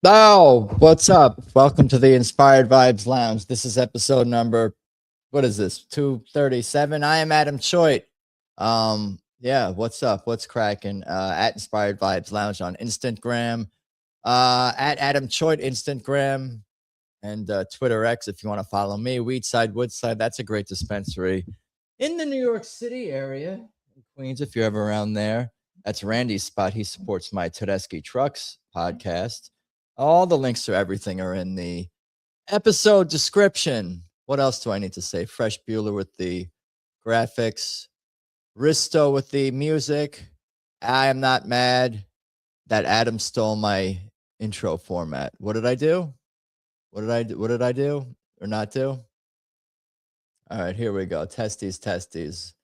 Oh, what's up? Welcome to the Inspired Vibes Lounge. This is episode number, what is this? 237. I am Adam Choit. Yeah, what's up? What's cracking? At Inspired Vibes Lounge on Instagram. At Adam Choit Instagram and Twitter X if you want to follow me. Weedside, Woodside. That's a great dispensary in the New York City area, in Queens, if you're ever around there. That's Randy's spot. He supports my Tedeschi Trucks podcast. All the links to everything are in the episode description. What else do I need to say? Fresh Bueller with the graphics, Risto with the music. I am not mad that Adam stole my intro format. What did I do? What did I do or not do? All right, here we go. Testes.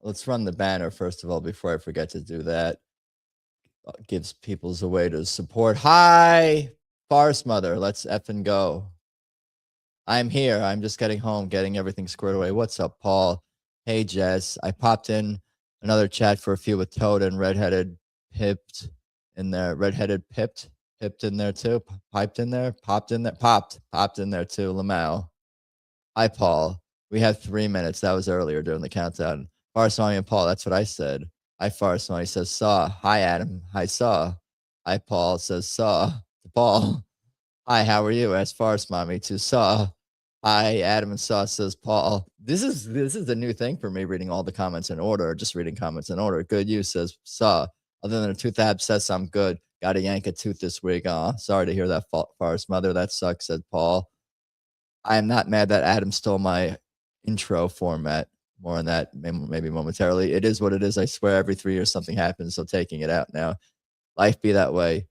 Let's run the banner first of all before I forget to do that. Gives people's a way to support. Hi, Forest Mother. Let's effing go. I'm here. I'm just getting home, getting everything squared away. What's up, Paul? Hey, Jess. I popped in another chat for a few with Toad and Redheaded Pipped in there. Redheaded Pipped in there too. Popped in there too. Lamau. Hi, Paul. We have 3 minutes. That was earlier during the countdown. Farsami and Paul. That's what I said. Hi, Farsami says saw. Hi, Adam. Hi, saw. Hi, Paul says saw. To Paul. Hi, how are you? As Farsami to saw. Hi, Adam and Saw says Paul. This is the new thing for me, reading all the comments in order, just reading comments in order. Good you says Saw. Other than a tooth abscess, I'm good. Got to yank a tooth this week. Sorry to hear that, Forest Mother. That sucks, said Paul. I am not mad that Adam stole my intro format. More on that maybe momentarily. It is what it is. I swear every 3 years something happens, so taking it out now. Life be that way.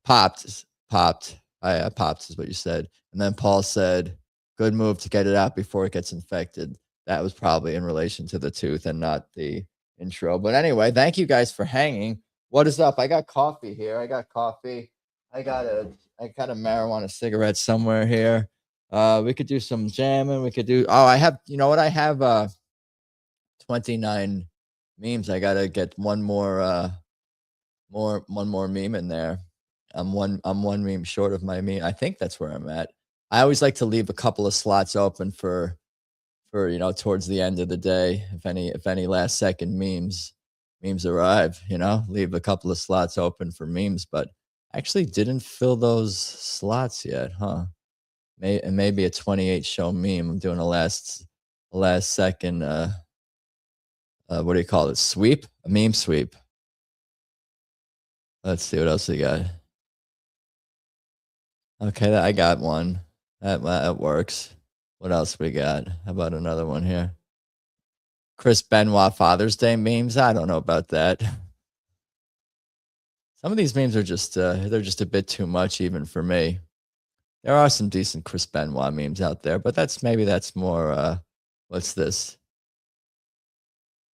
Popped. I popped is what you said. And then Paul said, good move to get it out before it gets infected. That was probably in relation to the tooth and not the intro. But anyway, thank you guys for hanging. What is up? I got coffee here. I got a marijuana cigarette somewhere here. We could do some jamming. We could do, I have 29 memes. I gotta get one more meme in there. I'm one meme short of my meme. I think that's where I'm at. I always like to leave a couple of slots open for towards the end of the day. If any last second memes arrive, leave a couple of slots open for memes, but I actually didn't fill those slots yet, huh? Maybe a 28 show meme. I'm doing a last second what do you call it? Sweep? A meme sweep. Let's see what else we got. Okay, I got one. That works. What else we got? How about another one here? Chris Benoit Father's Day memes. I don't know about that. Some of these memes are just they're just a bit too much even for me. There are some decent Chris Benoit memes out there, but that's more what's this?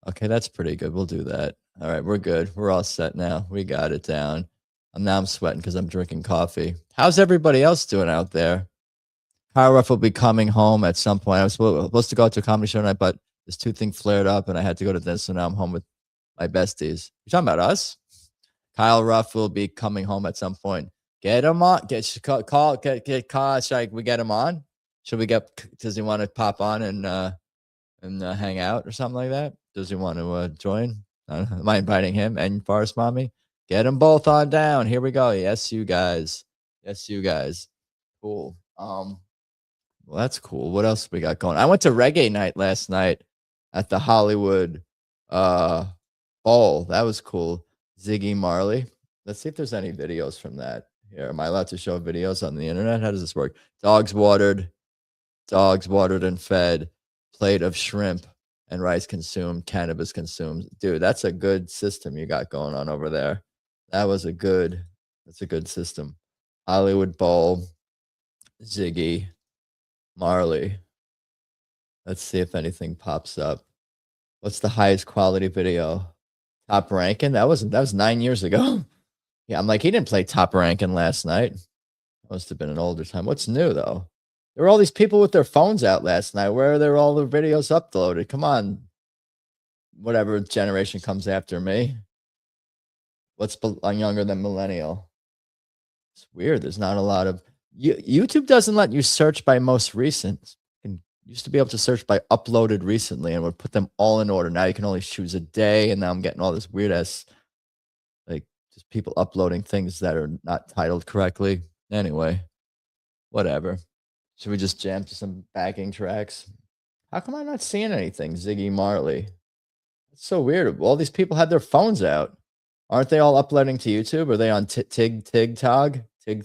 Okay, that's pretty good. We'll do that. All right, we're good. We're all set now. We got it down. I'm sweating because I'm drinking coffee. How's everybody else doing out there? Kyle Ruff will be coming home at some point. I was supposed to go out to a comedy show tonight, but this tooth thing flared up and I had to go to this, so now I'm home with my besties. You talking about us? Kyle Ruff will be coming home at some point. Get him on. Get call. Should we get him on? Does he want to pop on and hang out or something like that? Does he want to join? Am I inviting him and Forest Mommy? Get them both on down. Here we go. Yes, you guys. Cool. Well, that's cool. What else we got going? I went to reggae night last night at the Hollywood Bowl. That was cool. Ziggy Marley. Let's see if there's any videos from that. Here, am I allowed to show videos on the internet? How does this work? Dogs watered and fed, plate of shrimp and rice consumed, cannabis consumed. Dude, that's a good system you got going on over there. That's a good system. Hollywood Bowl, Ziggy, Marley. Let's see if anything pops up. What's the highest quality video? Top Ranking? That was 9 years ago. Yeah, I'm like, he didn't play Top Ranking last night. Must have been an older time. What's new though? There were all these people with their phones out last night. Where are there all the videos uploaded? Come on. Whatever generation comes after me. I'm younger than millennial. It's weird. There's not a lot of YouTube doesn't let you search by most recent. And used to be able to search by uploaded recently and would put them all in order. Now you can only choose a day, and now I'm getting all this weird ass like just people uploading things that are not titled correctly. Anyway, whatever. Should we just jam to some backing tracks? How come I'm not seeing anything? Ziggy Marley. It's so weird. All these people had their phones out. Aren't they all uploading to YouTube? Are they on TikTok? Ticking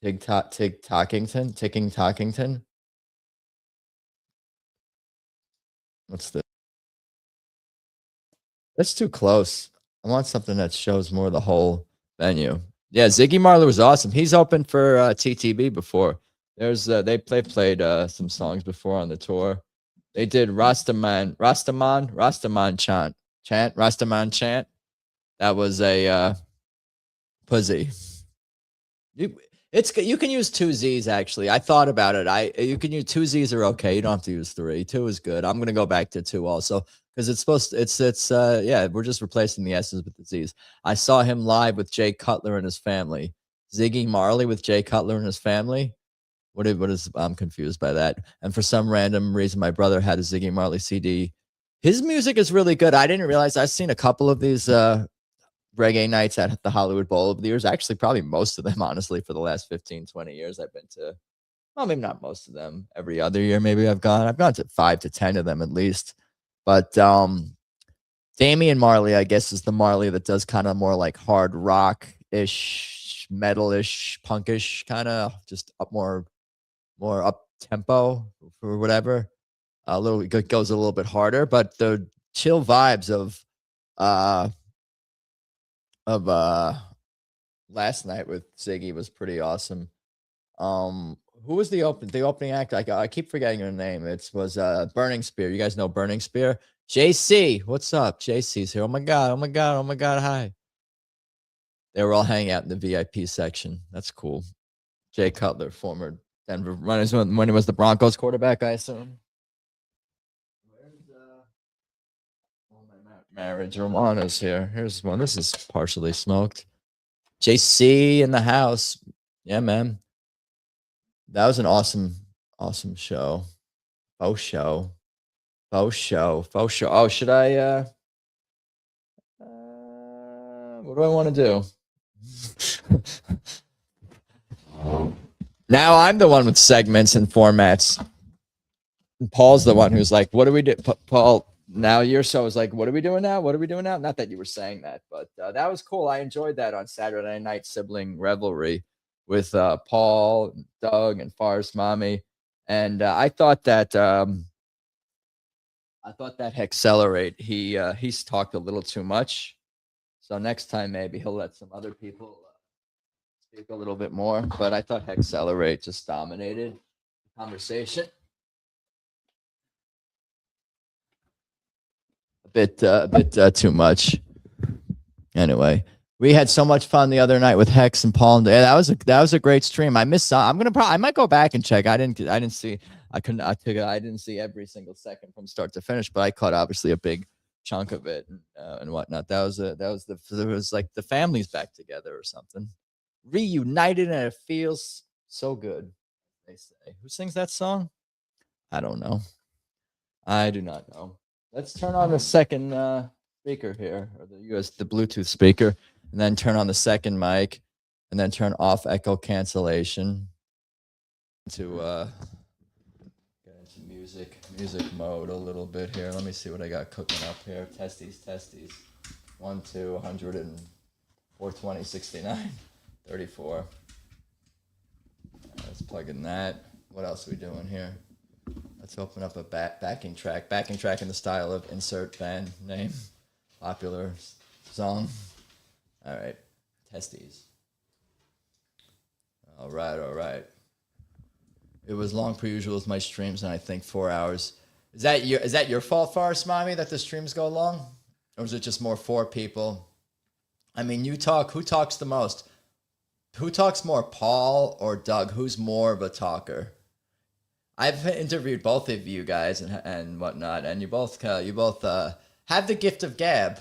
Talkington? What's the That's too close. I want something that shows more of the whole venue. Yeah, Ziggy Marley was awesome. He's opened for TTB before. They played some songs before on the tour. They did Rastaman chant. That was a pussy. You can use 2 Z's actually. I thought about it. You can use 2 Z's are okay. You don't have to use 3. 2 is good. I'm gonna go back to 2 also because it's supposed to, it's yeah, we're just replacing the S's with the Z's. I saw him live with Jay Cutler and his family. Ziggy Marley with Jay Cutler and his family. What is I'm confused by that. And for some random reason, my brother had a Ziggy Marley CD. His music is really good. I didn't realize I've seen a couple of these reggae nights at the Hollywood Bowl over the years. Actually, probably most of them, honestly, for the last 15, 20 years I've been to. Well, maybe not most of them. Every other year, maybe I've gone to 5 to 10 of them at least. But Damian Marley, I guess, is the Marley that does kind of more like hard rock-ish, metal-ish, punkish, kind of just up more up tempo or whatever. It goes a little bit harder, but the chill vibes of last night with Ziggy was pretty awesome. Who was the opening act? I keep forgetting her name. It was Burning Spear. You guys know Burning Spear? JC, what's up? JC's here. Oh my god, hi. They were all hanging out in the VIP section. That's cool. Jay Cutler, former Denver Runners, when he was the Broncos quarterback, I assume. Marriage Romano's here. Here's one. This is partially smoked. JC in the house. Yeah, man. That was an awesome show. Faux show. Oh, should I what do I want to do? Now I'm the one with segments and formats. Paul's the one who's like, what do we do? Paul, now your show is like, what are we doing now? Not that you were saying that, but that was cool. I enjoyed that on Saturday night sibling revelry with Paul, Doug, and Far's mommy. And I thought that Hexcelerate, he's talked a little too much. So next time maybe he'll let some other people speak a little bit more. But I thought Hexcelerate just dominated the conversation. A bit too much. Anyway, we had so much fun the other night with Hex and Paul. And that was a great stream. I missed some. I might go back and check. I didn't see every single second from start to finish, but I caught obviously a big chunk of it and whatnot. It was like the family's back together or something, reunited, and it feels so good. They say. Who sings that song? I don't know. I do not know. Let's turn on the second speaker here, or the Bluetooth speaker, and then turn on the second mic, and then turn off echo cancellation to get into music mode a little bit here. Let me see what I got cooking up here. Testes. 1, 2, 100 and 420, 69, 34. Let's plug in that. What else are we doing here? Let's open up a backing track. Backing track in the style of insert band name. Popular song. All right. Testes. All right. It was long per usual as my streams, and I think 4 hours. Is that your fault, Forrest Mommy, that the streams go long? Or is it just more 4 people? I mean, you talk. Who talks the most? Who talks more, Paul or Doug? Who's more of a talker? I've interviewed both of you guys and whatnot, and you both have the gift of gab.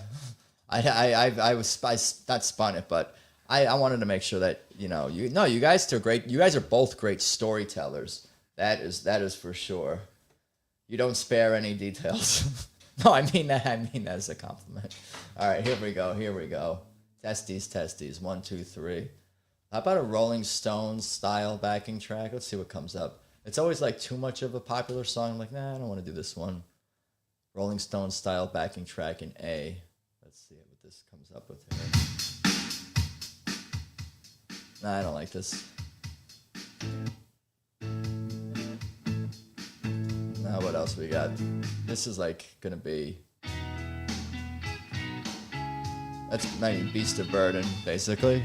I not spun it, but I wanted to make sure that, you know, you guys are great. You guys are both great storytellers. That is for sure. You don't spare any details. No, I mean that as a compliment. All right, here we go. Testes. 1, 2, 3. How about a Rolling Stones style backing track? Let's see what comes up. It's always like too much of a popular song. I'm like, nah, I don't want to do this one. Rolling Stones style backing track in A. Let's see what this comes up with here. Nah, I don't like this. Now what else we got? This is like gonna be. That's my Beast of Burden, basically.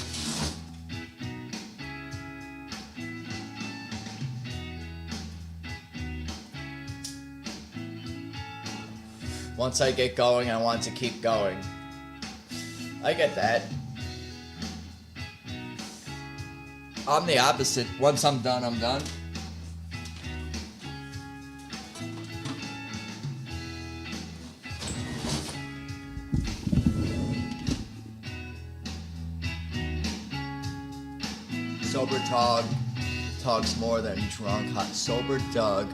Once I get going, I want to keep going. I get that. I'm the opposite. Once I'm done, I'm done. Sober Tog talks more than drunk high. Sober Doug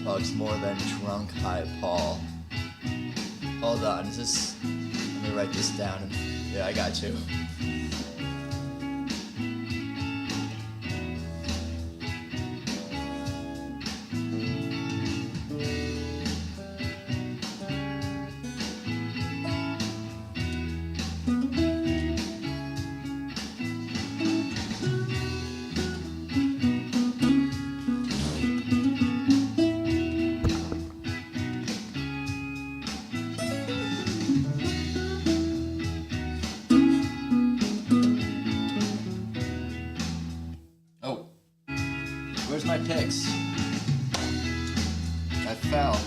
talks more than drunk high Paul. Hold on, is this? Let me write this down. Yeah, I got you. Where's my picks? I fell.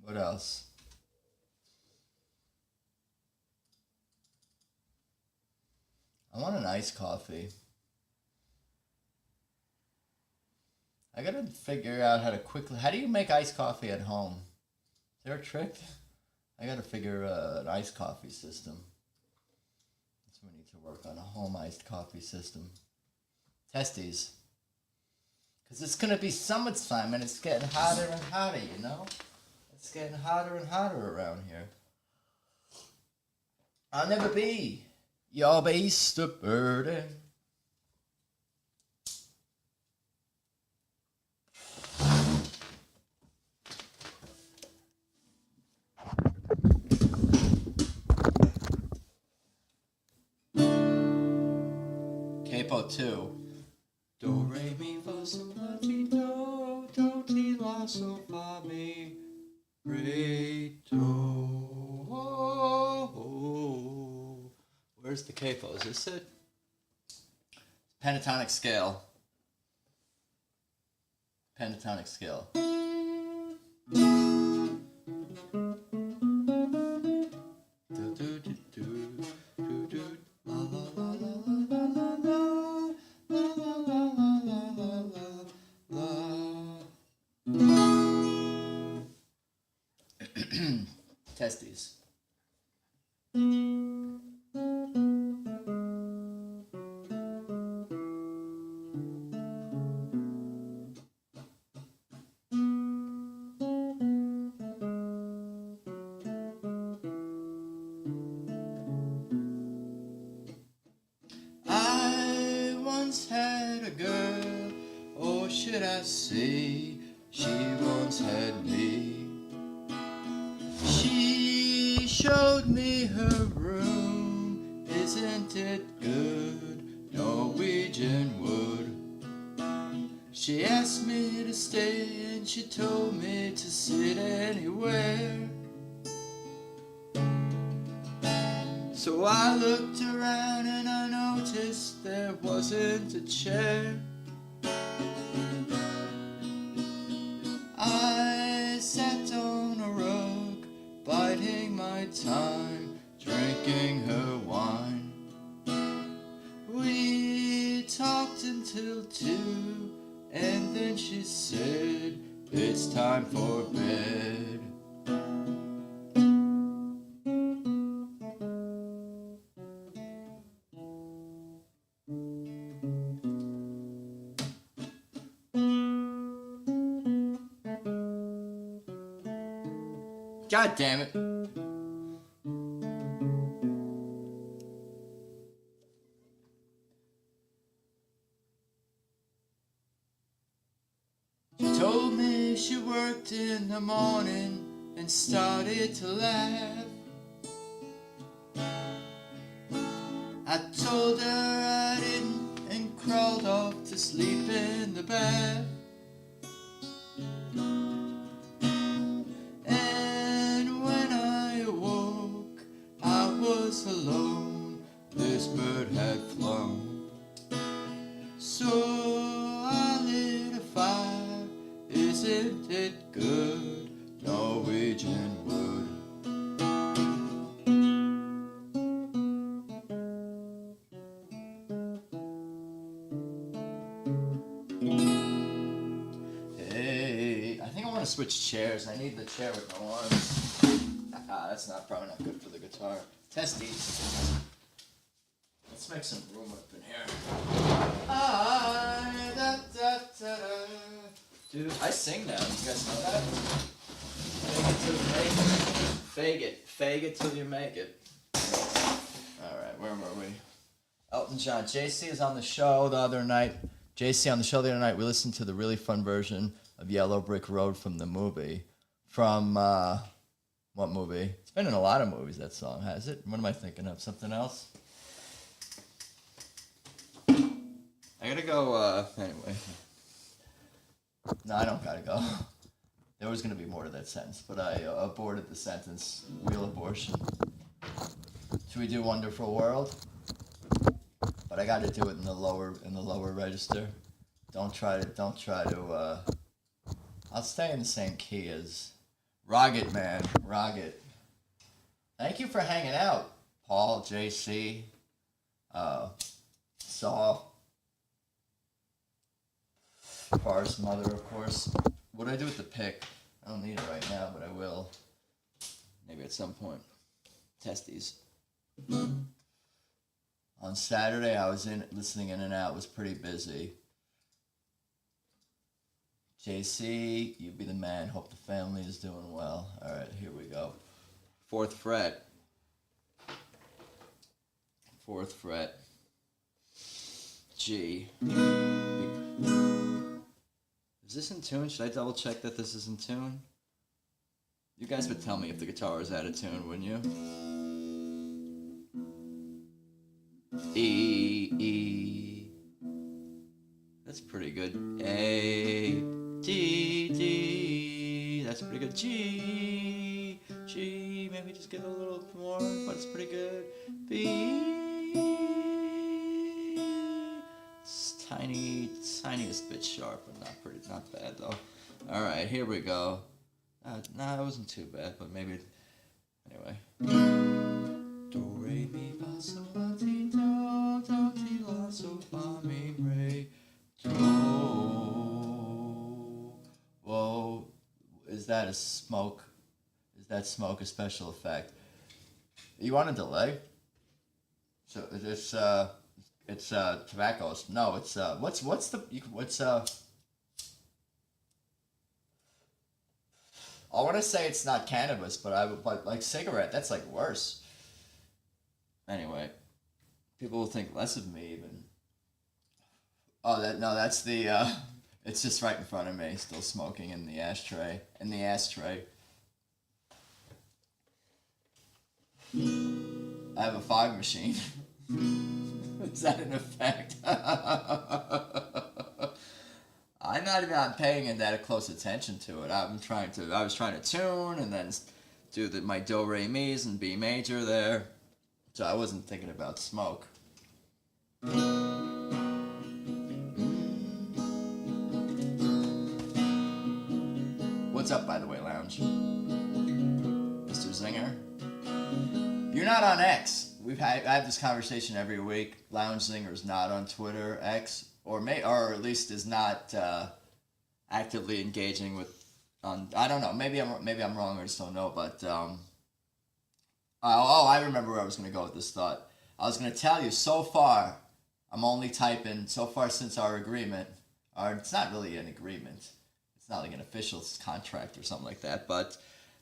What else? I want an iced coffee. I gotta figure out how to quickly. How do you make iced coffee at home? Is there a trick? I gotta figure an iced coffee system. That's what we need to work on, a home iced coffee system. Testes. Because it's gonna be summertime and it's getting hotter and hotter, you know? It's getting hotter and hotter around here. I'll never be your beast of burden. Capo 2. Do, re, mi, fa, sol, la, ti, do, ti, la, sol, fa, mi, re, do. Where's the capo? Is this it? Pentatonic scale. Pentatonic scale. Testes. should I say? She once had me. She showed me her room. Isn't it good? Norwegian wood. She asked me to stay and she told me to sit anywhere. So I looked around and I noticed there wasn't a chair. I sat on a rug, biding my time, drinking her wine. We talked until 2, and then she said, it's time for bed. God damn it. She told me she worked in the morning and started to laugh. I told her I didn't and crawled off to sleep in the bath. Alone, this bird had flown. So I lit a fire. Isn't it good? Norwegian wood. Hey, I think I want to switch chairs. I need the chair with no arms. That's probably not good for the guitar. Test these. Let's make some room up in here. Dude, I sing now. You guys know that? Fake it till you make it. Alright, where were we? Elton John. JC is on the show the other night. JC on the show the other night. We listened to the really fun version of Yellow Brick Road from the movie. From, what movie? It's been in a lot of movies, that song, has it? What am I thinking of? Something else? I gotta go, anyway. No, I don't gotta go. There was gonna be more to that sentence, but I aborted the sentence. Real abortion. Should we do Wonderful World? But I gotta do it in the lower register. Don't try to, I'll stay in the same key as Rocket Man. Rocket. Thank you for hanging out, Paul, JC, Saw, Par's mother, of course. What do I do with the pick? I don't need it right now, but I will. Maybe at some point. Test these. On Saturday, I was listening in and out. It was pretty busy. JC, you be the man. Hope the family is doing well. All right, here we go. 4th fret. 4th fret. G. Is this in tune? Should I double check that this is in tune? You guys would tell me if the guitar is out of tune, wouldn't you? E. That's pretty good. A. D. That's pretty good. G. Maybe just get a little more, but it's pretty good. B. It's tiniest bit sharp, but not bad though. All right, here we go. Nah, it wasn't too bad, but maybe. Anyway. Do re mi fa sol la ti do ti la sol fa mi re do. Whoa, is that a smoke? Is that smoke a special effect? You want a delay? So it's tobaccos. No, it's I want to say it's not cannabis, but like cigarette. That's like worse. Anyway, people will think less of me even. Oh, that's the It's just right in front of me, still smoking in the ashtray. In the ashtray. I have a fog machine. Is that an effect? I'm not even paying that close attention to it. I was trying to tune and then do my do re mi's and B major there. So I wasn't thinking about smoke. What's up, by the way, Lounge? Mr. Zinger? You're not on X. I have this conversation every week. Lounge Zinger's not on Twitter, X, or at least is not actively engaging with. I don't know. Maybe I'm wrong. I just don't know. But I remember where I was going to go with this thought. I was going to tell you. So far, I'm only typing. So far since our agreement, or it's not really an agreement. It's not like an official contract or something like that. But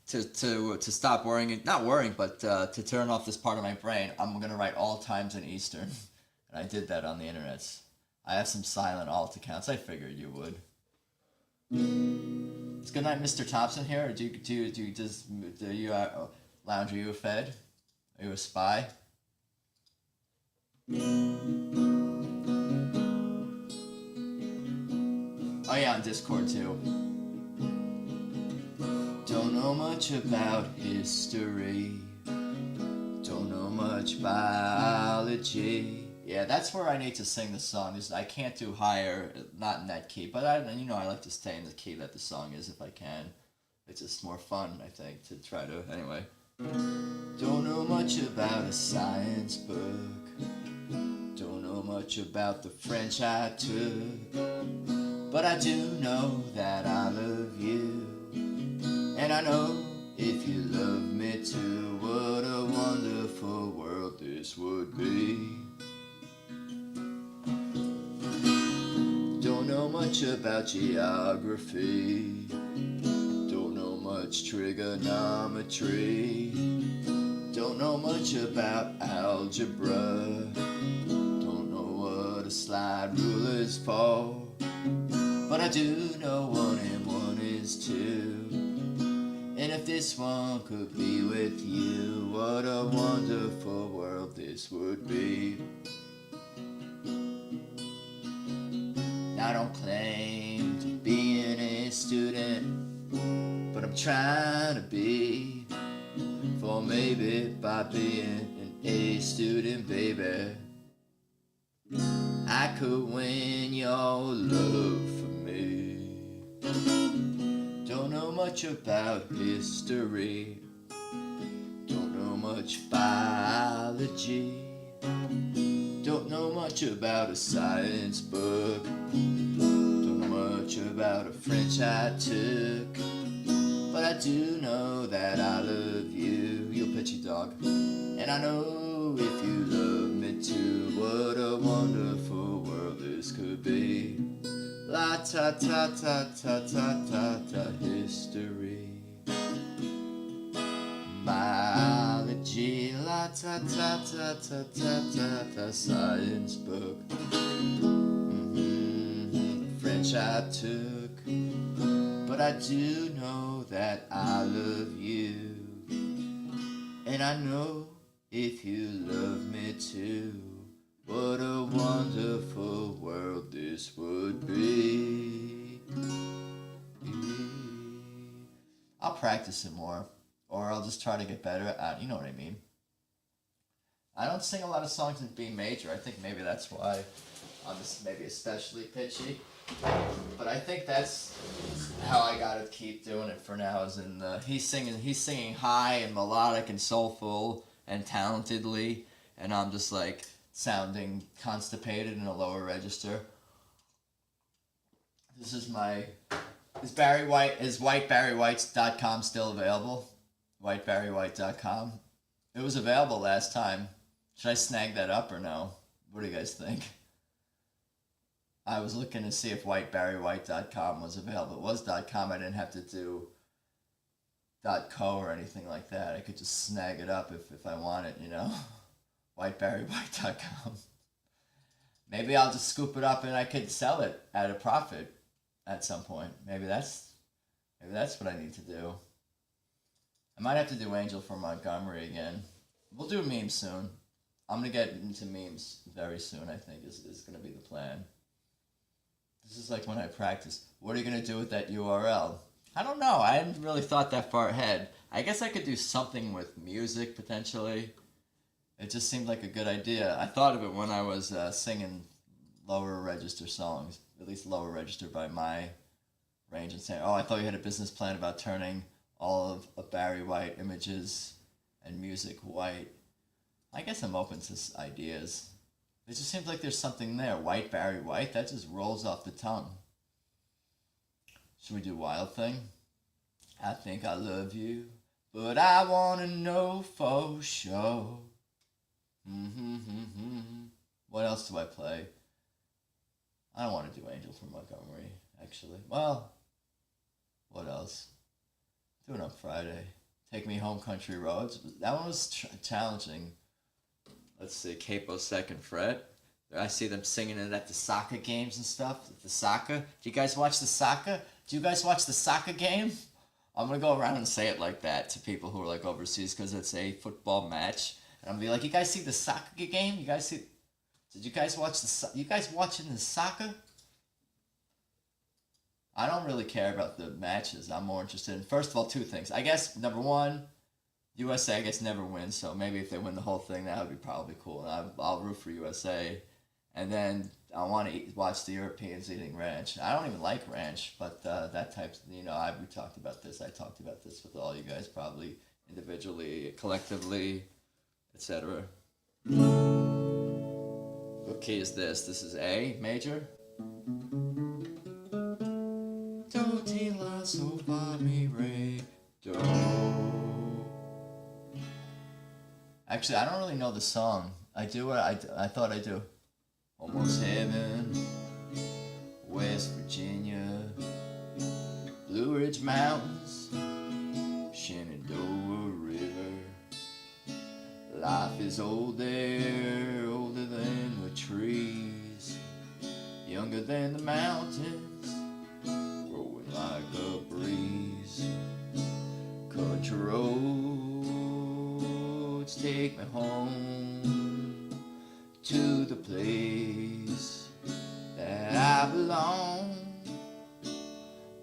to stop worrying, not worrying, but to turn off this part of my brain, I'm going to write all times in Eastern. And I did that on the internet. I have some silent alt accounts. I figured you would. It's good night, Mr. Thompson here. Or do you Lounge? Are you a Fed? Are you a spy? Oh yeah, on Discord too. Don't know much about history. Don't know much biology. Yeah, that's where I need to sing the song. I can't do higher, not in that key. But I like to stay in the key that the song is if I can. It's just more fun, I think, to try to. Anyway. Don't know much about a science book. Don't know much about the French I took. But I do know that I love you. And I know if you love me too, what a wonderful world this would be. Don't know much about geography. Don't know much trigonometry. Don't know much about algebra. Don't know what a slide rule is for. But I do know 1 and 1 is 2. And if this one could be with you, what a wonderful world this would be. I don't claim to be an A student, but I'm trying to be. For maybe by being an A student, baby, I could win your love for me. Don't know much about history. Don't know much biology. Don't know much about a science book. Don't know much about a French I took. But I do know that I love you, you pitchy dog. And I know if you love me too, what a wonderful world this could be. La ta ta ta ta ta ta ta history. Biology, la ta ta ta ta ta ta ta science book. French I took, but I do know that I love you. And I know if you love me too, what a wonderful world this would be. I'll practice it more, or I'll just try to get better at, you know what I mean. I don't sing a lot of songs in B major. I think maybe that's why I'm just maybe especially pitchy. But I think that's how I gotta keep doing it for now. Is in he's singing high and melodic and soulful and talentedly, and I'm just like sounding constipated in a lower register. This is is whitebarrywhites.com still available? Whitebarrywhite.com. It was available last time. Should I snag that up or no? What do you guys think? I was looking to see if whitebarrywhite.com was available. It was .com. I didn't have to do .co or anything like that. I could just snag it up if I wanted, you know. Whitebarrywhite.com. Maybe I'll just scoop it up and I could sell it at a profit. at some point. Maybe that's what I need to do. I might have to do Angel from Montgomery again. We'll do memes soon. I'm gonna get into memes very soon. I think is gonna be the plan. This is like when I practice. What are you gonna do with that URL? I don't know. I hadn't really thought that far ahead. I guess I could do something with music potentially. It just seemed like a good idea. I thought of it when I was singing lower register songs, at least lower register by my range, and saying, "Oh, I thought you had a business plan about turning all of Barry White images and music white." I guess I'm open to ideas. It just seems like there's something there. White Barry White, that just rolls off the tongue. Should we do Wild Thing? I think I love you, but I wanna know for sure. What else do I play? I don't want to do Angel from Montgomery, actually. Well, what else? Do it on Friday. Take Me Home, Country Roads. That one was challenging. Let's see, Capo Second Fret. I see them singing it at the soccer games and stuff. The soccer. Do you guys watch the soccer? Do you guys watch the soccer game? I'm going to go around and say it like that to people who are like overseas because it's a football match. And I'm going to be like, you guys see the soccer game? You guys see... Did you guys watch you guys watching the soccer? I don't really care about the matches. I'm more interested in, first of all, two things. I guess, number one, USA, I guess, never wins. So maybe if they win the whole thing, that would be probably cool. And I'll root for USA. And then I want to watch the Europeans eating ranch. I don't even like ranch, but that type, we talked about this. I talked about this with all you guys, probably individually, collectively, etc. What key is this? This is A major. Do ti la so fa mi re do. Actually, I don't really know the song. I do what I thought I do. Almost Heaven, West Virginia, Blue Ridge Mountains, Shenandoah River. Life is old there, older than the trees, younger than the mountains, growing like a breeze. Country roads take me home to the place that I belong.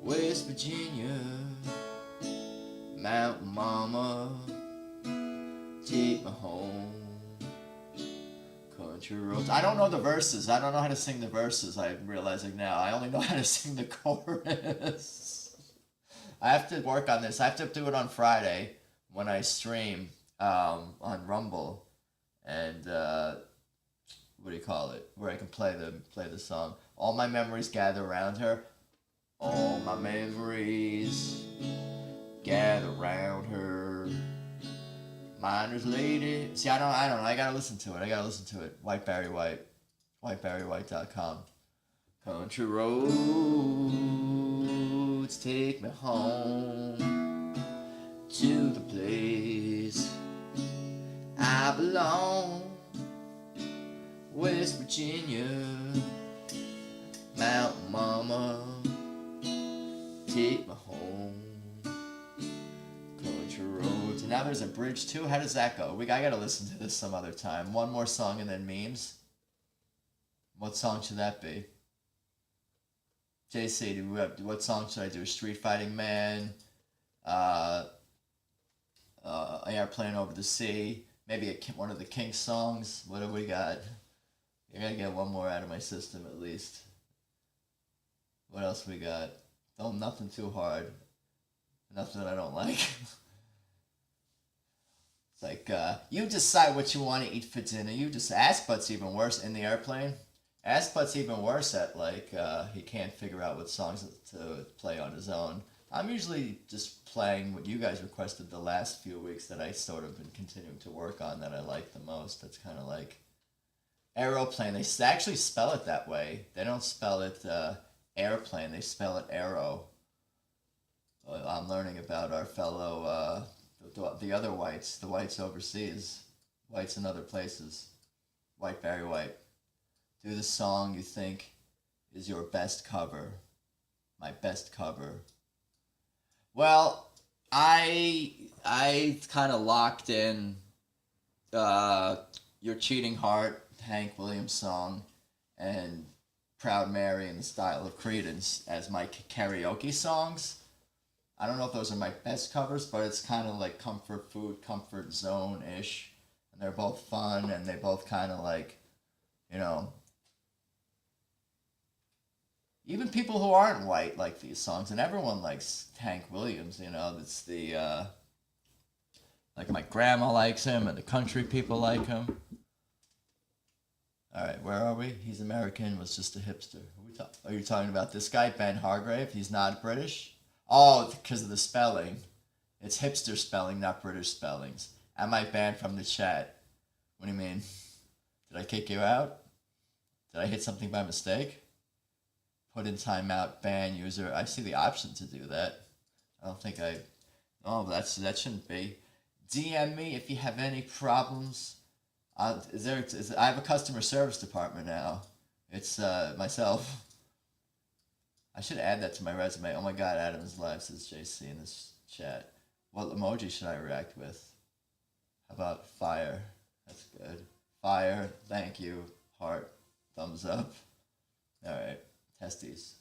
West Virginia, Mountain Mama, take me home. Country roads. I don't know the verses. I don't know how to sing the verses. I'm realizing now. I only know how to sing the chorus. I have to work on this. I have to do it on Friday when I stream on Rumble, and what do you call it? Where I can play the song. All my memories gather around her. All my memories gather around her. Miner's lady. See, I don't know. I gotta listen to it. White Barry White. WhiteBarryWhite.com. Country roads take me home to the place I belong. West Virginia, Mountain Mama, take me home. Country roads. And now there's a bridge too. How does that go? I gotta listen to this some other time. One more song and then memes. What song should that be? JC, what song should I do? Street Fighting Man, Airplane Over the Sea, maybe one of the Kinks songs. What do we got? I gotta get one more out of my system at least. What else we got? Nothing too hard. Nothing that I don't like. It's like, you decide what you want to eat for dinner. You just, Assbutt's even worse in the airplane. Assbutt's even worse at, like, he can't figure out what songs to play on his own. I'm usually just playing what you guys requested the last few weeks that I sort of been continuing to work on that I like the most. That's kind of like aeroplane. They actually spell it that way. They don't spell it airplane. They spell it arrow. I'm learning about our fellow, the other whites, the whites overseas, whites in other places. White Barry White. Do the song you think is your best cover. My best cover. Well, I kind of locked in Your Cheating Heart, Hank Williams song, and Proud Mary in the style of Creedence as my karaoke songs. I don't know if those are my best covers, but it's kind of like comfort food, comfort zone ish. And they're both fun and they both kind of like, you know, even people who aren't white like these songs, and everyone likes Hank Williams, you know, it's the, like my grandma likes him and the country people like him. All right, where are we? He's American, was just a hipster. Are you talking about this guy, Ben Hargrave? He's not British? Oh, because of the spelling. It's hipster spelling, not British spellings. Am I banned from the chat? What do you mean? Did I kick you out? Did I hit something by mistake? Put in timeout, ban user. I see the option to do that. I don't think I... Oh, that shouldn't be. DM me if you have any problems. I have a customer service department now. It's myself. I should add that to my resume. Oh my god, Adam's live, says JC in this chat. What emoji should I react with? How about fire? That's good. Fire, thank you, heart, thumbs up. Alright, testes.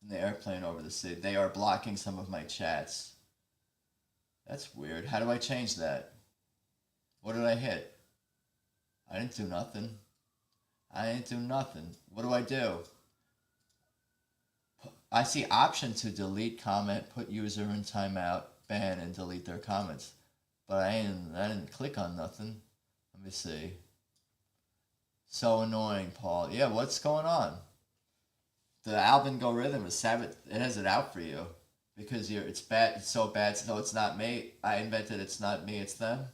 In the airplane over the city. They are blocking some of my chats. That's weird. How do I change that? What did I hit? I didn't do nothing. I didn't do nothing. What do I do? I see option to delete comment, put user in timeout, ban, and delete their comments. But I didn't click on nothing. Let me see. So annoying, Paul. Yeah, what's going on? The algorithm is savage. It has it out for you because it's bad. It's so bad. So it's not me. I invented. It's not me. It's them.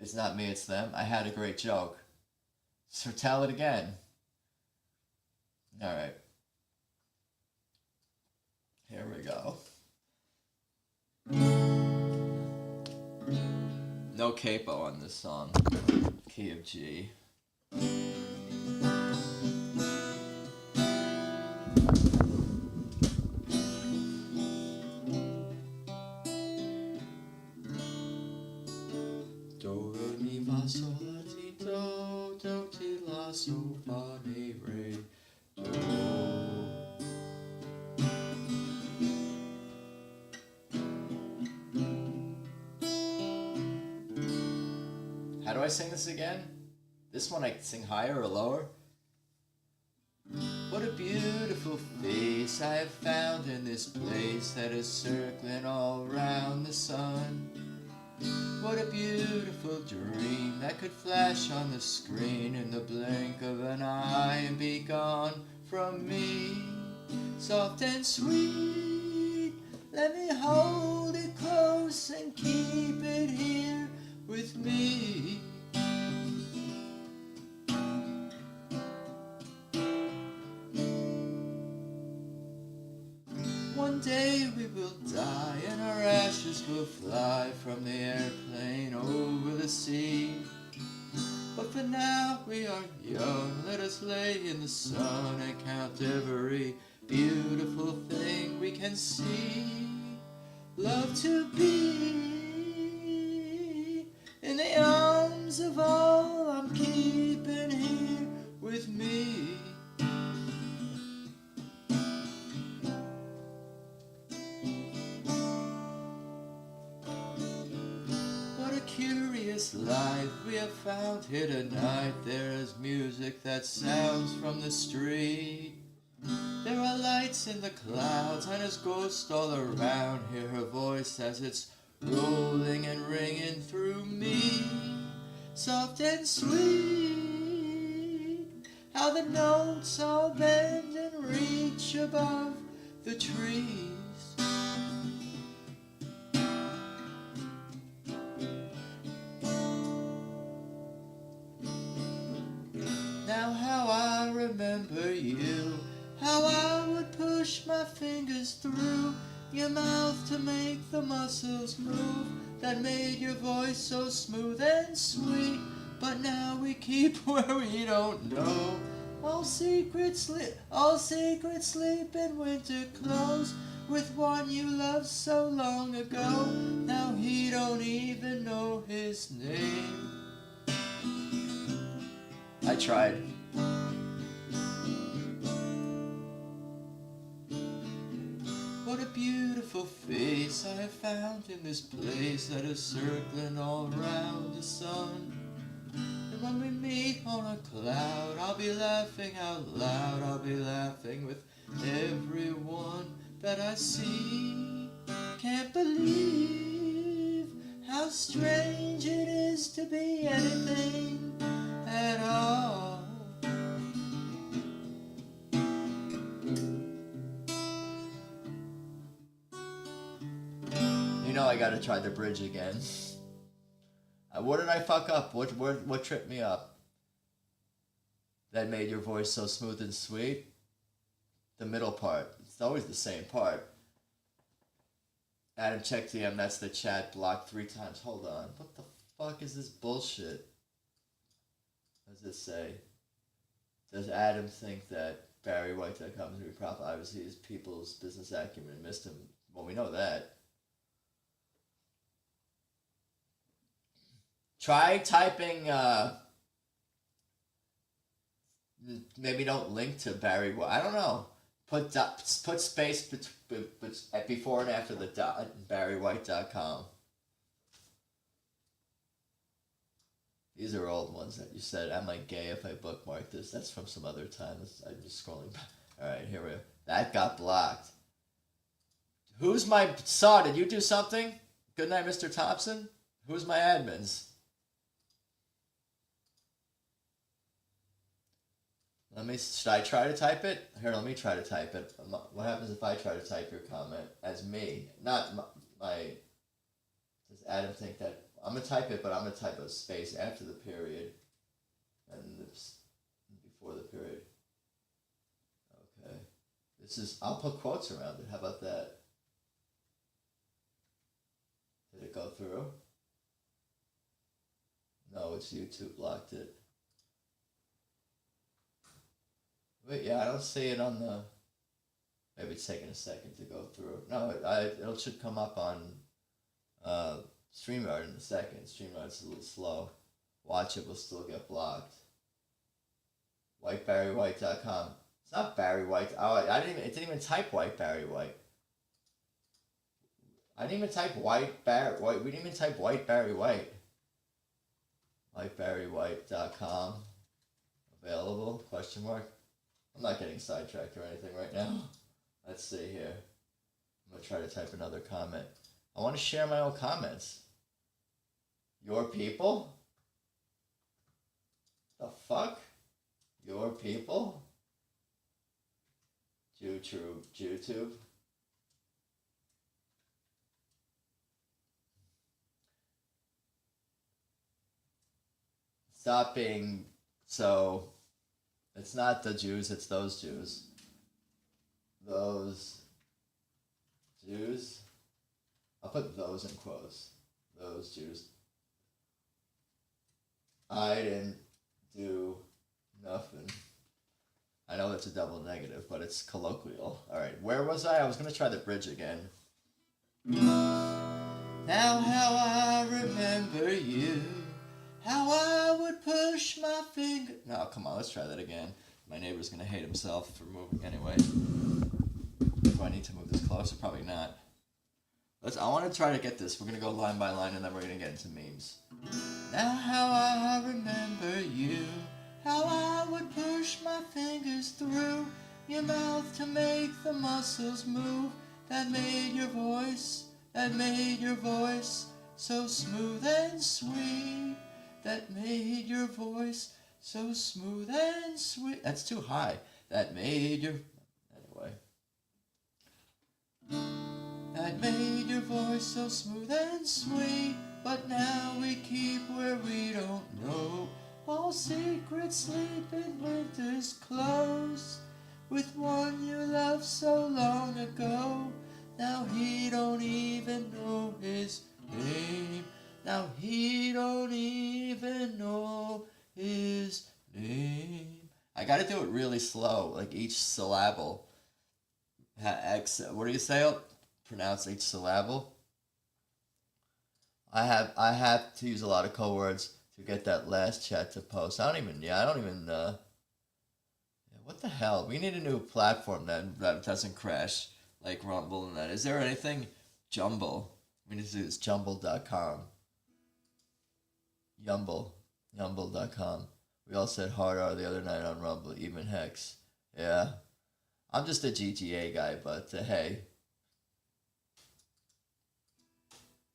It's not me. It's them. I had a great joke. So tell it again. All right. Here we go. No capo on this song. Key of G. Do, re, mi, fa, sol, la, ti, do, ti, la, sol, fa, mi, re, do. How do I sing this again? This one I can sing higher or lower. What a beautiful face I have found in this place that is circling all around the sun. What a beautiful dream that could flash on the screen in the blink of an eye and be gone from me. Soft and sweet, let me hold it close and keep it here with me. One day we will die and our ashes will fly from the airplane over the sea. But for now we are young, let us lay in the sun and count every beautiful thing we can see. Love to be in the arms of all I'm keeping here with me. What a curious life we have found here tonight. There is music that sounds from the street. There are lights in the clouds and there's ghosts all around. Hear her voice as it's rolling and ringing through me. Soft and sweet, how the notes all bend and reach above the trees. Now how I remember you, how I would push my fingers through your mouth to make the muscles move that made your voice so smooth and sweet. But now we keep where we don't know All secrets sleep in winter clothes with one you loved so long ago. Now he don't even know his name. I tried. What a beautiful face I have found in this place that is circling all around the sun. And when we meet on a cloud, I'll be laughing out loud. I'll be laughing with everyone that I see. Can't believe how strange it is to be anything at all. You know I gotta try the bridge again. What did I fuck up? What tripped me up? That made your voice so smooth and sweet? The middle part. It's always the same part. Adam, check DM, that's the chat blocked 3 times. Hold on. What the fuck is this bullshit? What does it say? Does Adam think that BarryWhite.com is going to be profitable? Obviously, his people's business acumen missed him. Well, we know that. Try typing, maybe don't link to Barry White. I don't know. Put space before and after the dot, BarryWhite.com. These are old ones that you said. Am I gay if I bookmark this? That's from some other time. I'm just scrolling back. Alright, here we go. That got blocked. Who's my saw? Did you do something? Good night, Mr. Thompson. Who's my admins? Should I try to type it? Here, let me try to type it. What happens if I try to type your comment as me? Not my does Adam think that I'm gonna type it, but I'm gonna type a space after the period and before the period. Okay. I'll put quotes around it. How about that? Did it go through? No, it's YouTube blocked it. Wait, yeah, I don't see it on the... Maybe it's taking a second to go through. No, it should come up on StreamYard in a second. StreamYard's a little slow. Watch it will still get blocked. WhiteBarryWhite.com. It's not Barry White. Oh, it didn't even type White Barry White. I didn't even type White Barry White. We didn't even type White Barry White. WhiteBarryWhite.com. Available? Question mark. I'm not getting sidetracked or anything right now. Let's see here. I'm going to try to type another comment. I want to share my own comments. Your people? The fuck? Your people? YouTube. Stop being so... It's not the Jews, it's those Jews. Those Jews. I'll put those in quotes. Those Jews. I didn't do nothing. I know that's a double negative, but it's colloquial. Alright, where was I? I was going to try the bridge again. Now how I remember you. How I would push my finger... No, come on, let's try that again. My neighbor's going to hate himself for moving. Anyway. Do I need to move this closer? Probably not. I want to try to get this. We're going to go line by line and then we're going to get into memes. Now how I remember you. How I would push my fingers through your mouth to make the muscles move. That made your voice so smooth and sweet. That made your voice so smooth and sweet. That's too high. That made your... Anyway. That made your voice so smooth and sweet. But now we keep where we don't know. All secrets sleep in winter's clothes. With one you loved so long ago. Now he don't even know his name. Now he don't even know his name. I gotta do it really slow, like each syllable. What do you say? Pronounce each syllable. I have to use a lot of code words to get that last chat to post. I don't even what the hell? We need a new platform that doesn't crash like Rumble and that. Is there anything? Jumble. We need to do this jumble.com. Yumble.com. We all said hard R the other night on Rumble, even Hex. Yeah. I'm just a GTA guy, but hey.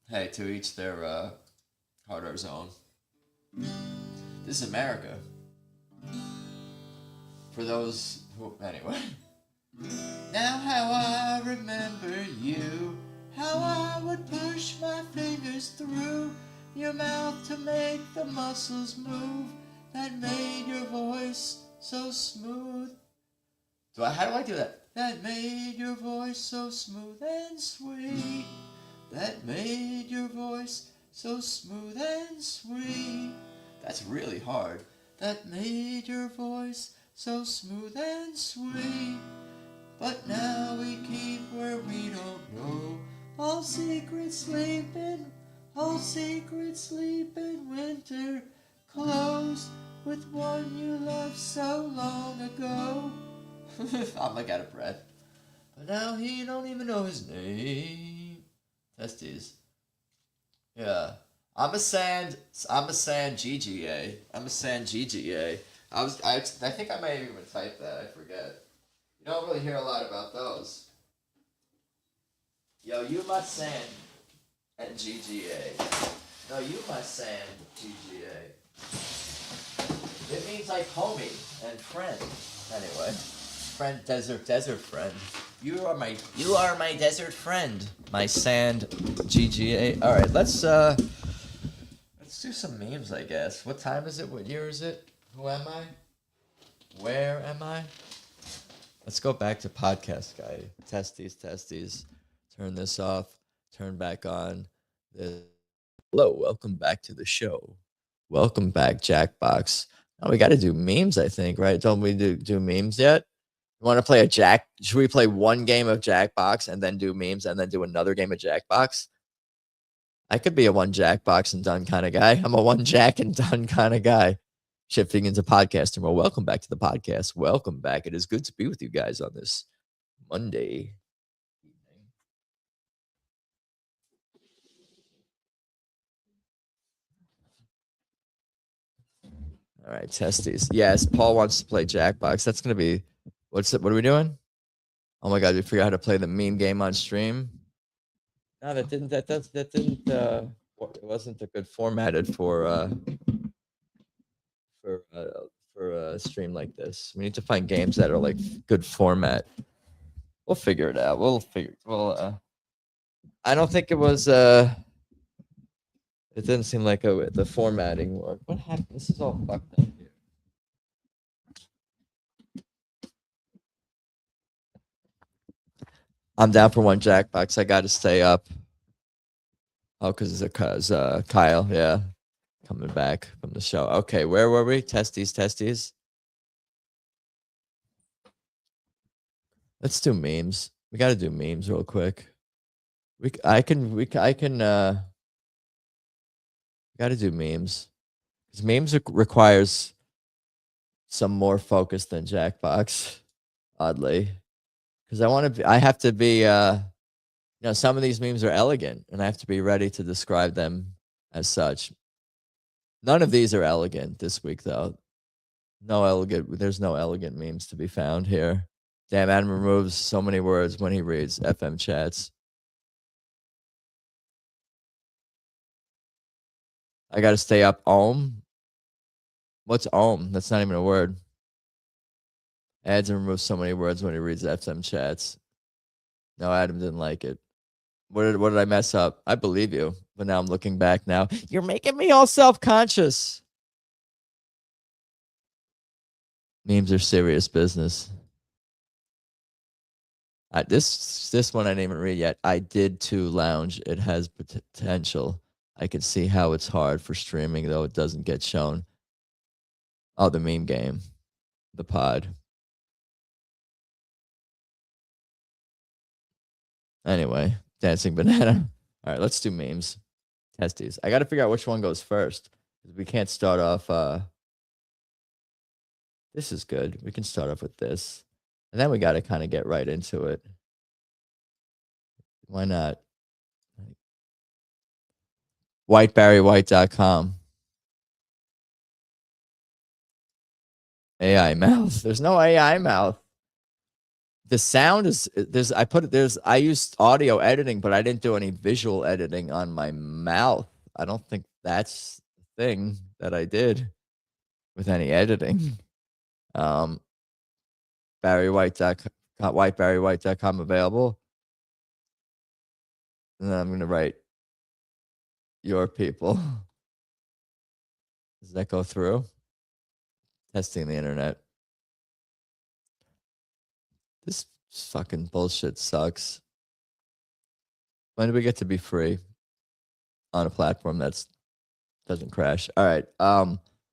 Hey, to each their hard R zone. This is America. For those who, anyway. Now how I remember you, how I would push my fingers through your mouth to make the muscles move that made your voice so smooth. How do I do that? That made your voice so smooth and sweet. That made your voice so smooth and sweet. That's really hard. That made your voice so smooth and sweet. But now we keep where we don't know. All secrets sleeping, winter clothes with one you loved so long ago. I'm like out of breath. But now he don't even know his name. Testes. Yeah. I'm a sand GGA. I think I may have even typed that. I forget. You don't really hear a lot about those. Yo, you my sand and GGA. No, you my sand GGA. It means like homie and friend. Anyway, friend, desert friend. You are my desert friend. My sand GGA. All right, let's do some memes, I guess. What time is it? What year is it? Who am I? Where am I? Let's go back to podcast guy. Testes. Turn this off. Turn back on. Hello, welcome back to the show. Welcome back, Jackbox. Now we got to do memes, I think, right? Don't we do memes yet? You want to play should we play one game of Jackbox and then do memes and then do another game of Jackbox? I could be a one Jackbox and done kind of guy. I'm a one Jack and done kind of guy. Shifting into podcasting. Well, welcome back to the podcast. Welcome back. It is good to be with you guys on this Monday evening. All right, testes. Yes, Paul wants to play Jackbox. That's gonna be what are we doing? Oh my god, we forgot how to play the meme game on stream. No, it wasn't a good formatted for a stream like this. We need to find games that are like good format. We'll figure it out. I don't think it was it didn't seem like the formatting worked. What happened? This is all fucked up here. I'm down for one Jackbox. I got to stay up. Oh, because Kyle, yeah, coming back from the show. Okay, where were we? Testes. Let's do memes. We got to do memes real quick. I can. Got to do memes. Because memes requires some more focus than Jackbox, oddly. Because I have to be, some of these memes are elegant, and I have to be ready to describe them as such. None of these are elegant this week, though. There's no elegant memes to be found here. Damn, Adam removes so many words when he reads FM chats. I got to stay up. Ohm? What's ohm? That's not even a word. Adds and removes so many words when he reads FM chats. No, Adam didn't like it. What did I mess up? I believe you, but now I'm looking back now. You're making me all self-conscious. Memes are serious business. This one I didn't even read yet. I did too lounge. It has potential. I can see how it's hard for streaming, though it doesn't get shown. Oh, the meme game. the pod. Anyway, dancing banana. All right, let's do memes. Testes. I got to figure out which one goes first. We can't start off. This is good. We can start off with this. And then we got to kind of get right into it. Why not? Whiteberrywhite.com. AI mouth. There's no AI mouth. The sound is I used audio editing, but I didn't do any visual editing on my mouth. I don't think that's the thing that I did with any editing. Whiteberrywhite.com available. And then I'm gonna write your people. Does that go through? Testing the internet. This fucking bullshit sucks. When do we get to be free on a platform that's doesn't crash? All right.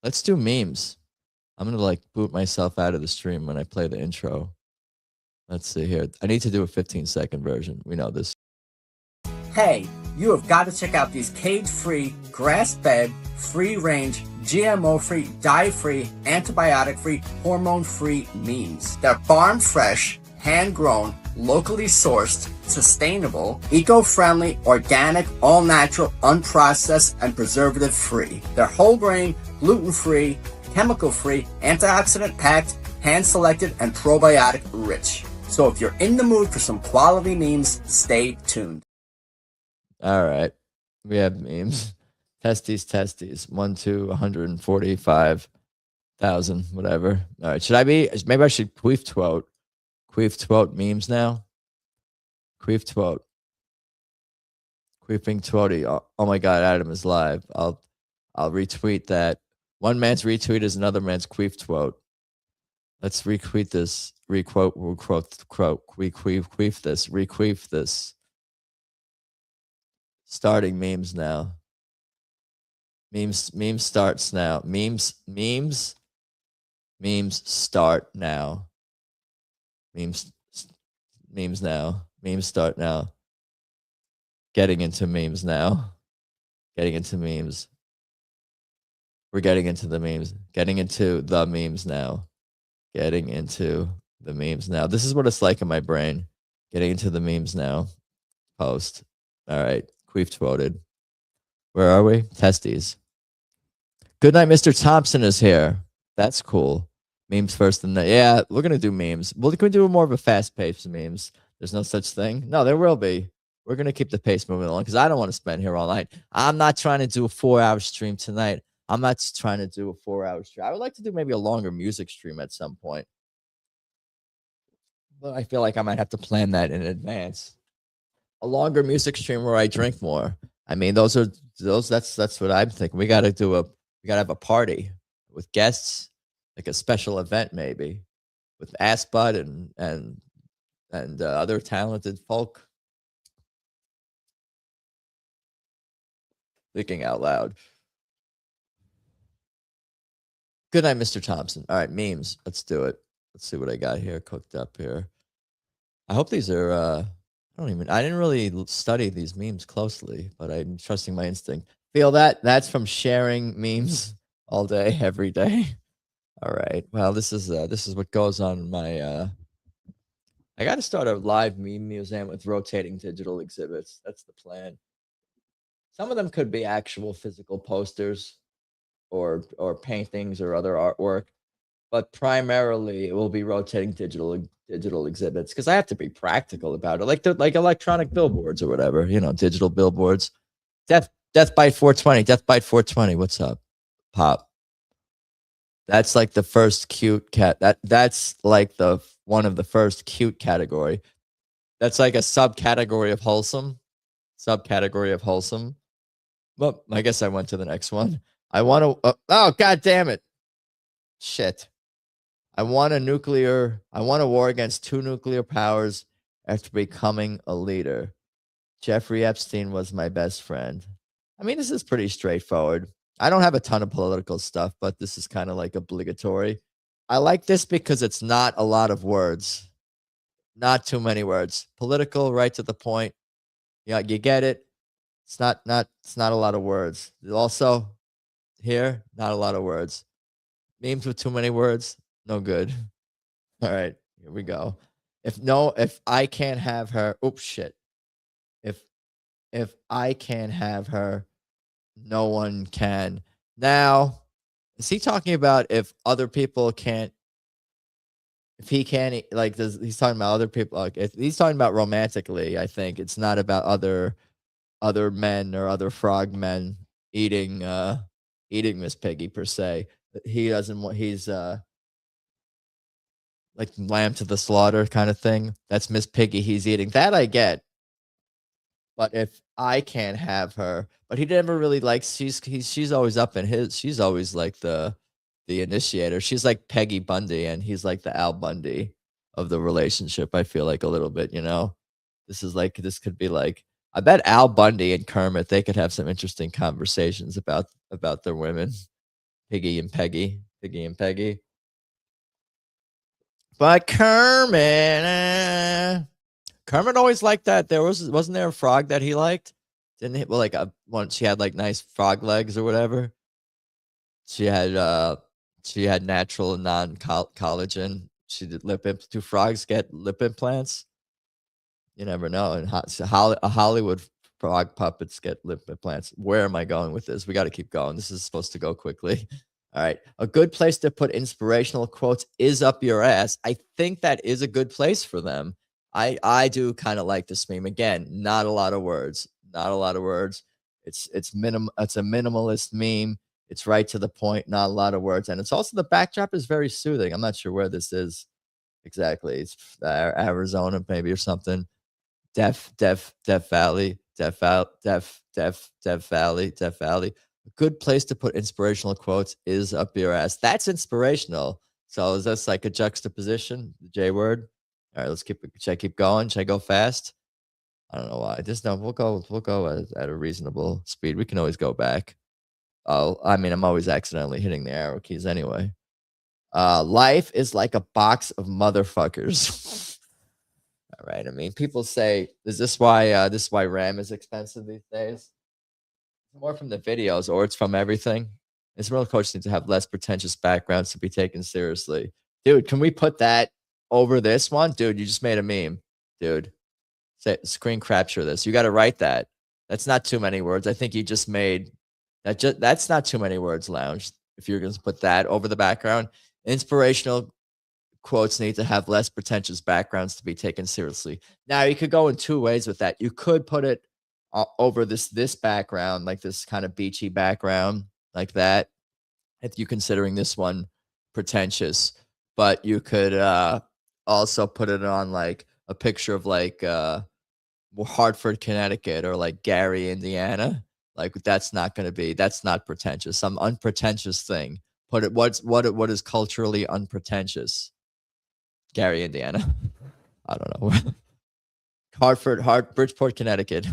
Let's do memes. I'm gonna like boot myself out of the stream when I play the intro. Let's see here. I need to do a 15-second version. We know this. Hey, you have got to check out these cage-free, grass-fed, free-range, GMO-free, dye-free, antibiotic-free, hormone-free memes. They're farm-fresh, hand-grown, locally sourced, sustainable, eco-friendly, organic, all-natural, unprocessed, and preservative-free. They're whole grain, gluten-free, chemical-free, antioxidant-packed, hand-selected, and probiotic-rich. So if you're in the mood for some quality memes, stay tuned. All right. We have memes. Testes. 1 to 145,000, whatever. All right. Maybe I should queef twot memes now. Queef twot. Queefing twotty. Oh my God, Adam is live. I'll retweet that. One man's retweet is another man's queef twot. Let's retweet this. Requeef this. Starting memes now. Memes starts now. Memes start now. Memes now. Memes start now. Getting into memes now. Getting into memes. We're getting into the memes. Getting into the memes now. Getting into the memes now. This is what it's like in my brain. Getting into the memes now. Post. All right. Queef twoted. Where are we? Testes. Good night, Mr. Thompson is here. That's cool. Memes first and yeah, we're gonna do memes. Well, can we do more of a fast-paced memes? There's no such thing. No, there will be. We're gonna keep the pace moving along because I don't want to spend here all night. I'm not trying to do a 4-hour stream tonight. I'm not just trying to do a 4-hour stream. I would like to do maybe a longer music stream at some point. But I feel like I might have to plan that in advance. A longer music stream where I drink more. I mean, that's what I'm thinking. We gotta have a party with guests, like a special event maybe, with Assbud and other talented folk. Thinking out loud. Good night, Mr. Thompson. All right, memes. Let's do it. Let's see what I got here cooked up here. I hope these are I didn't really study these memes closely, but I'm trusting my instinct. Feel that? That's from sharing memes all day, every day. All right. Well, this is what goes on in my I got to start a live meme museum with rotating digital exhibits. That's the plan. Some of them could be actual physical posters or paintings or other artwork, but primarily it will be rotating digital exhibits because I have to be practical about it, like electronic billboards or whatever, digital billboards. Death Bite 420, Death Bite 420. What's up, Pop? That's like the first cute cat. That's like one of the first cute category. That's like a subcategory of wholesome. Well, I guess I went to the next one. I want to. Oh, God damn it! Shit. I want a war against 2 nuclear powers after becoming a leader. Jeffrey Epstein was my best friend. I mean, this is pretty straightforward. I don't have a ton of political stuff, but this is kind of like obligatory. I like this because it's not a lot of words. Not too many words. Political, right to the point. Yeah, you get it. It's not a lot of words. Also, here, not a lot of words. Memes with too many words, no good. All right, here we go. If I can't have her, oops, shit. If I can't have her, no one can. Now, is he talking about if other people can't? If he can't, like, he's talking about other people? Like, if he's talking about romantically, I think it's not about other men or other frog men eating eating Miss Piggy per se. He doesn't want. He's like lamb to the slaughter kind of thing. That's Miss Piggy he's eating. That I get. But if I can't have her, but he never really likes. She's always up in his. She's always like the initiator. She's like Peggy Bundy, and he's like the Al Bundy of the relationship. I feel like a little bit. This could be like. I bet Al Bundy and Kermit they could have some interesting conversations about their women, Piggy and Peggy. But Kermit always liked that. Wasn't there a frog that he liked? Didn't he? Well, like one, she had like nice frog legs or whatever. She had natural non collagen. She did lip implants. Do frogs get lip implants? You never know. And Hollywood frog puppets get lip implants. Where am I going with this? We got to keep going. This is supposed to go quickly. All right. A good place to put inspirational quotes is up your ass. I think that is a good place for them. I do kind of like this meme. Again, not a lot of words. Not a lot of words. It's a minimalist meme. It's right to the point, not a lot of words. And it's also the backdrop is very soothing. I'm not sure where this is exactly. It's Arizona, maybe, or something. Death Valley, Death Valley. A good place to put inspirational quotes is up your ass. That's inspirational. So is this like a juxtaposition? The J word. All right, should I keep going? Should I go fast? I don't know why. Just no. We'll go at a reasonable speed. We can always go back. Oh, I mean, I'm always accidentally hitting the arrow keys anyway. Life is like a box of motherfuckers. All right. I mean, people say, is this why RAM is expensive these days? More from the videos, or it's from everything. Israel coaches need to have less pretentious backgrounds to be taken seriously. Dude, can we put that over this one? Dude, you just made a meme. Dude, screen capture this. You got to write that. That's not too many words. I think you just made that. That's not too many words, Lounge. If you're going to put that over the background, inspirational quotes need to have less pretentious backgrounds to be taken seriously. Now, you could go in two ways with that. You could put it over this background, like this kind of beachy background, like that, if you're considering this one pretentious. But you could also put it on like a picture of like Hartford, Connecticut, or like Gary, Indiana. Like that's not pretentious. Some unpretentious thing. Put it what is culturally unpretentious. Gary, Indiana. I don't know. Bridgeport, Connecticut.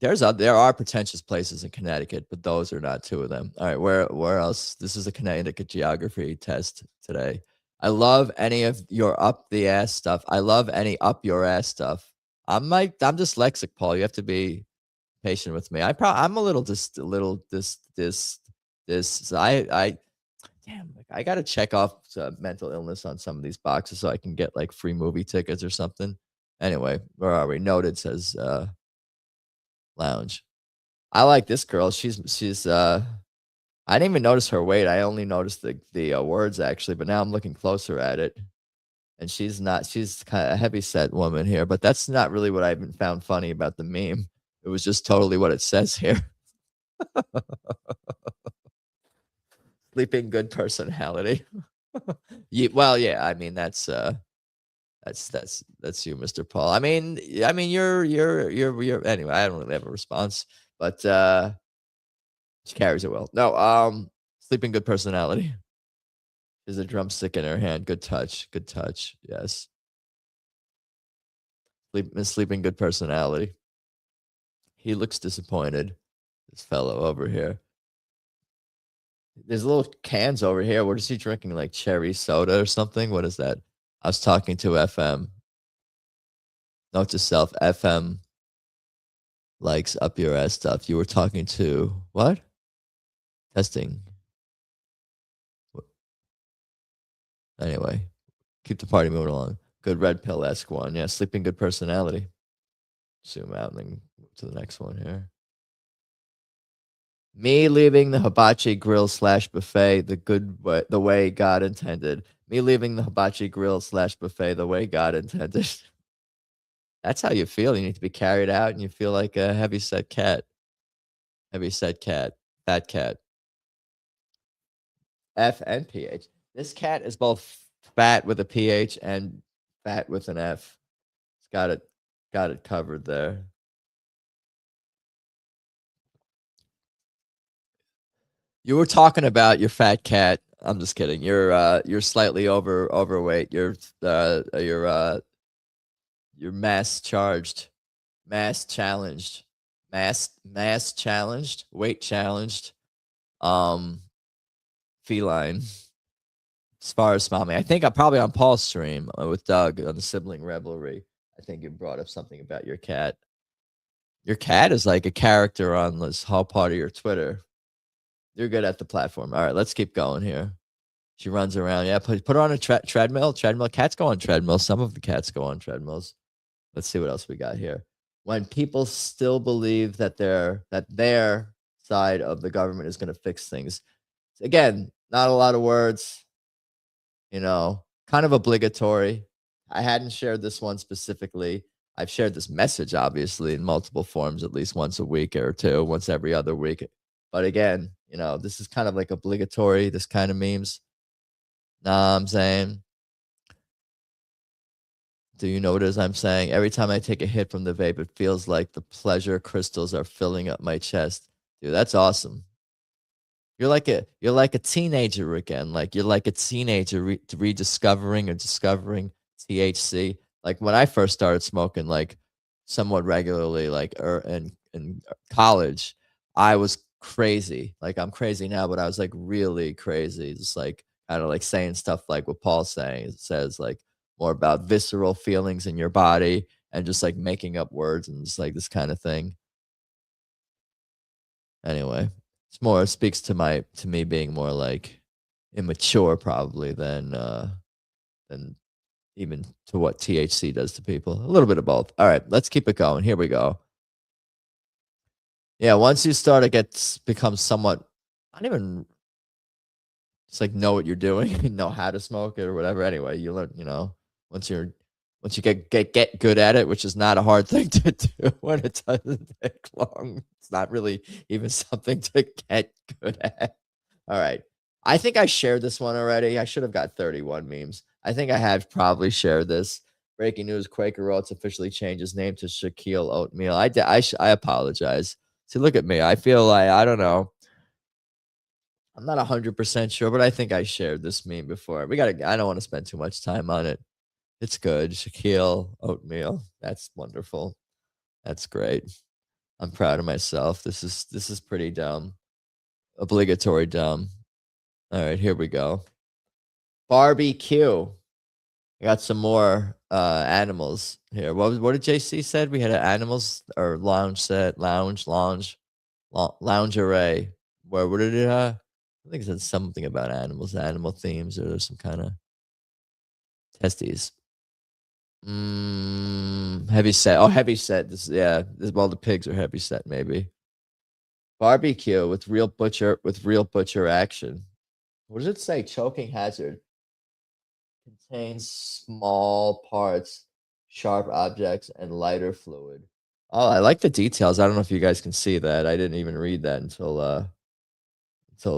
There are pretentious places in Connecticut, but those are not two of them. All right, where else? This is a Connecticut geography test today. I love any of your up the ass stuff. I love any up your ass stuff. I'm dyslexic, Paul. You have to be patient with me. I'm a little so damn, like I gotta check off mental illness on some of these boxes so I can get like free movie tickets or something. Anyway, where are we? Noted says Lounge. I like this girl. She's I didn't even notice her weight. I only noticed the words actually, but now I'm looking closer at it. And she's kind of a heavy set woman here, but that's not really what I even found funny about the meme. It was just totally what it says here. Sleeping good personality. Yeah, I mean that's you, Mr. Paul. I mean you're anyway, I don't really have a response, but she carries it well. No, sleeping good personality. There's a drumstick in her hand. Good touch. Good touch. Yes. Sleeping good personality. He looks disappointed. This fellow over here. There's little cans over here. What is he drinking? Like cherry soda or something? What is that? I was talking to FM. Note to self, FM likes up your ass stuff. You were talking to what? Testing. Anyway, keep the party moving along. Good red pill-esque one. Yeah, sleeping good personality. Zoom out and then move to the next one here. Me leaving the hibachi grill / buffet the way God intended. Me leaving the hibachi grill / buffet the way God intended. That's how you feel. You need to be carried out and you feel like a heavy set cat. Heavy set cat. Fat cat. F and PH. This cat is both fat with a PH and fat with an F. It's got it covered there. You were talking about your fat cat. I'm just kidding. You're slightly overweight. You're mass challenged, weight challenged, feline. As far as mommy, I think I'm probably on Paul's stream with Doug on the sibling revelry. I think you brought up something about your cat. Your cat is like a character on this whole part of your Twitter. You're good at the platform. All right, let's keep going here. She runs around. Yeah, put her on a treadmill. Cats go on treadmills. Some of the cats go on treadmills. Let's see what else we got here. When people still believe that their side of the government is going to fix things. Again, not a lot of words. Kind of obligatory. I hadn't shared this one specifically. I've shared this message, obviously, in multiple forms, at least once a week or two, once every other week. But again, this is kind of like obligatory, this kind of memes. Nah, I'm saying. Do you know what it is I'm saying? Every time I take a hit from the vape, it feels like the pleasure crystals are filling up my chest. Dude, that's awesome. You're like a teenager again. Like you're like a teenager rediscovering or discovering THC. Like when I first started smoking, like somewhat regularly, like in college, I was crazy. Like I'm crazy now, but I was like really crazy. Just like kind of like saying stuff like what Paul's saying. It says like more about visceral feelings in your body and just like making up words and just like this kind of thing. Anyway, it speaks to me being more like immature probably than even to what THC does to people. A little bit of both. All right, let's keep it going. Here we go. Yeah, once you start to become somewhat, not even, it's like know what you're doing, know how to smoke it or whatever. Anyway, you learn, once you get good at it, which is not a hard thing to do when it doesn't take long. It's not really even something to get good at. All right. I think I shared this one already. I should have got 31 memes. I think I have probably shared this. Breaking news, Quaker Oats officially changed his name to Shaquille Oatmeal. I apologize. See, look at me. I feel like, I don't know. I'm not 100% sure, but I think I shared this meme before. I don't want to spend too much time on it. It's good. Shaquille Oatmeal. That's wonderful. That's great. I'm proud of myself. This is pretty dumb. Obligatory dumb. All right, here we go. Barbecue. I got some more animals here. What did JC said? We had an animals or lounge set, lingerie. What did it I think it said something about animals, animal themes, or there's some kind of testes. Heavy set. Oh, heavy set. Well, the pigs are heavy set, maybe. Barbecue with real butcher action. What does it say? Choking hazard. Contains small parts, sharp objects, and lighter fluid. Oh, I like the details. I don't know if you guys can see that. I didn't even read that until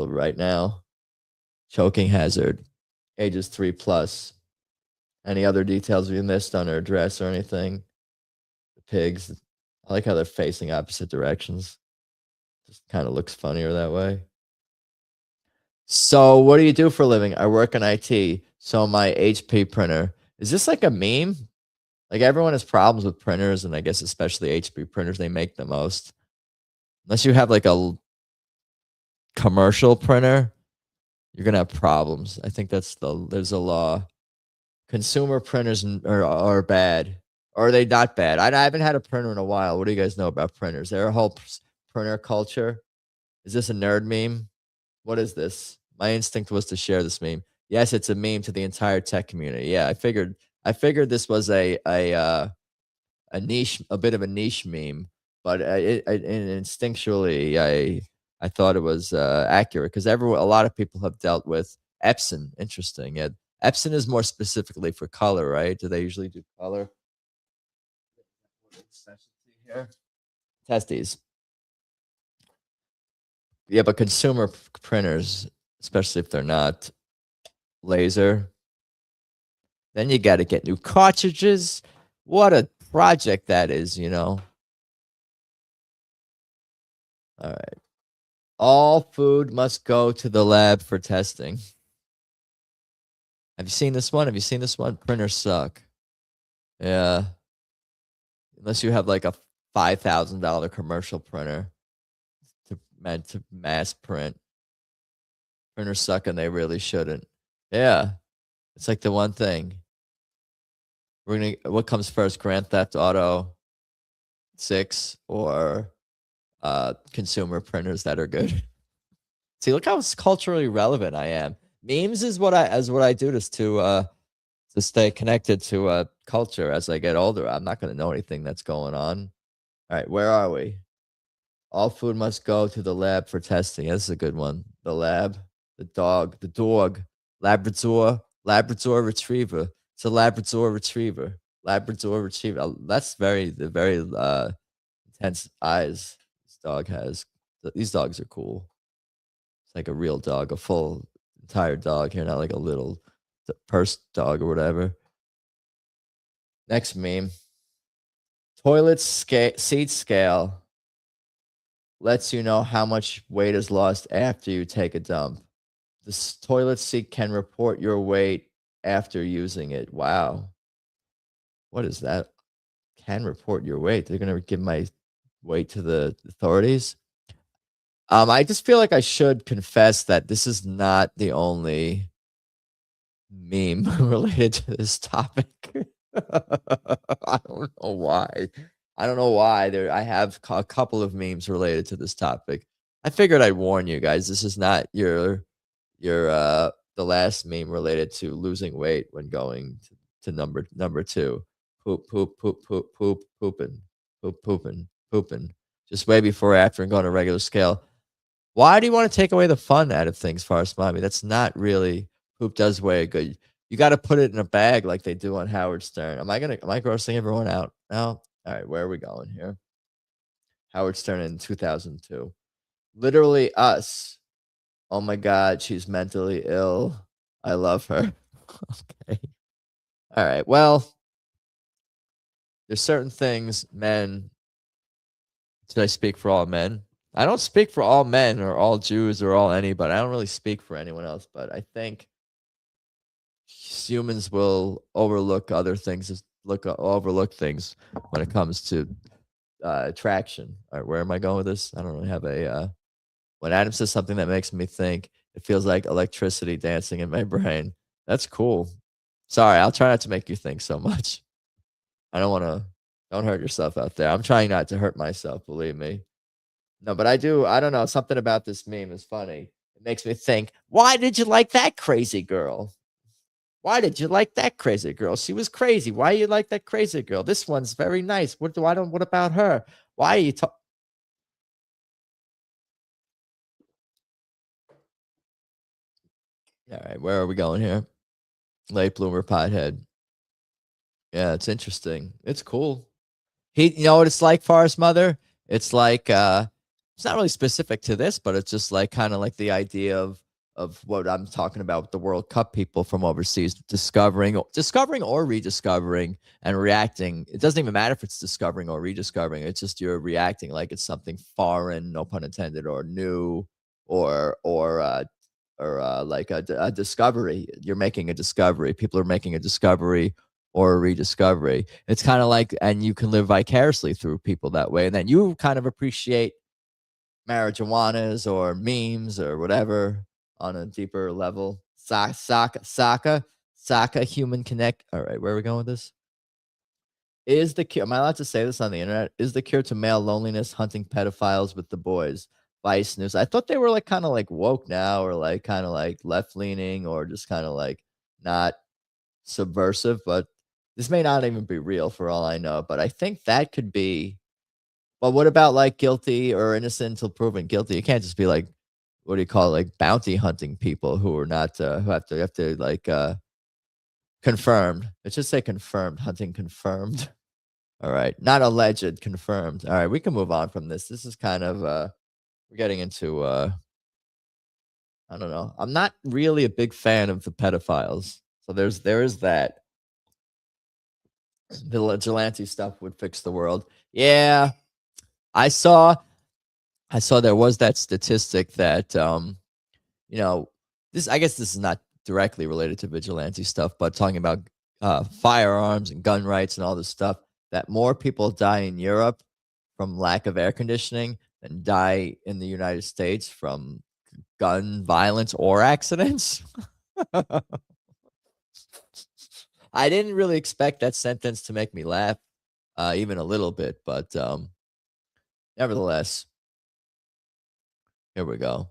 right now. Choking hazard. Ages 3+. Any other details we missed on her dress or anything? The pigs. I like how they're facing opposite directions. Just kind of looks funnier that way. So what do you do for a living? I work in IT. So my HP printer. Is this like a meme? Like everyone has problems with printers, and I guess especially HP printers, they make the most. Unless you have like a commercial printer, you're gonna have problems. I think there's a law. Consumer printers are bad. Or are they not bad? I haven't had a printer in a while. What do you guys know about printers? There a whole printer culture. Is this a nerd meme? What is this? My instinct was to share this meme. Yes, it's a meme to the entire tech community. Yeah, I figured this was a niche, a bit of a niche meme, but instinctually, I thought it was accurate because a lot of people have dealt with Epson. Interesting. Yeah, Epson is more specifically for color, right? Do they usually do color? Here, testes. Yeah, but consumer printers, especially if they're not laser, then you got to get new cartridges. What a project that is, you know. All right. All food must go to the lab for testing. Have you seen this one? Have you seen this one? Printers suck. Yeah. Unless you have like a $5,000 commercial printer meant to mass print. Printers suck and they really shouldn't. Yeah. It's like the one thing. What comes first, Grand Theft Auto 6 or consumer printers that are good? See, look how culturally relevant I am. Memes is what I do to stay connected to culture as I get older. I'm not going to know anything that's going on. All right, where are we? All food must go to the lab for testing. This is a good one. The lab, the dog, Labrador Retriever. It's a Labrador Retriever. That's very intense eyes this dog has. These dogs are cool. It's like a real dog, a full entire dog here, not like a little purse dog or whatever. Next meme. Toilet seat scale lets you know how much weight is lost after you take a dump. This toilet seat can report your weight after using it. Wow. What is that? Can report your weight. They're going to give my weight to the authorities. I just feel like I should confess that this is not the only meme related to this topic. I don't know why. I have a couple of memes related to this topic. I figured I'd warn you guys. This is not your the last meme related to losing weight when going to number 2. Pooping. Just way before, after, and going to regular scale. Why do you want to take away the fun out of things, Forrest Mommy? That's not really, poop does weigh good. You got to put it in a bag like they do on Howard Stern. Am I grossing everyone out? No? All right, where are we going here? Howard Stern in 2002. Literally us. Oh my God, she's mentally ill. I love her. Okay. All right, well, there's certain things, men. Should I speak for all men? I don't speak for all men or all Jews or all anybody. I don't really speak for anyone else, but I think humans will overlook other things, overlook things when it comes to attraction. All right, where am I going with this? I don't really have a. When Adam says something that makes me think, it feels like electricity dancing in my brain. That's cool. Sorry, I'll try not to make you think so much. I don't want to. Don't hurt yourself out there. I'm trying not to hurt myself, believe me. No, but I do. I don't know. Something about this meme is funny. It makes me think, why did you like that crazy girl? Why did you like that crazy girl? She was crazy. Why you like that crazy girl? This one's very nice. What about her? Why are you talking? All right, where are we going here? Late bloomer pothead. Yeah, it's interesting. It's cool. You know what it's like, Forest Mother? It's like it's not really specific to this, but it's just like kind of like the idea of what I'm talking about with the World Cup people from overseas discovering or rediscovering and reacting. It doesn't even matter if it's discovering or rediscovering. It's just you're reacting like it's something foreign, no pun intended, or new, or like a discovery. You're making a discovery. People are making a discovery or a rediscovery. It's kind of like, and you can live vicariously through people that way. And then you kind of appreciate marijuanas or memes or whatever on a deeper level. Saka Human Connect. All right, where are we going with this? Is the cure? Am I allowed to say this on the internet? Is the cure to male loneliness hunting pedophiles with the boys? Vice News. I thought they were like kind of like woke now, or like kind of like left leaning, or just kind of like not subversive. But this may not even be real for all I know. But I think that could be. But what about like guilty or innocent until proven guilty? You can't just be like, what do you call it, like bounty hunting people who are not who have to like confirmed. Let's just say confirmed, hunting confirmed. All right, not alleged, confirmed. All right, we can move on from this. This is kind of we're getting into I don't know. I'm not really a big fan of the pedophiles. So there is that. The vigilante stuff would fix the world. Yeah. I saw there was that statistic that you know, this, I guess this is not directly related to vigilante stuff, but talking about firearms and gun rights and all this stuff, that more people die in Europe from lack of air conditioning than die in the United States from gun violence or accidents. I didn't really expect that sentence to make me laugh even a little bit, but nevertheless, here we go.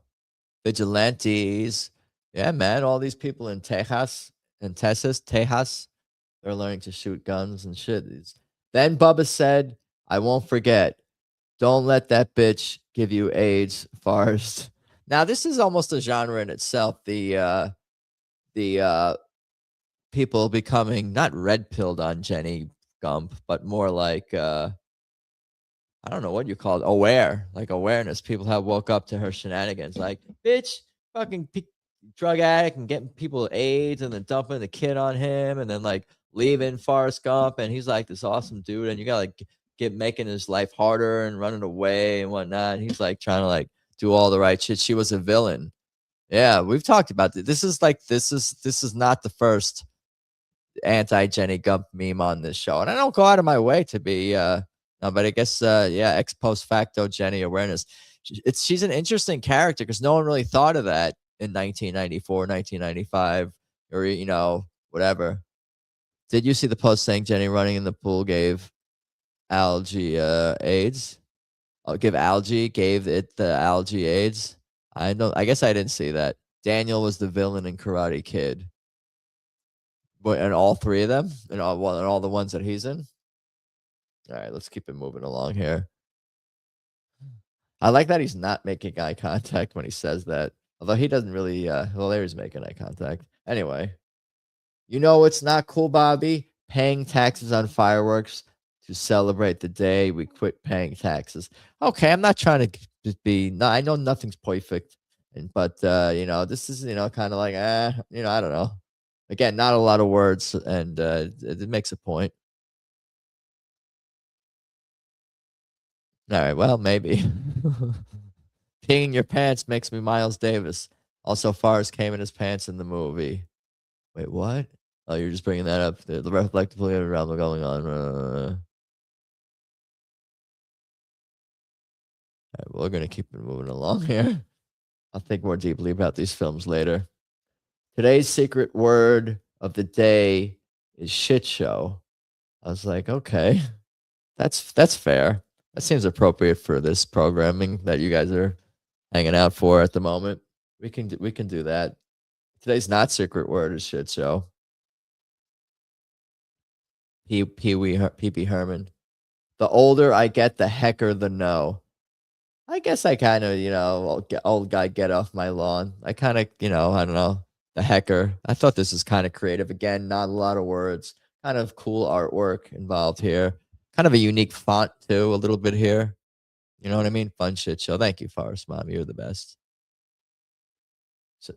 Vigilantes. Yeah, man, all these people in Texas, they're learning to shoot guns and shit. Then Bubba said, I won't forget. Don't let that bitch give you AIDS first. Now, this is almost a genre in itself. The people becoming not red pilled on Jenny Gump, but more like I don't know what you call it, aware, like awareness. People have woke up to her shenanigans, like, bitch, fucking drug addict and getting people AIDS and then dumping the kid on him and then like leaving Forrest Gump. And he's like this awesome dude. And you got like get making his life harder and running away and whatnot. And he's like trying to like do all the right shit. She was a villain. Yeah, we've talked about this. This is not the first anti-Jenny Gump meme on this show. And I don't go out of my way to be no, but I guess yeah, ex post facto Jenny awareness. She's an interesting character because no one really thought of that in 1994, 1995, or you know, whatever. Did you see the post saying Jenny running in the pool gave algae AIDS? Gave it the algae AIDS. I guess I didn't see that. Daniel was the villain in Karate Kid. But and all three of them, and all the ones that he's in. All right, let's keep it moving along here. I like that he's not making eye contact when he says that. Although he doesn't really, well, there's making eye contact. Anyway, you know it's not cool, Bobby? Paying taxes on fireworks to celebrate the day we quit paying taxes. Okay, I'm not trying to just be, no, I know nothing's perfect. But, you know, this is, you know, kind of like, you know, I don't know. Again, not a lot of words, and it makes a point. All right, well, maybe. Peeing your pants makes me Miles Davis. Also, Forrest came in his pants in the movie. Wait, what? Oh, you're just bringing that up. The reflectively around what's going on. All right, we're going to keep it moving along here. I'll think more deeply about these films later. Today's secret word of the day is shit show. I was like, okay, that's fair. That seems appropriate for this programming that you guys are hanging out for at the moment. We can do that. Today's not secret word is shit show. P.B. Herman. The older I get, the hecker the no. I guess I kind of, you know, old guy, get off my lawn. I kind of, you know, I don't know, the hecker. I thought this was kind of creative. Again, not a lot of words. Kind of cool artwork involved here. Kind of a unique font too, a little bit here. You know what I mean? Fun shit show. Thank you, Forrest Mom. You're the best. So,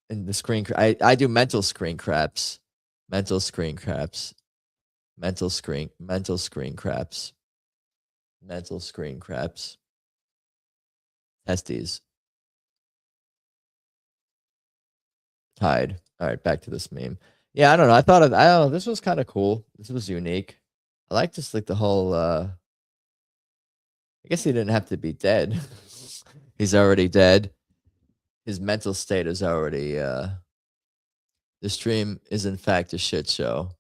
and the screen, I do mental screen craps. Mental screen craps. Mental screen craps. Mental screen craps. Testes. Hide. All right, back to this meme. Yeah, I don't know. I don't know. This was kind of cool. This was unique. I like just like the whole I guess he didn't have to be dead. He's already dead. his mental state is already the stream is in fact a shit show.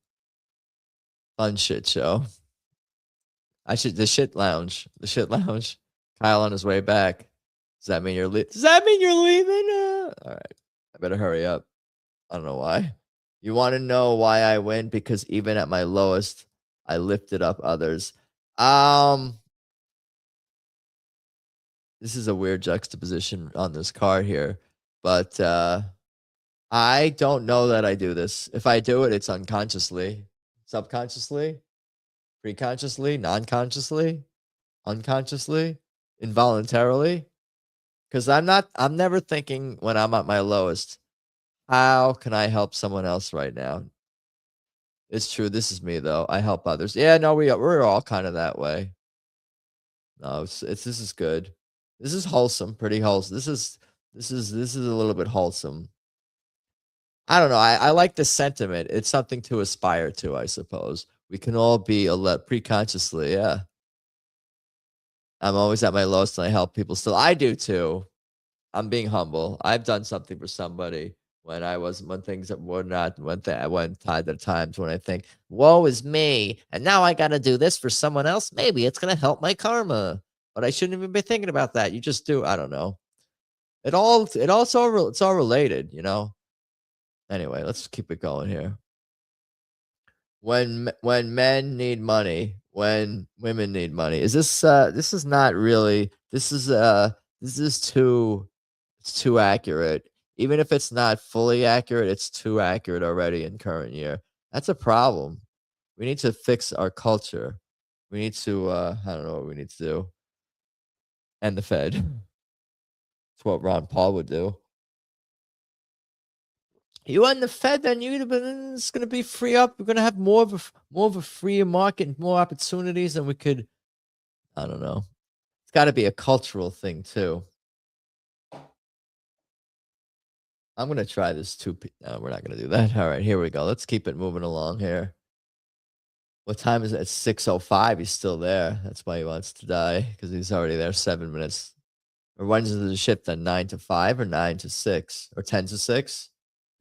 Fun shit show. The shit lounge. The shit lounge. Kyle on his way back. Does that mean you're leaving? All right. I better hurry up. I don't know why. You want to know why I win? Because even at my lowest, I lifted up others. This is a weird juxtaposition on this card here, but I don't know that I do this. If I do it, it's unconsciously, subconsciously, preconsciously, non-consciously, unconsciously, involuntarily. Because I'm never thinking when I'm at my lowest, how can I help someone else right now? It's true. This is me though. I help others. Yeah, no, we're all kind of that way. No, this is good. This is wholesome, pretty wholesome. This is a little bit wholesome. I don't know. I like the sentiment. It's something to aspire to, I suppose. We can all be preconsciously, yeah. I'm always at my lowest and I help people still. I do too. I'm being humble. I've done something for somebody when things that were not went tied at times when I think, woe is me, and now I gotta do this for someone else. Maybe it's gonna help my karma. But I shouldn't even be thinking about that. You just do. I don't know. It's all related, you know. Anyway, let's keep it going here. When men need money, when women need money. Is this this is not really this is too it's too accurate. Even if it's not fully accurate, it's too accurate already in current year. That's a problem. We need to fix our culture. We need to I don't know what we need to do. End the Fed. That's what Ron Paul would do. You end the Fed, then it's going to be free up. We're going to have more of a free market and more opportunities, and we could. I don't know. It's got to be a cultural thing too. I'm going to try this too. No, we're not going to do that. All right, here we go. Let's keep it moving along here. What time is it? It's 6:05. He's still there. That's why he wants to die, because he's already there 7 minutes. Or when does the shift then? 9 to 5 or 9 to 6 or 10 to 6?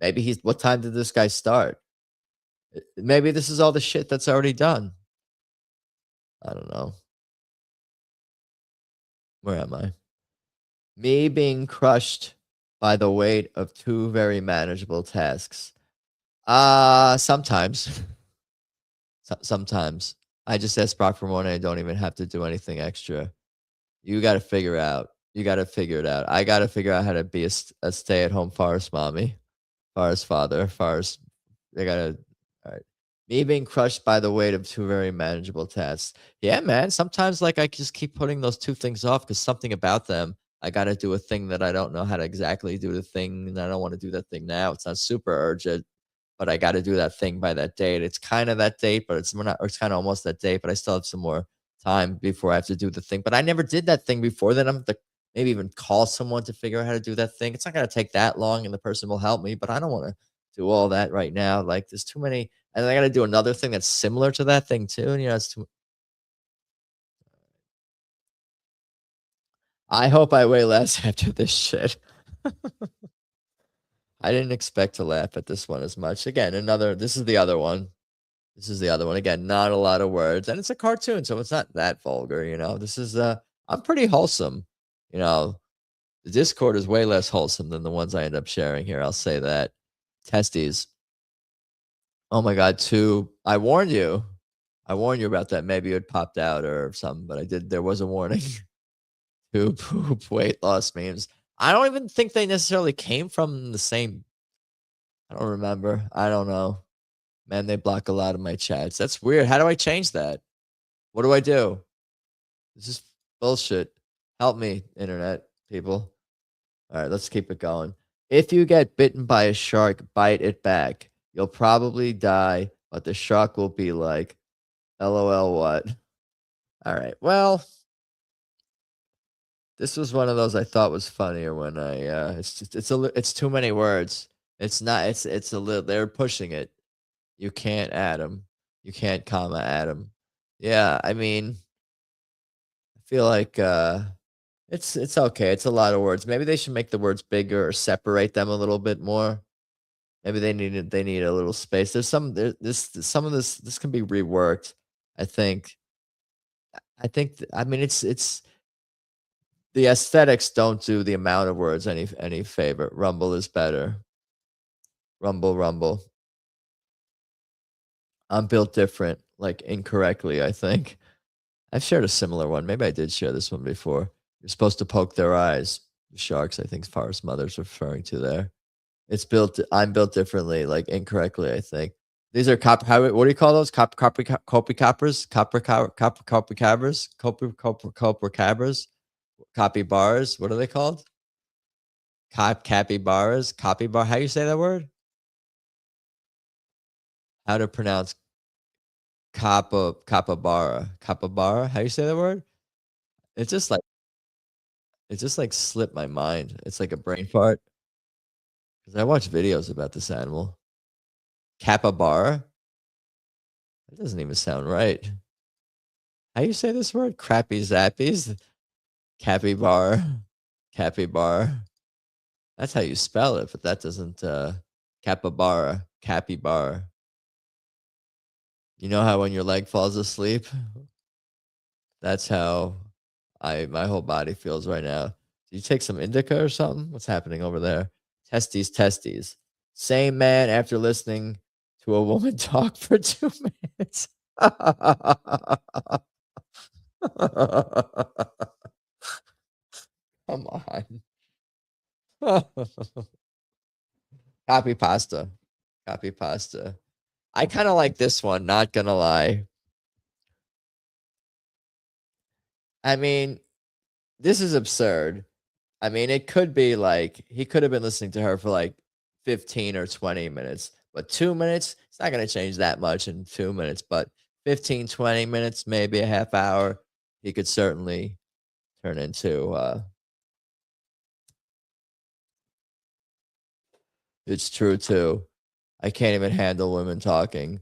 Maybe what time did this guy start? Maybe this is all the shit that's already done. I don't know. Where am I? Me being crushed by the weight of 2 very manageable tasks. Sometimes. Sometimes. I just ask Brock for money. I don't even have to do anything extra. You got to figure out. You got to figure it out. I got to figure out how to be a stay-at-home forest mommy, forest father, forest. They got to. All right. Me being crushed by the weight of 2 very manageable tasks. Yeah, man. Sometimes, like, I just keep putting those 2 things off because something about them. I got to do a thing that I don't know how to exactly do the thing, and I don't want to do that thing now. It's not super urgent, but I got to do that thing by that date. It's kind of that date, but it's not. Or it's kind of almost that date, but I still have some more time before I have to do the thing. But I never did that thing before. Then I'm maybe even call someone to figure out how to do that thing. It's not going to take that long, and the person will help me. But I don't want to do all that right now. Like, there's too many, and I got to do another thing that's similar to that thing too. And it's too. I hope I weigh less after this shit. I didn't expect to laugh at this one as much. Again, this is the other one. This is the other one. Again, not a lot of words. And it's a cartoon, so it's not that vulgar, you know. This is I'm pretty wholesome. You know, the Discord is way less wholesome than the ones I end up sharing here. I'll say that. Testes. Oh my god, I warned you. I warned you about that. Maybe it popped out or something, but there was a warning. 2 poop weight loss memes. I don't even think they necessarily came from the same. I don't remember. I don't know. Man, they block a lot of my chats. That's weird. How do I change that? What do I do? This is bullshit. Help me, internet people. All right, let's keep it going. If you get bitten by a shark, bite it back. You'll probably die, but the shark will be like, LOL, what? All right, well, this was one of those I thought was funnier when it's too many words. It's not, it's a little, they're pushing it. You can't add them. You can't comma add them. Yeah, I mean, I feel like It's okay. It's a lot of words. Maybe they should make the words bigger or separate them a little bit more. Maybe they need a little space. There's some of this can be reworked. I think. I mean it's the aesthetics don't do the amount of words any favor. Rumble is better. Rumble, rumble. I'm built different, like incorrectly, I think. I've shared a similar one. Maybe I did share this one before. You're supposed to poke their eyes. The sharks, I think Forest Mother's referring to there. It's built I'm built differently, like incorrectly, I think. These are what do you call those? Copy coppers? Copy cabbers? Copper cabbers? Copy bars? What are they called? Capybaras? Copy bar. How you say that word? How to pronounce capybara? How you say that word? It's just like it just like slipped my mind. It's like a brain fart because I watch videos about this animal. Capybara? That doesn't even sound right. How you say this word? Crappy zappies? Capybara. Capybara. That's how you spell it, but that doesn't capybara. Capybara. You know how when your leg falls asleep? That's how my whole body feels right now. Do you take some indica or something? What's happening over there? Testes, testes. Same man after listening to a woman talk for 2 minutes. Come on. Copy pasta. Copy pasta. I kind of like this one, not gonna lie. I mean, this is absurd. I mean, it could be like he could have been listening to her for like 15 or 20 minutes, but 2 minutes, it's not going to change that much in 2 minutes, but 15, 20 minutes, maybe a half hour, he could certainly turn into. It's true too. I can't even handle women talking.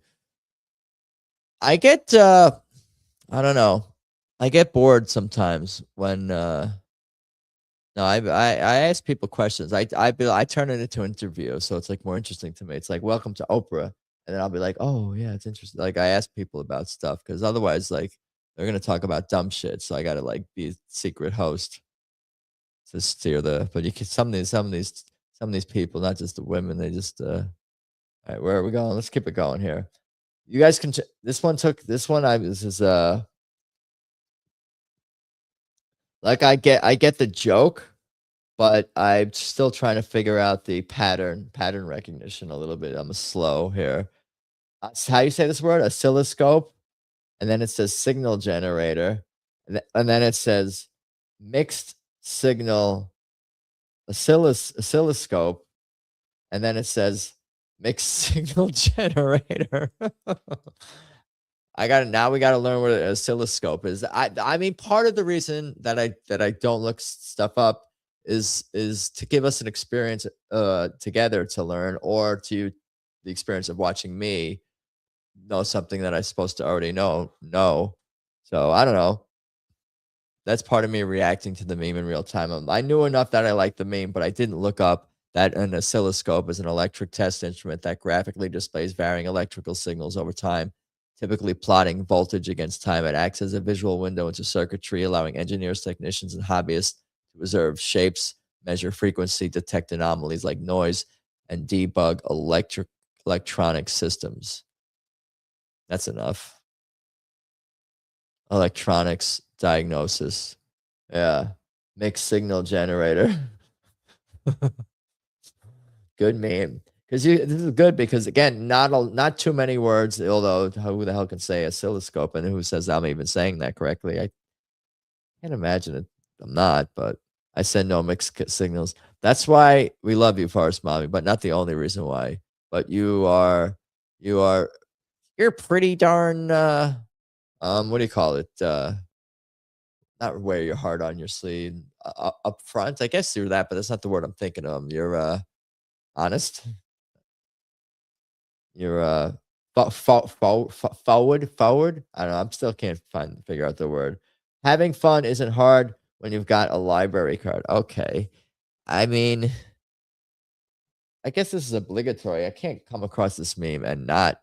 I get, I don't know. I get bored sometimes when, no, I ask people questions. I turn it into an interview, so it's like more interesting to me. It's like welcome to Oprah, and then I'll be like, oh yeah, it's interesting. Like I ask people about stuff because otherwise, like they're gonna talk about dumb shit. So I gotta like be a secret host to steer the. But you can some of these people, not just the women, they just. All right, where are we going? Let's keep it going here. You guys can. This one took this one. This is like I get the joke, but I'm still trying to figure out the pattern recognition a little bit. I'm slow here. How you say this word? Oscilloscope, and then it says signal generator, and then it says mixed signal oscilloscope, and then it says mixed signal generator. I got to now. We got to learn what an oscilloscope is. I mean, part of the reason that I don't look stuff up is to give us an experience together to learn, or to the experience of watching me know something that I'm supposed to already know. So I don't know. That's part of me reacting to the meme in real time. I knew enough that I liked the meme, but I didn't look up that an oscilloscope is an electric test instrument that graphically displays varying electrical signals over time, typically plotting voltage against time. It acts as a visual window into circuitry, allowing engineers, technicians, and hobbyists to observe shapes, measure frequency, detect anomalies like noise, and debug electronic systems. That's enough. Electronics diagnosis. Yeah. Mixed signal generator. Good meme. Because this is good because again, not too many words. Although who the hell can say oscilloscope, and who says I'm even saying that correctly? I can't imagine it. I'm not, but I send no mixed signals. That's why we love you, Forest Mommy, but not the only reason why. But you're pretty darn what do you call it? Not wear your heart on your sleeve up front. I guess you're that, but that's not the word I'm thinking of. You're honest. You're forward. I don't know. I'm still can't figure out the word. Having fun isn't hard when you've got a library card. Okay. I mean, I guess this is obligatory. I can't come across this meme and not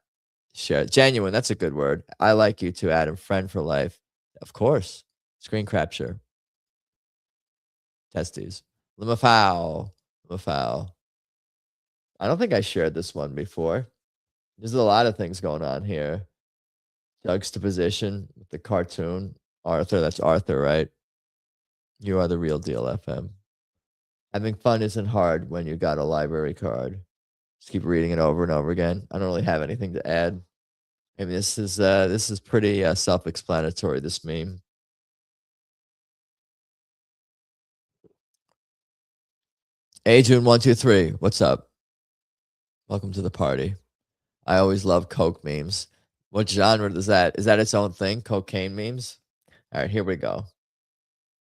share it. Genuine, that's a good word. I like you too, Adam. Friend for life. Of course. Screen capture. Testes. Limafowl. Limafowl. I don't think I shared this one before. There's a lot of things going on here. Juxtaposition with the cartoon. Arthur, that's Arthur, right? You are the real deal, FM. Having fun isn't hard when you got a library card. Just keep reading it over and over again. I don't really have anything to add. I mean, this is pretty self-explanatory, this meme. Ajun123, what's up? Welcome to the party. I always love Coke memes. What genre is that? Is that its own thing? Cocaine memes? All right, here we go.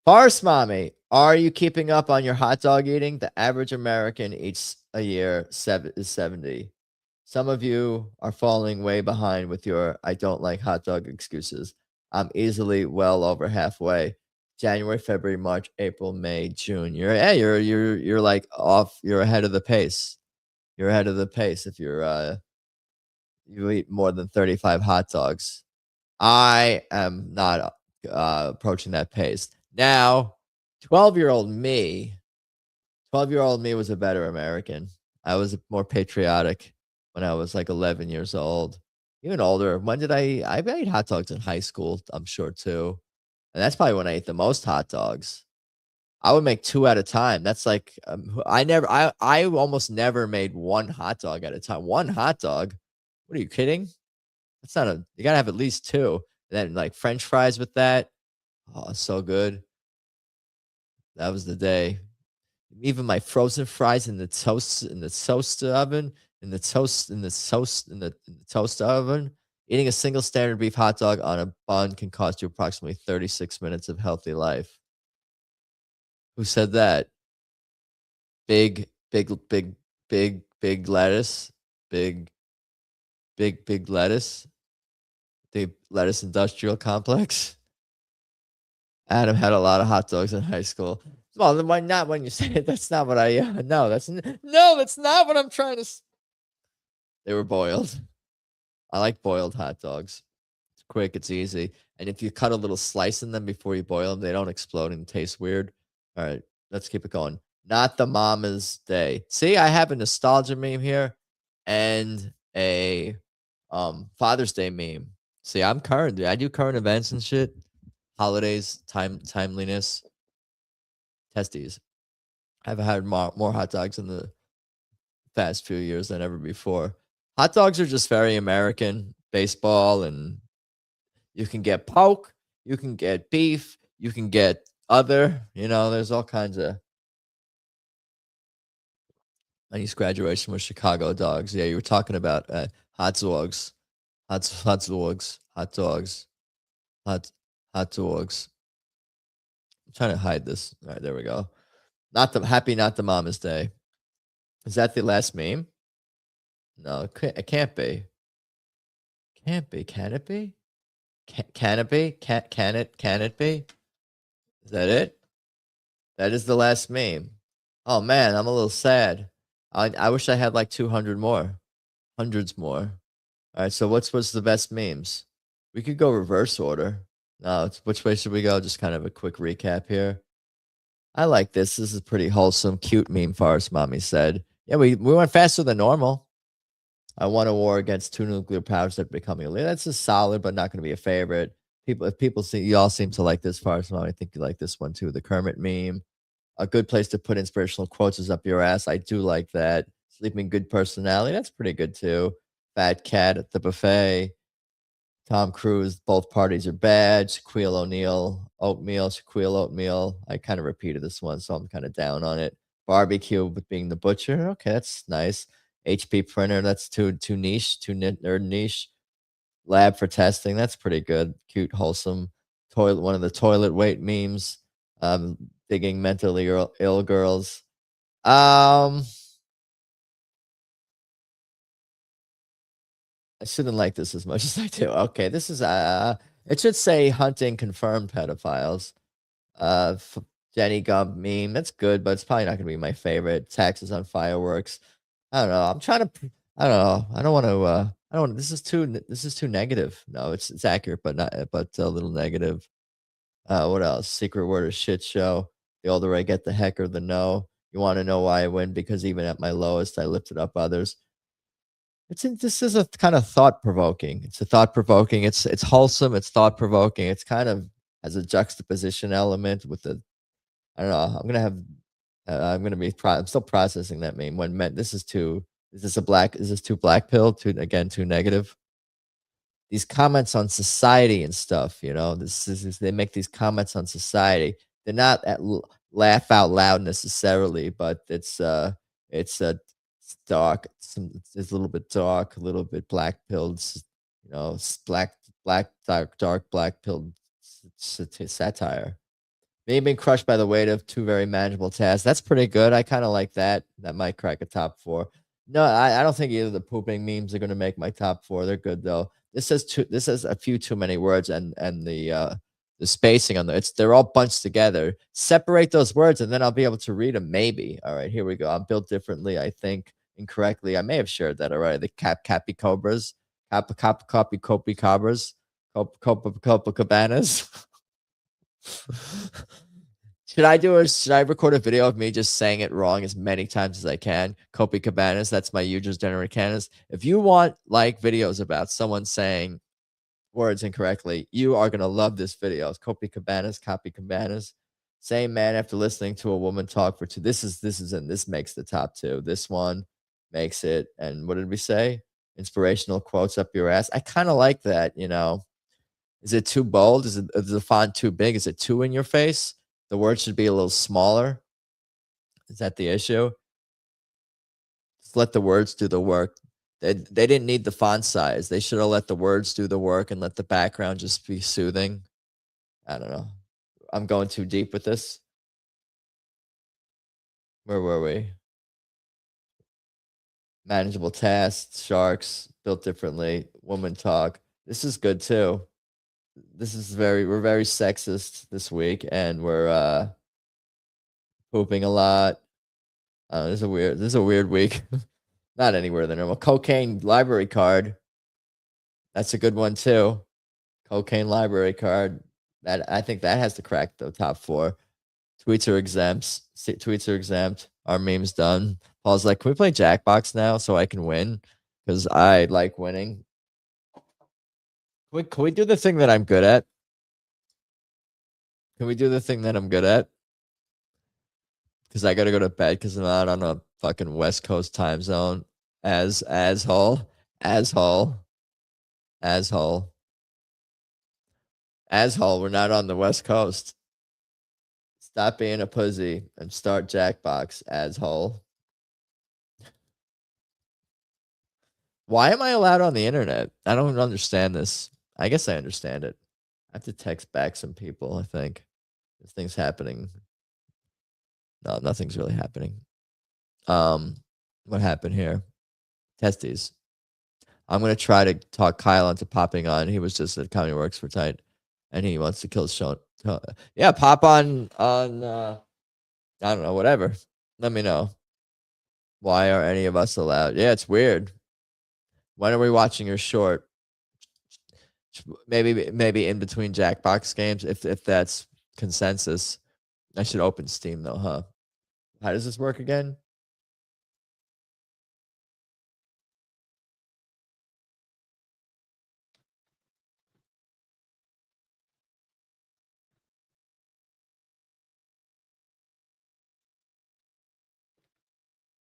Farce Mommy, are you keeping up on your hot dog eating? The average American eats a year is 70. Some of you are falling way behind with your I don't like hot dog excuses. I'm easily well over halfway. January, February, March, April, May, June. You're like off. You're ahead of the pace. You're ahead of the pace if you eat more than 35 hot dogs. I am not approaching that pace. Now, 12-year-old me was a better American. I was more patriotic when I was like 11 years old, even older. When did I ate hot dogs in high school, I'm sure too. And that's probably when I ate the most hot dogs. I would make 2 at a time. That's like, I almost never made one hot dog at a time. One hot dog? What are you kidding? That's not you gotta have at least 2. And then like French fries with that. Oh, so good. That was the day. Even my frozen fries in the toaster oven, in the toaster oven. Eating a single standard beef hot dog on a bun can cost you approximately 36 minutes of healthy life. Who said that? Big lettuce. Big lettuce. The lettuce industrial complex. Adam had a lot of hot dogs in high school. Well, then why not when you say it? That's not what I no, that's not what I'm trying to They were boiled. I like boiled hot dogs. It's quick, it's easy. And if you cut a little slice in them before you boil them, they don't explode and taste weird. All right, let's keep it going. Not the Mama's Day. See, I have a nostalgia meme here and a Father's Day meme. See, I'm current. I do current events and shit. Holidays, timeliness, testes. I've had more hot dogs in the past few years than ever before. Hot dogs are just very American. Baseball, and you can get pork, you can get beef, you can get other. There's all kinds of. I used graduation with Chicago dogs. Yeah, you were talking about hot dogs, hot dogs, hot dogs, hot dogs. I'm trying to hide this. All right, there we go. Not the Mama's Day. Is that the last meme? No, it can't be. Can't be. Can it be? Can it be? Can it be? Is that it? That is the last meme. Oh man, I'm a little sad. I wish I had like 200 more. Hundreds more. All right, so what's the best memes? We could go reverse order. No, which way should we go? Just kind of a quick recap here. I like this. This is pretty wholesome, cute meme farce, Mommy said. Yeah, we went faster than normal. I won a war against 2 nuclear powers that are becoming elite. That's a solid, but not going to be a favorite. If people see, you all seem to like this farce, Mommy. I think you like this one too. The Kermit meme. A good place to put inspirational quotes is up your ass. I do like that. Sleeping good personality. That's pretty good too. Fat cat at the buffet. Tom Cruise. Both parties are bad. Shaquille O'Neal. Oatmeal. Shaquille Oatmeal. I kind of repeated this one, so I'm kind of down on it. Barbecue with being the butcher. Okay, that's nice. HP printer. That's too niche. Too nerd niche. Lab for testing. That's pretty good. Cute, wholesome. Toilet. One of the toilet weight memes. Digging mentally ill girls. I shouldn't like this as much as I do. Okay, this is it should say hunting confirmed pedophiles. Jenny Gump meme. That's good, but it's probably not gonna be my favorite. Taxes on fireworks. I don't know. I'm trying to. I don't know. I don't want to. I don't. This is too. This is too negative. No, it's accurate, but not. But a little negative. What else? Secret word of shit show. The older I get, the hecker the no. You want to know why I win? Because even at my lowest, I lifted up others. This is a kind of thought provoking. It's a thought provoking. It's wholesome. It's thought provoking. It's kind of has a juxtaposition element with the. I don't know. I'm gonna have. I'm gonna be. I'm still processing that meme. When meant this is too. Is this a black? Is this too black pill? Too again? Too negative? These comments on society and stuff, this is they make these comments on society. They're not laugh out loud necessarily, but it's dark. It's a little bit dark, a little bit black pilled, black dark black pilled satire. Maybe being crushed by the weight of two very manageable tasks. That's pretty good. I kind of like that. That might crack a top four. No, I don't think either of the pooping memes are going to make my top four. They're good though. This has a few too many words, and the spacing on they're all bunched together. Separate those words, and then I'll be able to read them. Maybe. All right, here we go. I'm built differently. I think incorrectly. I may have shared that already. The cappy cobras, copy cobras, cabanas. Should I record a video of me just saying it wrong as many times as I can? Cabanas, that's my users generated canas. If you want videos about someone saying words incorrectly, you are gonna love this video. Copy cabanas. Same man after listening to a woman talk for two. This makes the top two. This one makes it. And what did we say? Inspirational quotes up your ass. I kind of like that, Is it too bold? Is the font too big? Is it too in your face? The word should be a little smaller. Is that the issue? Just let the words do the work. They didn't need the font size. They should have let the words do the work and let the background just be soothing. I don't know. I'm going too deep with this. Where were we? Manageable tasks, sharks, built differently, woman talk. This is good too. We're very sexist this week, and we're pooping a lot. This is a weird week. Not anywhere than normal. Cocaine library card. That's a good one too. Cocaine library card. That I think that has to crack the top four. Tweets are exempt. Our meme's done. Paul's like, can we play Jackbox now so I can win? Because I like winning. Can we do the thing that I'm good at? Can we do the thing that I'm good at? Because I gotta go to bed because I'm not on a fucking West Coast time zone. Asshole. We're not on the West Coast. Stop being a pussy and start Jackbox, asshole. Why am I allowed on the internet? I don't understand this. I guess I understand it. I have to text back some people, I think. This thing's happening. No, nothing's really happening. What happened here? Testes. I'm gonna try to talk Kyle into popping on. He was just at Comedy Works for tight, and he wants to kill Sean. Yeah, pop on. I don't know. Whatever. Let me know. Why are any of us allowed? Yeah, it's weird. When are we watching your short? Maybe in between Jackbox games, if that's consensus. I should open Steam though, huh? How does this work again?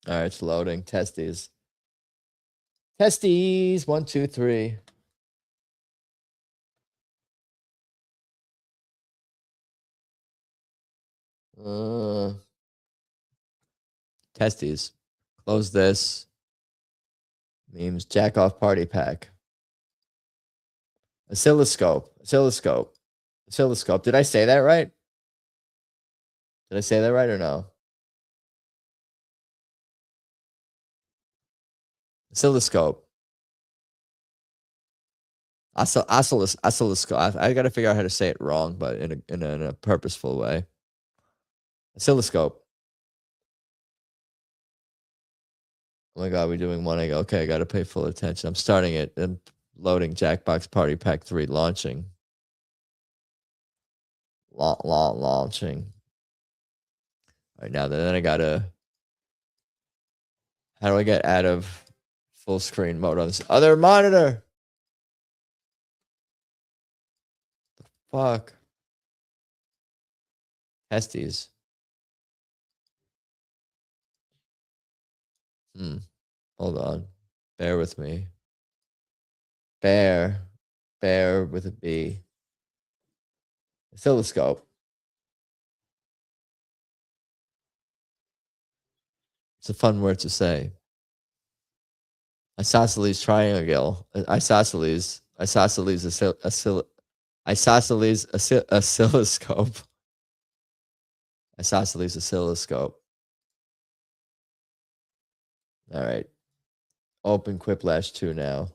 All right, it's loading. Testes. 1, 2, 3. Testes. Close this. Memes. Jack off party pack. Oscilloscope. Did I say that right? Did I say that right or no? Oscilloscope. Oscilloscope. I got to figure out how to say it wrong, but in a purposeful way. Oscilloscope. Oh my god, we're doing one. I go, okay, I got to pay full attention. I'm starting it. I'm loading Jackbox Party Pack 3 launching. Launching. All right, now then I gotta. How do I get out of full screen mode on this other monitor? The fuck. Testes. Hold on. Bear with me. Bear with a B. Oscilloscope. It's a fun word to say. Isosceles triangle. Isosceles oscilloscope. Isosceles oscilloscope. All right. Open Quiplash 2 now.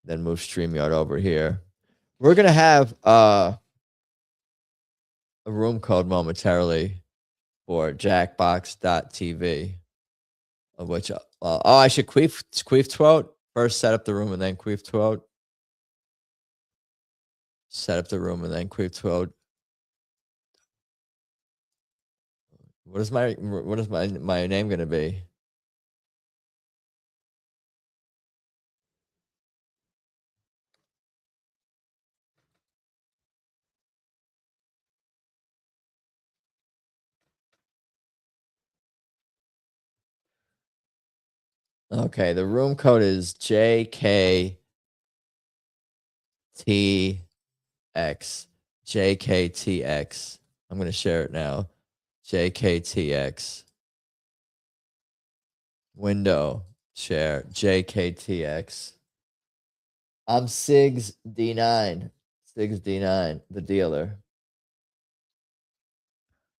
Then move StreamYard over here. We're going to have a room code momentarily for jackbox.tv, of which, I should queef first, set up the room and then queef. Set up the room and then queef. What is my name going to be? Okay, the room code is JKTX. JKTX. I'm going to share it now. JKTX. Window share JKTX. I'm Sigs D9. Sigs D9, the dealer.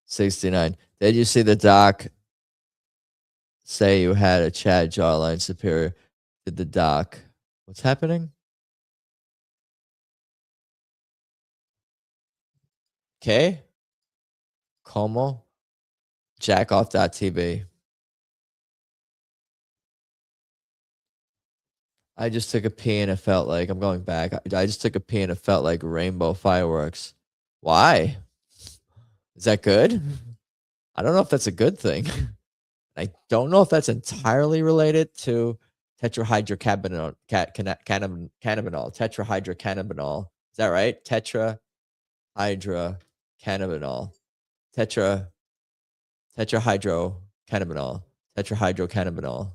69. Did you see the doc say you had a Chad jawline superior to the doc? What's happening? Okay. Como? Jackoff.tv. I just took a pee and it felt like I'm going back. I just took a pee and it felt like rainbow fireworks. Why? Is that good? I don't know if that's a good thing. I don't know if that's entirely related to tetrahydrocannabinol. Tetrahydrocannabinol. Is that right? Tetrahydrocannabinol. Tetrahydrocannabinol.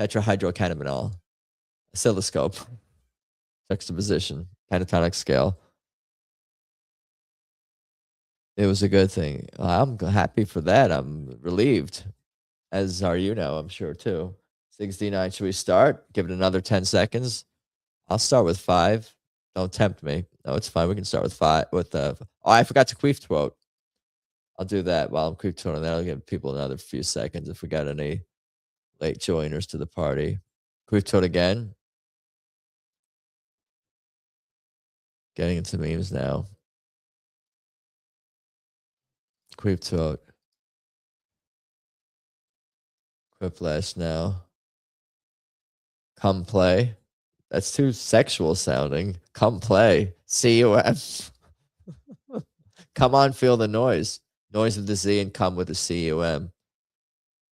Tetrahydrocannabinol. Oscilloscope. Juxtaposition. Pentatonic scale. It was a good thing. I'm happy for that. I'm relieved. As are you now, I'm sure too. 69. Should we start? Give it another 10 seconds. I'll start with 5. Don't tempt me. No, it's fine. We can start with 5. I forgot to queef quote. I'll do that while I'm queef quoting. That'll give people another few seconds if we got any late joiners to the party. Queef quote again. Getting into memes now. Queef quote. Quiplash now. Come play. That's too sexual sounding. Come play. CUM. Come on, feel the noise. Noise of the Z and come with the CUM.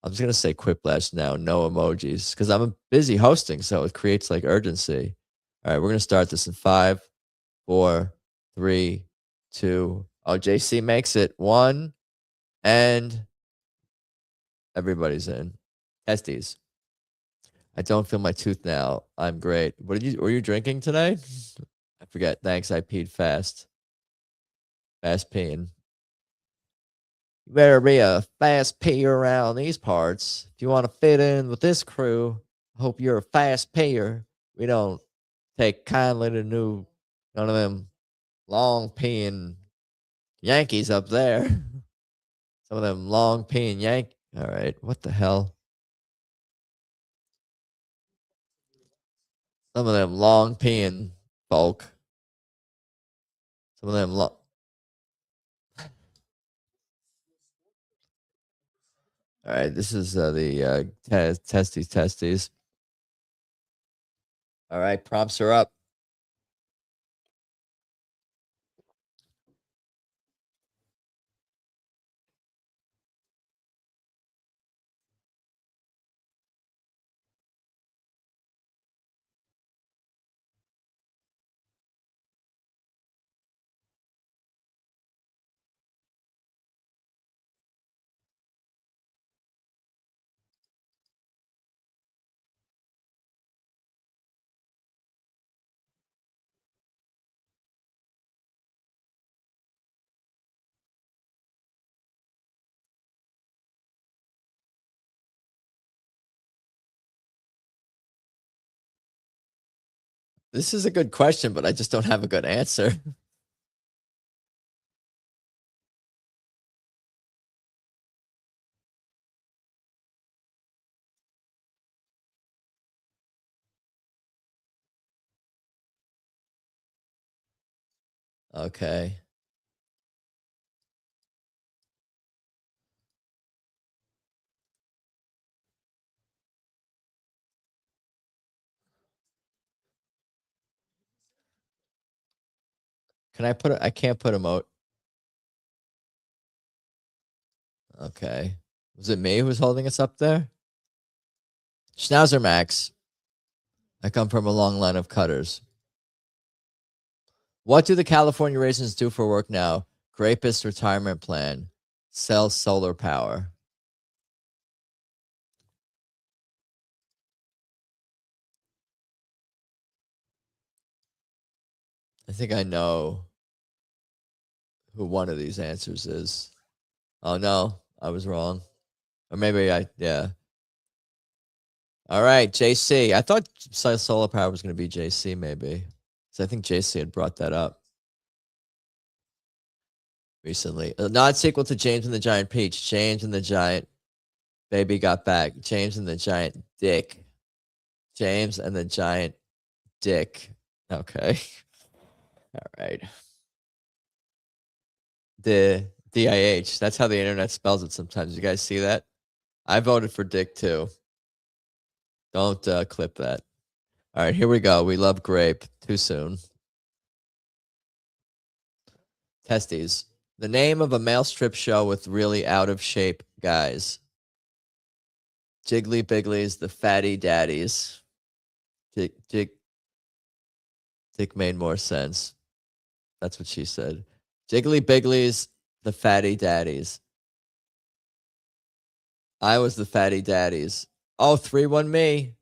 I'm just going to say Quiplash now. No emojis. Because I'm busy hosting, so it creates like urgency. All right, we're going to start this in 5, 4, 3, 2. Oh, JC makes it. 1. And everybody's in. Testes. I don't feel my tooth now. I'm great. Were you drinking today? I forget. Thanks. I peed fast. Fast peeing. You better be a fast peer around these parts. If you want to fit in with this crew, I hope you're a fast peer. We don't take kindly to none of them long peeing Yankees up there. Some of them long peeing Yankees. All right. What the hell? Some of them long peeing bulk. Some of them All right, this is the testes. All right, prompts are up. This is a good question, but I just don't have a good answer. Okay. Can I put I can't put emote. Okay. Was it me who was holding us up there? Schnauzer Max. I come from a long line of cutters. What do the California raisins do for work now? Grapist retirement plan. Sell solar power. I think I know who one of these answers is. Oh no, I was wrong. Or maybe yeah. All right, JC. I thought solar power was going to be JC maybe. So I think JC had brought that up recently. Not sequel to James and the Giant Peach. James and the Giant Baby Got Back. James and the Giant Dick. James and the Giant Dick. Okay. All right. The DIH. That's how the internet spells it sometimes. You guys see that? I voted for Dick too. Don't clip that. All right, here we go. We love grape. Too soon. Testes. The name of a male strip show with really out of shape guys. Jiggly Bigglies, the Fatty Daddies. Dick made more sense. That's what she said. Jiggly Bigglies, the Fatty Daddies. I was the Fatty Daddies. Oh, 3-1 me.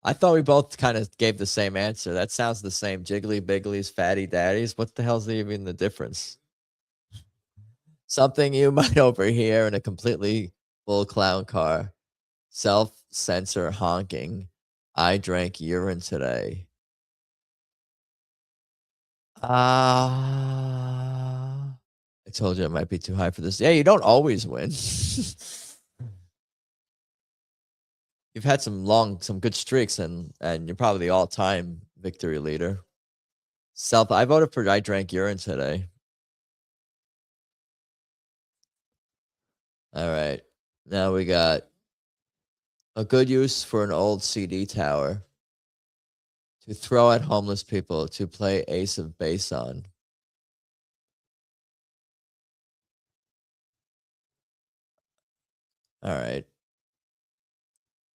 I thought we both kind of gave the same answer. That sounds the same. Jiggly Bigglies, Fatty Daddies. What the hell's even the difference? Something you might overhear in a completely full clown car. Self-censor honking. I drank urine today. I told you it might be too high for this. Yeah, you don't always win. You've had some good streaks, and you're probably the all-time victory leader. I voted for I drank urine today. All right. Now we got a good use for an old CD tower. To throw at homeless people to play Ace of Base on. All right.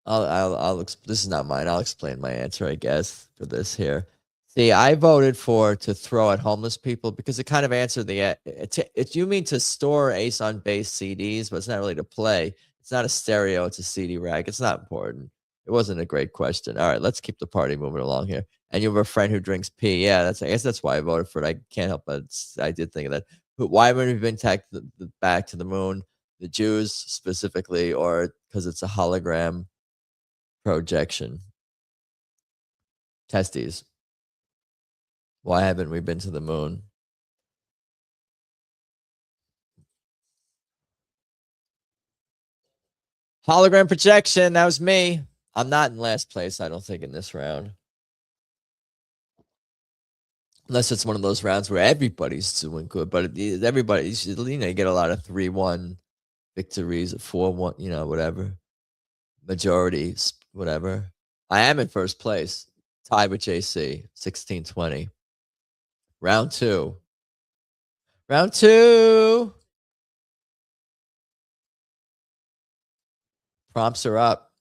This is not mine. I'll explain my answer, I guess, for this here. See, I voted for to throw at homeless people because it kind of answered you mean to store Ace on Base CDs, but it's not really to play. It's not a stereo. It's a CD rack. It's not important. It wasn't a great question. All right, let's keep the party moving along here. And you have a friend who drinks pee. Yeah, I guess that's why I voted for it. I can't help but I did think of that. Why haven't we been back to the moon? The Jews specifically, or because it's a hologram projection? Testes. Why haven't we been to the moon? Hologram projection. That was me. I'm not in last place, I don't think, in this round. Unless it's one of those rounds where everybody's doing good, but everybody's, you get a lot of 3-1 victories, 4-1, whatever. Majorities, whatever. I am in first place, tied with JC, 16-20. Round two. Round two. Prompts are up.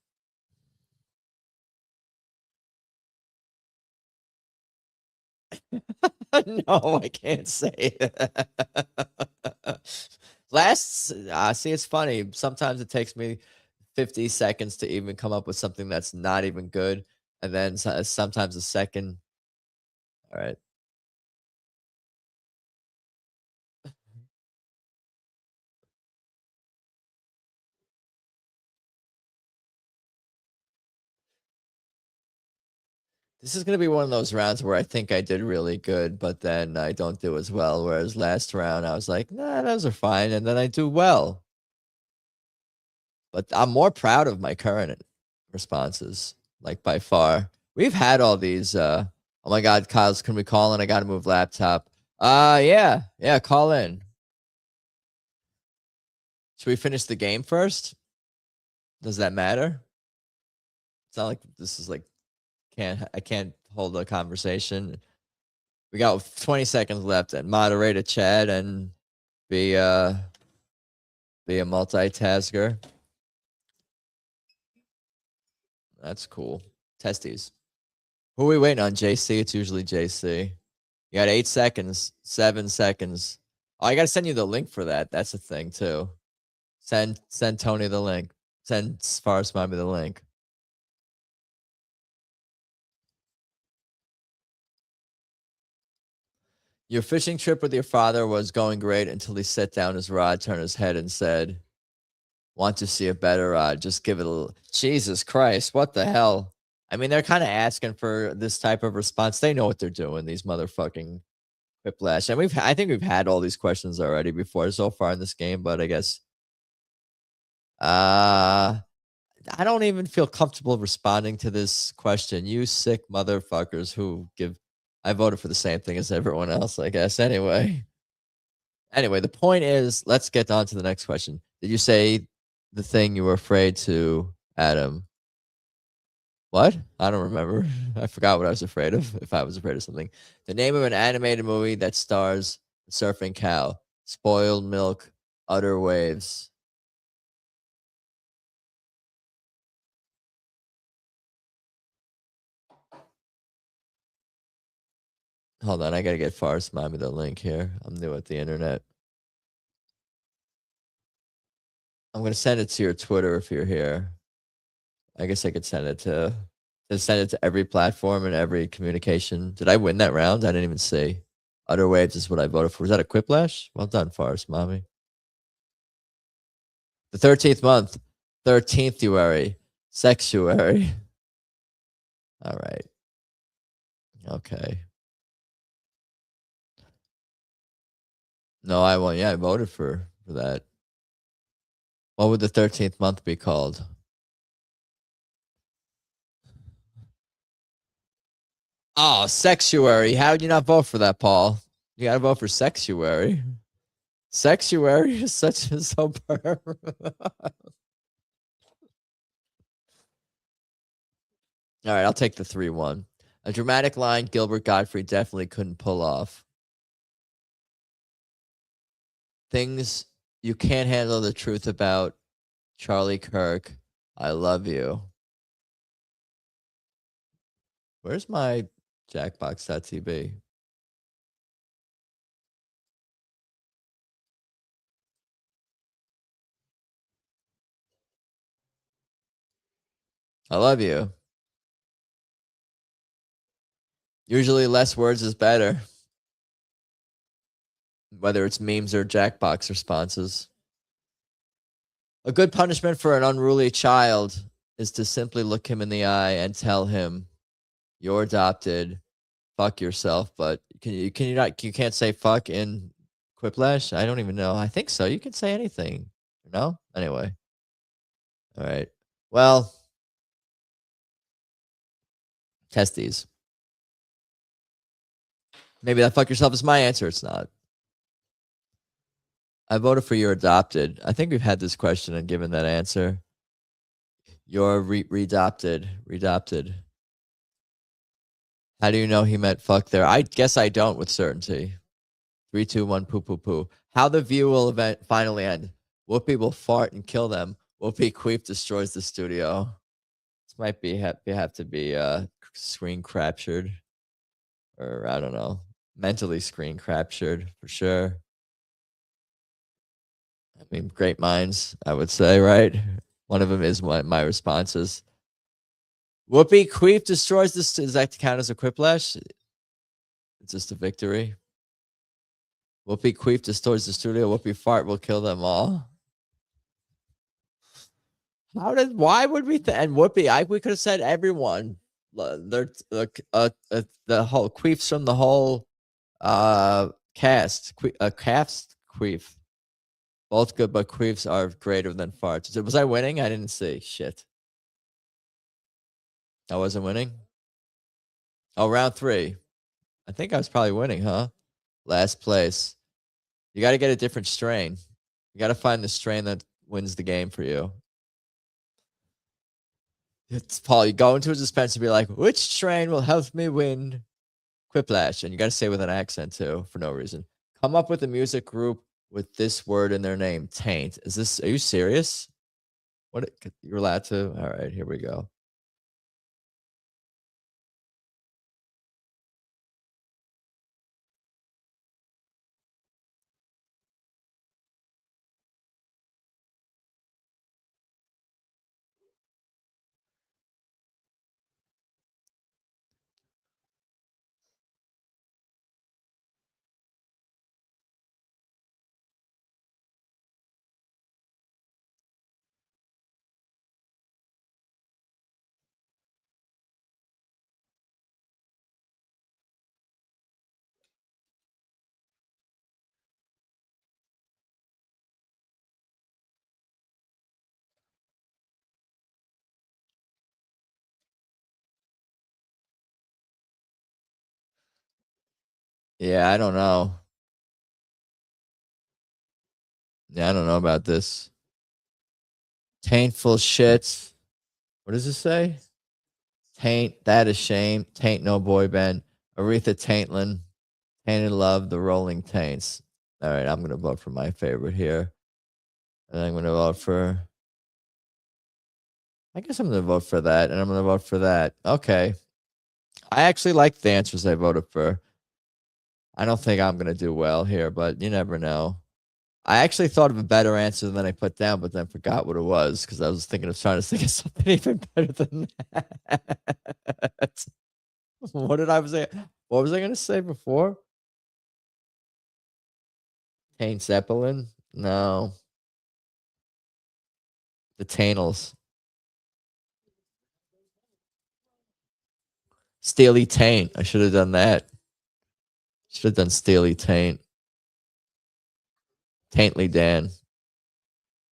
No, I can't say it. See, it's funny. Sometimes it takes me 50 seconds to even come up with something that's not even good. And then sometimes a second. All right. This is going to be one of those rounds where I think I did really good, but then I don't do as well. Whereas last round, I was like, nah, those are fine. And then I do well. But I'm more proud of my current responses, like by far. We've had all these. Oh my God, Kyle's, can we call in? I got to move laptop. Yeah, call in. Should we finish the game first? Does that matter? It's not like this is like I can't hold a conversation. We got 20 seconds left, and moderate a chat and be a multitasker. That's cool. Testies. Who are we waiting on? JC? It's usually JC. You got 8 seconds, 7 seconds. Oh, I gotta send you the link for that. That's a thing too. Send Tony the link. Send Forrest Mommy the link. Your fishing trip with your father was going great until he set down his rod, turned his head, and said, "Want to see a better rod? Just give it a little." Jesus Christ, what the hell? I mean, they're kind of asking for this type of response. They know what they're doing, these motherfucking Quiplash. And I think we've had all these questions already before so far in this game, but I guess I don't even feel comfortable responding to this question. You sick motherfuckers who give. I voted for the same thing as everyone else, I guess. Anyway, the point is, let's get on to the next question. Did you say the thing you were afraid to, Adam? What? I don't remember. I forgot what I was afraid of. If I was afraid of something. The name of an animated movie that stars a surfing cow. Spoiled milk, utter waves. Hold on, I gotta get Forrest Mommy the link here. I'm new at the internet. I'm gonna send it to your Twitter if you're here. I guess I could send it to every platform and every communication. Did I win that round? I didn't even see. Utter waves is what I voted for. Was that a Quiplash? Well done, Forrest Mommy. The 13th month, 13th February, sexuary. All right. Okay. No, I won. Yeah, I voted for that. What would the 13th month be called? Oh, sexuary. How would you not vote for that, Paul? You got to vote for sexuary. Sexuary is such a so perfect. All right, I'll take the 3-1. A dramatic line Gilbert Gottfried definitely couldn't pull off. Things you can't handle the truth about. Charlie Kirk, I love you. Where's my Jackbox.tv? I love you. Usually less words is better. Whether it's memes or Jackbox responses. A good punishment for an unruly child is to simply look him in the eye and tell him, "You're adopted. Fuck yourself." But can you not, you can't say fuck in Quiplash? I don't even know. I think so. You can say anything. No? Anyway. All right. Well, test these. Maybe that fuck yourself is my answer. It's not. I voted for your adopted. I think we've had this question and given that answer. You're redopted. Redopted. How do you know he meant fuck there? I guess I don't with certainty. 3, 2, 1, poo, poo, poo. How the view will event finally end. Whoopi will fart and kill them. Whoopi Queef destroys the studio. This might be have to be screen captured, or I don't know, mentally screen captured for sure. I mean, great minds, I would say, right? One of them is my responses. Whoopi Queef destroys this. Does that count as a quiplash? It's just a victory. Whoopi Queef destroys the studio. Whoopi Fart will kill them all. Why would we and Whoopi? We could have said everyone. They're the whole Queefs from the whole cast. Cast Queef. Both good, but Queefs are greater than farts. Was I winning? I didn't see. Shit. I wasn't winning. Oh, round 3. I think I was probably winning, huh? Last place. You got to get a different strain. You got to find the strain that wins the game for you. It's Paul. You go into a dispenser and be like, which strain will help me win Quiplash? And you got to say with an accent too, for no reason. Come up with a music group with this word in their name. Taint. Are you serious? What? You're allowed to? All right, here we go. Yeah, I don't know. Yeah, I don't know about this. Taintful shit. What does it say? Taint, that is shame. Taint, no boy band. Aretha Taintlin. Tainted love, the rolling taints. All right, I'm going to vote for my favorite here. And I'm going to vote for. I guess I'm going to vote for that. And I'm going to vote for that. Okay. I actually like the answers I voted for. I don't think I'm going to do well here, but you never know. I actually thought of a better answer than I put down, but then forgot what it was because I was thinking of trying to think of something even better than that. What did I say? What was I going to say before? Taint Zeppelin? No. The Tainals. Steely Taint. I should have done that. Should have done Steely Taint. Taintly Dan.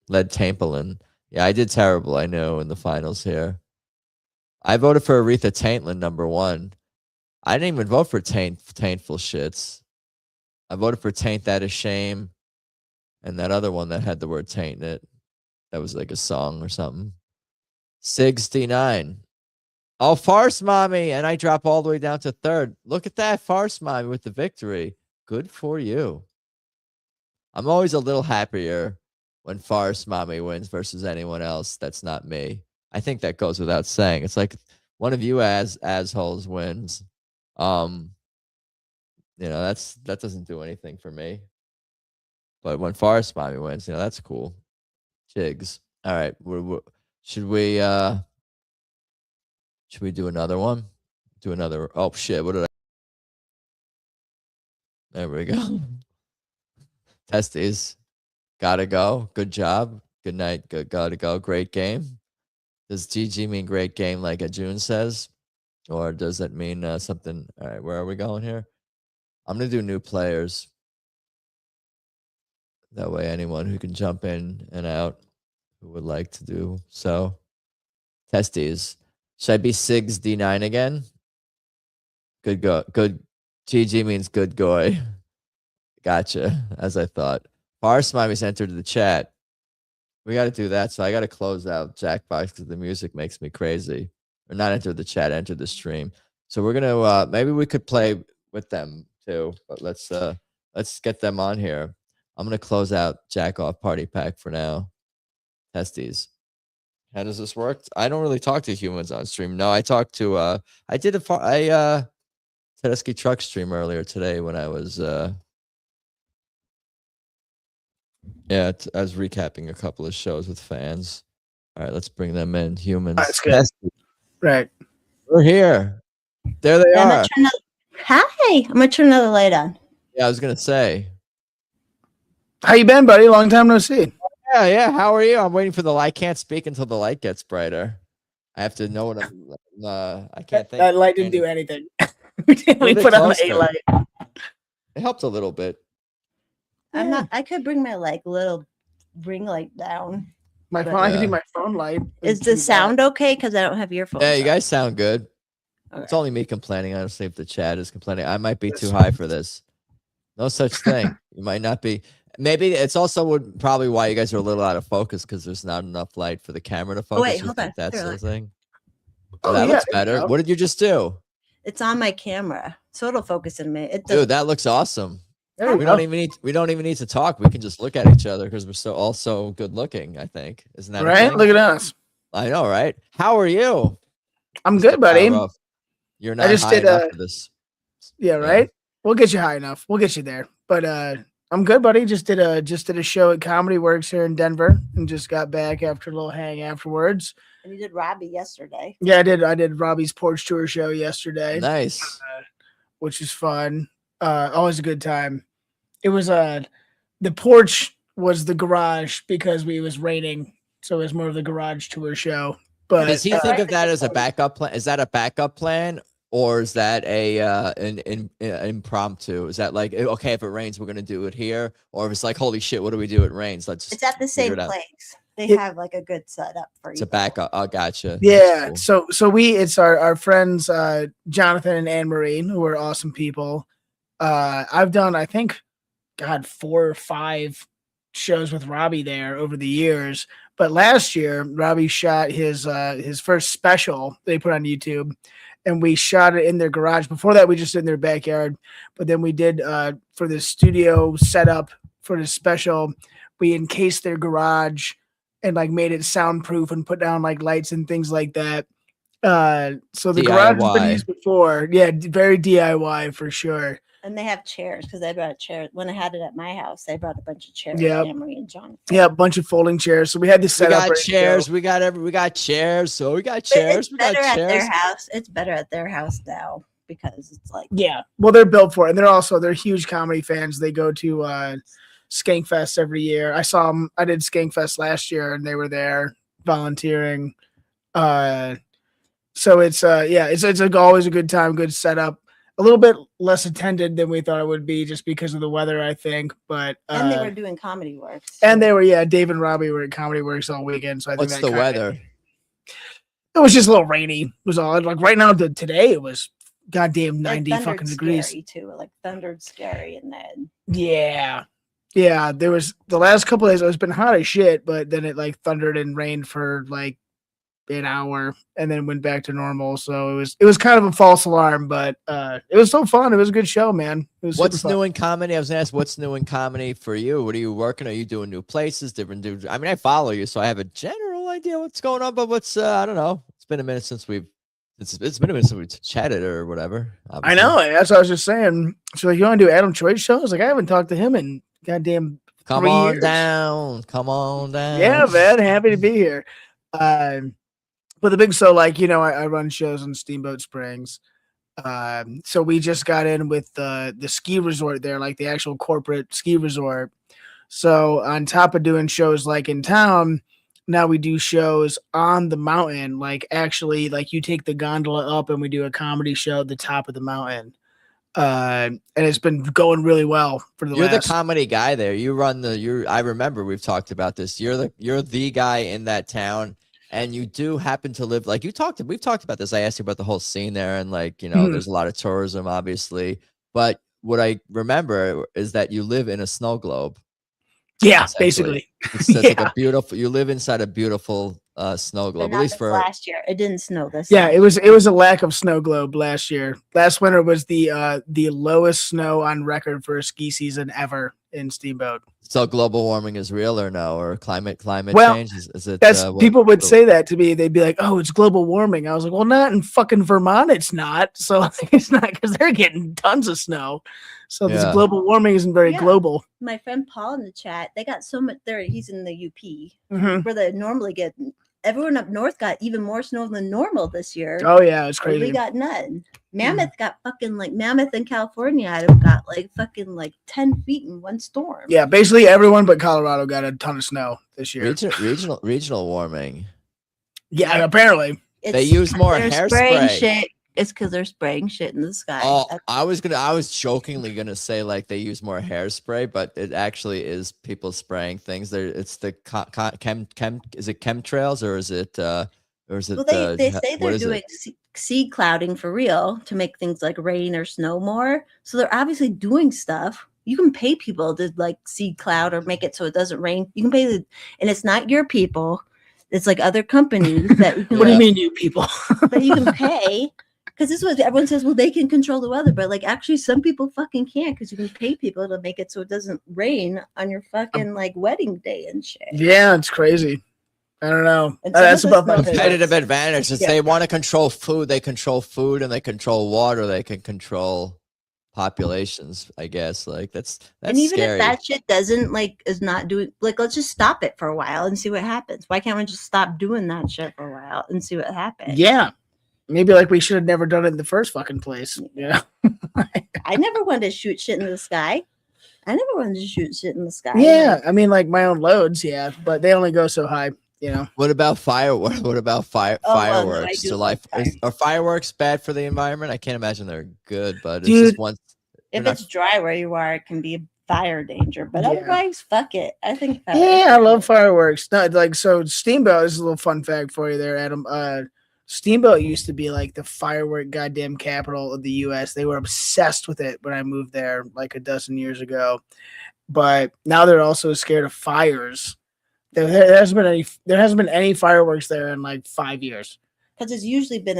Led Tampelin. Yeah, I did terrible, I know, in the finals here. I voted for Aretha Taintlin, number 1. I didn't even vote for Taintful Shits. I voted for Taint That Is Shame. And that other one that had the word taint in it. That was like a song or something. 69. Oh, Farce Mommy. And I drop all the way down to 3rd. Look at that. Farce Mommy with the victory. Good for you. I'm always a little happier when Farce Mommy wins versus anyone else that's not me. I think that goes without saying. It's like one of you assholes wins. That doesn't do anything for me. But when Farce Mommy wins, that's cool. Jigs. All right. Should we do another one? Do another. Oh shit! What did I? There we go. Testes. Gotta go. Good job. Good night. Gotta go. Great game. Does GG mean great game like a June says? Or does it mean something? All right. Where are we going here? I'm going to do new players. That way anyone who can jump in and out who would like to do so. Testes. Should I be Sigs D9 again? Good GG means good goy. Gotcha. As I thought. Parsmimey's entered the chat. We got to do that. So I got to close out Jackbox because the music makes me crazy. Or not enter the chat, enter the stream. So we're gonna maybe we could play with them too. But let's get them on here. I'm gonna close out Jack Off Party Pack for now. Testies. How does this work? I don't really talk to humans on stream. No, I talked to I did a Tedeschi truck stream earlier today when I was I was recapping a couple of shows with fans. All right, let's bring them in. Humans. That's good. Right. We're here. There they are. Hi. I'm gonna turn another light on. Yeah, I was gonna say. How you been, buddy? Long time no see. Yeah. How are you? I'm waiting for the light. I can't speak until the light gets brighter. I have to know what I can't think. That light didn't do anything. we put on a light. It helped a little bit. I'm not. I could bring my little ring light down. My phone. I can do my phone light. Is the sound okay? Because I don't have earphones. Yeah, you guys sound good. Okay. It's only me complaining. Honestly, if the chat is complaining, I might be too high for this. No such thing. You might not be. Maybe it's also probably why you guys are a little out of focus because there's not enough light for the camera to focus. Wait, You hold think on. that's Here, the thing. Oh, That yeah, looks better. What did you just do? It's on my camera, so it'll focus in me. Dude, that looks awesome. There We don't even need to talk. We can just look at each other because we're all so good looking, I think. Isn't that right? Look at us. I know, right? How are you? I'm good, buddy. You're not just high did enough for this. Yeah, right. We'll get you high enough. We'll get you there. But I'm good, buddy. Just did a show at Comedy Works here in Denver, and just got back after a little hang afterwards. And you did Robbie yesterday. Yeah, I did. I did Robbie's porch tour show yesterday. Nice. Which is fun. Always a good time. It was the porch was the garage because it was raining, so it was more of the garage tour show. But does he think of that as a backup plan? Is that a backup plan, or is that an impromptu? Is that like, okay, if it rains, we're gonna do it here, or if it's like, holy shit, what do we do? It rains. It's at the same place. They have like a good setup for you. It's a backup. Oh, gotcha. Yeah. Cool. So it's our friends Jonathan and Anne Marie, who are awesome people. I've done, I think, 4 or 5 shows with Robbie there over the years. But last year, Robbie shot his first special they put on YouTube, and we shot it in their garage. Before that, we just did in their backyard. But then we did for the studio setup for the special, we encased their garage and like made it soundproof and put down like lights and things like that. So the garage has been used before. Yeah, very DIY for sure. And they have chairs because they brought a chair. When I had it at my house, they brought a bunch of chairs. Yeah, Emery and John. Yeah, a bunch of folding chairs. So we had this set up. We got chairs. We got chairs. So we got chairs. We got chairs. At their house. It's better at their house now because it's like Well, they're built for it, and they're huge comedy fans. They go to Skankfest every year. I saw them. I did Skankfest last year, and they were there volunteering. So it's like always a good time, good setup. A little bit less attended than we thought it would be just because of the weather, I think. But and they were doing Comedy Works. And they were, Dave and Robbie were at Comedy Works all weekend. So I think what's the weather? It was just a little rainy. It was all like right now. Today it was goddamn 90 fucking degrees. Scary too, like thundered scary, and then yeah. There was the last couple of days. It's been hot as shit, but then it like thundered and rained for like an hour and then went back to normal. So it was kind of a false alarm, but it was so fun. It was a good show, man. It was what's new in comedy? I was gonna ask, what's new in comedy for you? What are you working? Are you doing new places, different dudes? I mean, I follow you, so I have a general idea what's going on, but what's I don't know. It's been a minute since we've chatted or whatever. Obviously. I know. That's what I was just saying. So like, you want to do Adam Choit shows? Like I haven't talked to him in goddamn Come 3 on years. down. Come on down. Yeah, man. Happy to be here. But the big, so like, I run shows in Steamboat Springs. So we just got in with the ski resort there, like the actual corporate ski resort. So on top of doing shows like in town, now we do shows on the mountain, like actually like you take the gondola up and we do a comedy show at the top of the mountain. And it's been going really well for the the comedy guy there. You run I remember we've talked about this. You're the guy in that town. And you do happen to live like we've talked about this. I asked you about the whole scene there, and like there's a lot of tourism, obviously. But what I remember is that you live in a snow globe. Yeah, Essentially. basically. It's like a beautiful. You live inside a beautiful snow But globe. At not least this for last year. It didn't snow this Yeah, year. it was a lack of snow globe last year. Last winter was the lowest snow on record for a ski season ever in Steamboat. so global warming is real or no, or climate Well, change is it? That's What- people would say that to me. They'd be like, "Oh, it's global warming." I was like, "Well, not in fucking Vermont. It's not. So it's not because they're getting tons of snow. So this Yeah. global warming isn't very Yeah. global." My friend Paul in the chat, they got so much there. He's in the UP Mhm. where they normally get. Everyone up north got even more snow than normal this year. Oh yeah, it's But crazy. we got none. Mammoth got fucking like Mammoth in California. I've got like fucking like 10 feet in one storm. Yeah, basically everyone but Colorado got a ton of snow this year. regional warming. Yeah, apparently. They use more they're spraying hairspray. shit. It's because they're spraying shit in the sky. Oh, That's- I was jokingly gonna say like they use more hairspray, but it actually is people spraying things. It's the is it chemtrails or is it well, they say what they're is doing it? seed clouding for real to make things like rain or snow more. So they're obviously doing stuff. You can pay people to like seed cloud or make it so it doesn't rain. You can pay and it's not your people. It's like other companies that you can, What do you Yeah. mean, you people? that you can pay. Because this is what everyone says, well, they can control the weather, but like actually some people fucking can't because you can pay people to make it so it doesn't rain on your fucking like wedding day and shit. Yeah, it's crazy. I don't know. And That's some of about my us know- favorite. Competitive advantage. If Yeah. they want to control food, they control food, and they control water. They can control populations. I guess like that's And even scary. if that shit doesn't like is not doing like let's just stop it for a while and see what happens. Why can't we just stop doing that shit for a while and see what happens? Yeah. Maybe like we should have never done it in the first fucking place. Yeah. I never wanted to shoot shit in the sky. I never wanted to shoot shit in the sky. Yeah. Like, I mean, like my own loads, yeah, but they only go so high, you know. What about fireworks? What about well, no, I fireworks? do So like like, are fireworks bad for the environment? I can't imagine they're good, but it's Dude, just one. if they're it's dry where you are, it can be a fire danger. But Yeah. otherwise, fuck it. I think Yeah, I love fireworks. No, like so Steamboat is a little fun fact for you there, Adam. Steamboat used to be like the firework goddamn capital of the US. They were obsessed with it when I moved there like a dozen years ago. But now they're also scared of fires. There hasn't been any fireworks there in like 5 years. because it's usually been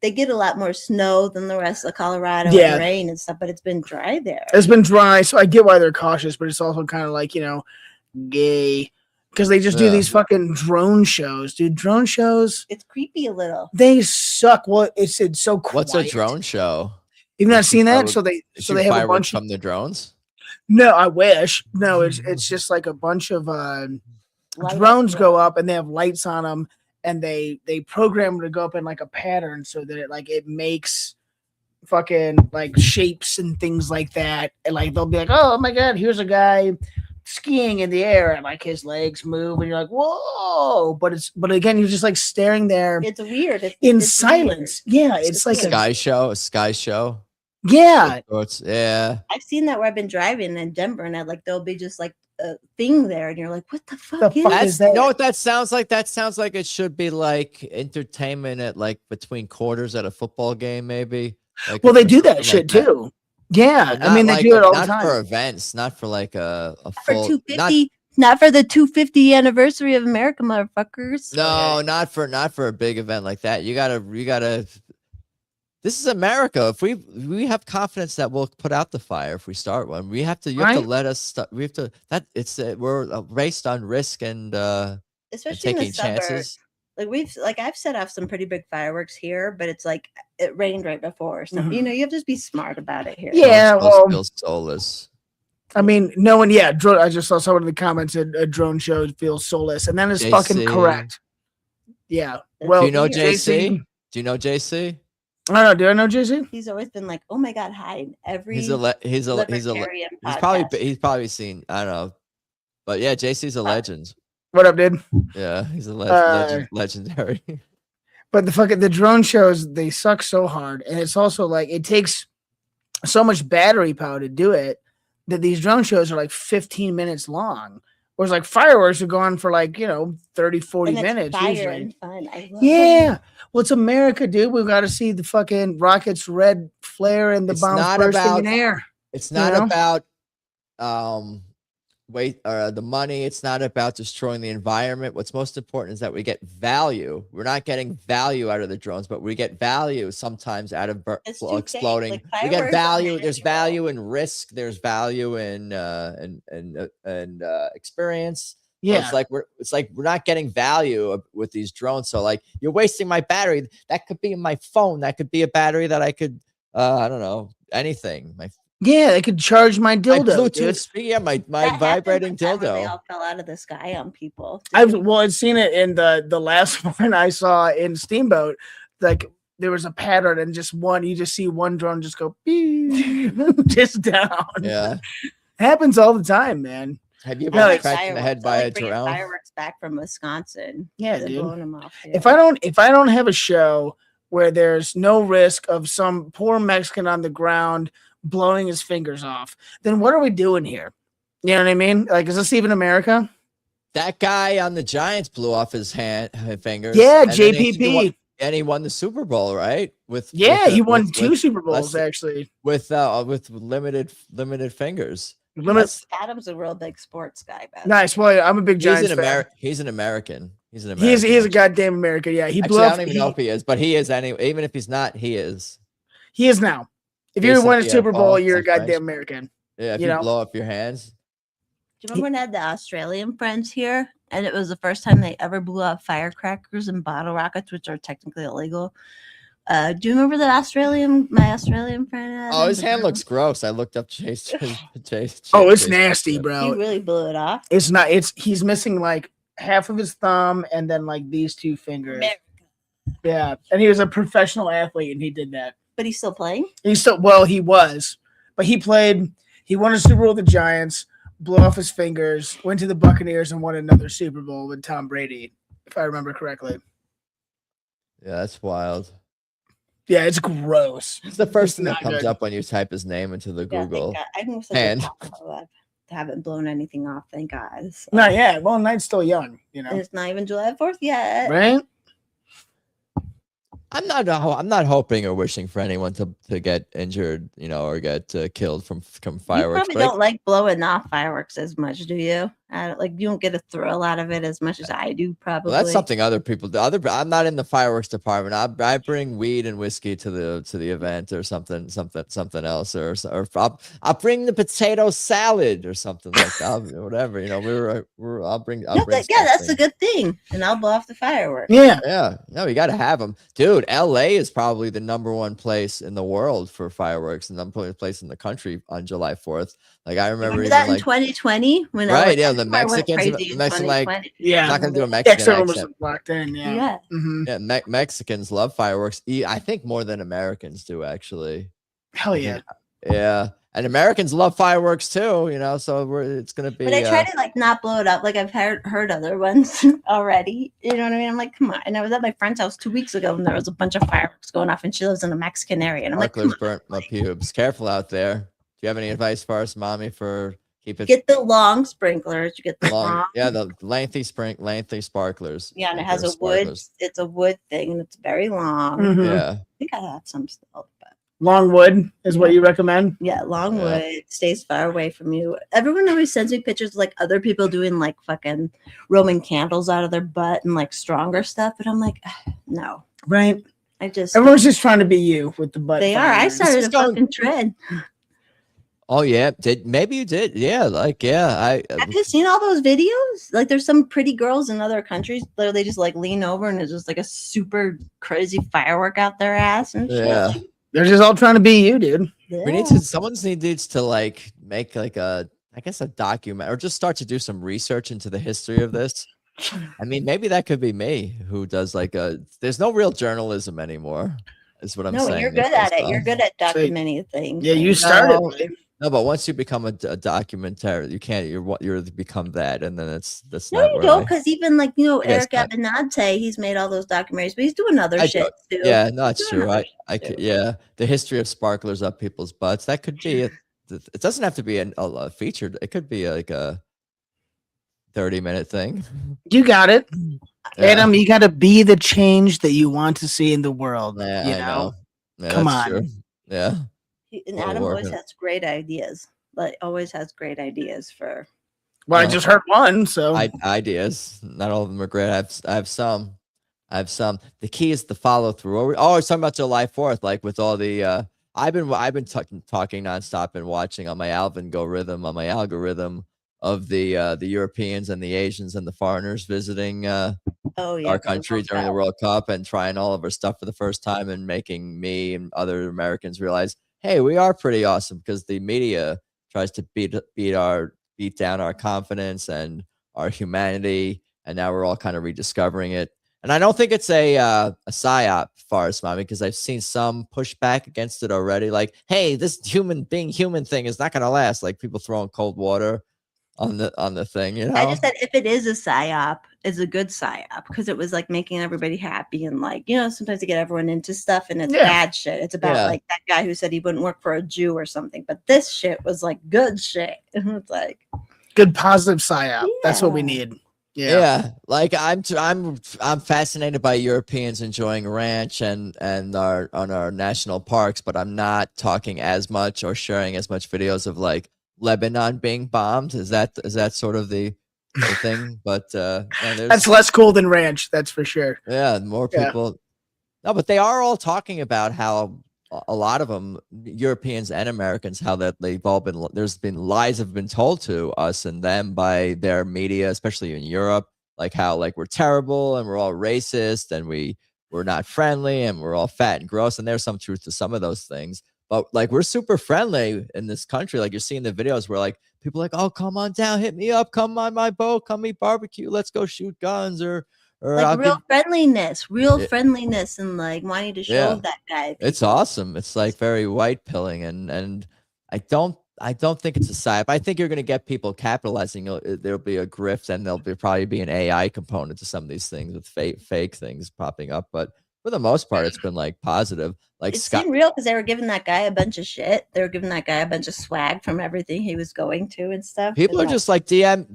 they get a lot more snow than the rest of Colorado Yeah. and rain and stuff, but it's been dry there. It's been dry, so I get why they're cautious, but it's also kind of like, you know, gay. Because they just do Yeah. these fucking drone shows, dude. Drone shows, It's creepy a little. they suck. Well, it's so quiet. What's a drone show? You've not They shoot seen that? fireworks- So they Shoot have a fireworks bunch of, from the drones. no, I wish. No, it's just like a bunch of Light up drones go drone. up and they have lights on them, and they program them to go up in like a pattern so that it makes fucking like shapes and things like that. And like they'll be like, oh my god, here's a guy skiing in the air and like his legs move and you're like, whoa. But again, you're just like staring there It's weird. in it's silence. Yeah, it's like A sky show. yeah. Or it's, yeah. I've seen that where I've been driving in Denver and there'll be just like a thing there and you're like, what the fuck The is fuck that? is that? You know what that sounds like? That sounds like it should be like entertainment at like between quarters at a football game, maybe. Like Well, they or do that something shit like too. Yeah, But I mean not they like do it all the not time. for events, not for like a For full. 250, not for the 250 anniversary of America, motherfuckers. No, not for a big event like that. You gotta. This is America. If we have confidence that we'll put out the fire if we start one, we have to. You have to Right. let us. We have to. That it's we're based on risk and Especially in the taking suburbs. chances. Like I've set off some pretty big fireworks here, but it's like it rained right before or something. Mhm. You know, you have to just be smart about it here. Yeah, Drones well, feels soulless. I mean, no one. Yeah, I just saw someone in the comments said a drone show feels soulless, and that is fucking JC. correct. Yeah. That's Well, Do you know weird. JC? Do you know JC? I don't know. Do I know JC? He's always been like, oh my god, hi in every He's libertarian podcast. he's probably seen. I don't know, but yeah, JC's a legend. What up, dude? Yeah, he's a legendary. But the drone shows, they suck so hard, and it's also like it takes so much battery power to do it that these drone shows are like 15 minutes long, Whereas like fireworks are going for like, 30, 40 And it's minutes fire usually. and fun. I love Yeah. Well, it's America, dude. We've got to see the fucking rockets red flare and the It's bombs not bursting about- in air. It's not know? about the money. It's not about destroying the environment. What's most important is that we get value. We're not getting value out of the drones, but we get value sometimes out of It's two things, exploding. like We get fireworks are value. There's manageable. value in risk. There's value in experience. Yeah. It's like we're not getting value with these drones. So like you're wasting my battery. That could be in my phone. That could be a battery that I could I don't know, anything. Yeah, they could charge my My dildo, Bluetooth dude. speaker, yeah, my That happened vibrating one time where They dildo. all fell out of the sky on people. I've seen it in the last one I saw in Steamboat. Like there was a pattern and you just see one drone just go beep, just down. Yeah. Happens all the time, man. Have you Yeah, been like cracked in the head by a bringing drone? fireworks back from Wisconsin. Yeah, They're dude. blowing them off. If I don't have a show where there's no risk of some poor Mexican on the ground blowing his fingers off, then what are we doing here? You know what I mean? Like, is this even America? That guy on the Giants blew off his fingers. Yeah, and then JPP. he won the Super Bowl, right? He won two Super Bowls actually with limited fingers. Adam's a real big sports guy. Nice. Well, I'm a big Giants fan. He's an American. He's a goddamn American. Yeah, he blew Actually, off. I don't even know if he is, but he is anyway. Even if he's not, he is. He is now. If you win a Super Bowl, you're a goddamn American. Yeah, if you blow up your hands. Do you remember when I had the Australian friends here? And it was the first time they ever blew up firecrackers and bottle rockets, which are technically illegal. Do you remember my Australian friend? Oh, his hand looks gross. I looked up Chase. Oh, it's nasty, bro. He really blew it off. It's not. He's missing like half of his thumb and then like these two fingers. America. Yeah, and he was a professional athlete, and he did that. But he's still playing? He was. But he played, he won a Super Bowl with the Giants, blew off his fingers, went to the Buccaneers, and won another Super Bowl with Tom Brady, if I remember correctly. Yeah, that's wild. Yeah, it's gross. It's the first thing that comes up when you type his name into the Google. I haven't blown anything off, thank God. So. Not yet. Well, Night's still young, you know. And it's not even July 4th yet. Right? I'm not hoping or wishing for anyone to get injured, or get killed from fireworks. You probably don't like blowing off fireworks as much, do you? You don't get a thrill out of it as much as I do, probably. Well, that's something other people do. I'm not in the fireworks department. I bring weed and whiskey to the event or something else, or I'll bring the potato salad or something like that, whatever. I'll bring. That's a good thing, and I'll blow off the fireworks. Yeah. No, you got to have them, dude. LA is probably the #1 place in the world for fireworks, and #1 place in the country on July 4th. Like I remember that in 2020 when the Mexicans, yeah, not gonna do a Mexican everyone was accent. locked in. Yeah. Mm-hmm. Yeah, Mexicans love fireworks. I think more than Americans do, actually. Hell yeah. Yeah, and Americans love fireworks too. So it's gonna be. But I try to not blow it up. Like I've heard other ones already. You know what I mean? I'm like, come on. And I was at my friend's house 2 weeks ago, and there was a bunch of fireworks going off, and she lives in a Mexican area. And I'm like, burnt my pubes. Careful out there. Do you have any advice for us, Mommy, for get the long sprinklers? You get the long. Yeah, the lengthy sparklers. Yeah, and it has a wood. It's a wood thing, and it's very long. Mm-hmm. Yeah, I think I have some still. But long wood is what you recommend. Yeah, long wood stays far away from you. Everyone always sends me pictures of, like other people doing like fucking Roman candles out of their butt and like stronger stuff, but I'm like, no, right? Everyone's just trying to be you with the butt. They are. I started a fucking trend. Oh yeah, maybe you did? Yeah, Have you seen all those videos? Like, there's some pretty girls in other countries where they just like lean over and it's just like a super crazy firework out their ass and shit. Yeah, they're just all trying to be you, dude. Yeah. Someone needs to like make like a document or just start to do some research into the history of this. I mean, maybe that could be me who does there's no real journalism anymore. Is what I'm saying. No, you're good at it. You're good at documenting things. Yeah, you started. No, but once you become a documentary, you can't. You're become that, and then that's no, not. You don't, because even Eric Abinante, he's made all those documentaries, but he's doing other shit too. Yeah, no, that's true. I could, the history of sparklers up people's butts. That could be. It doesn't have to be a featured. It could be like a 30-minute thing. You got it. Yeah. Adam, you got to be the change that you want to see in the world. Yeah, you I know. Yeah, Come that's on. true. Yeah. And Well, Adam always working. has great ideas. Like always has great ideas for. Well, I Well, just heard one, so ideas. Not all of them are great. I have some. The key is the follow through. Oh, I was talking about July 4th, like with all the. I've been talking nonstop and watching on my algorithm of the Europeans and the Asians and the foreigners visiting Oh yeah, our for the country World during the Cup. World Cup and trying all of our stuff for the first time and making me and other Americans realize, hey, we are pretty awesome, because the media tries to beat down our confidence and our humanity, and now we're all kind of rediscovering it. And I don't think it's a psyop, Forest Mommy, because I've seen some pushback against it already. Like, hey, this human thing is not going to last. Like people throwing cold water on the thing, you know. I just said if it is a psyop, it's a good psyop because it was like making everybody happy and like, you know, sometimes you get everyone into stuff and it's bad shit. It's about like that guy who said he wouldn't work for a Jew or something, but this shit was like good shit. It's like good positive psyop. That's what we need. Yeah, like I'm fascinated by Europeans enjoying ranch and our national parks, but I'm not talking as much or sharing as much videos of like Lebanon being bombed. Is that sort of the thing? But that's less cool than ranch, that's for sure. Yeah, more people. No, but they are all talking about how a lot of them, Europeans and Americans, how that they've all been, there's been lies have been told to us and them by their media, especially in Europe, like how like we're terrible and we're all racist and we're not friendly and we're all fat and gross. And there's some truth to some of those things, but like we're super friendly in this country. Like you're seeing the videos where like people are like, oh, come on down, hit me up, come on my boat, come eat barbecue, let's go shoot guns, or like real friendliness and like wanting to show that guy. It's awesome. It's like very white pilling, and I don't think it's a psyop. I think you're going to get people capitalizing. There'll be a grift, and there'll probably be an AI component to some of these things with fake things popping up. But for the most part, it's been like positive. Like it seemed real because they were giving that guy a bunch of shit. They were giving that guy a bunch of swag from everything he was going to and stuff. People are just like DMing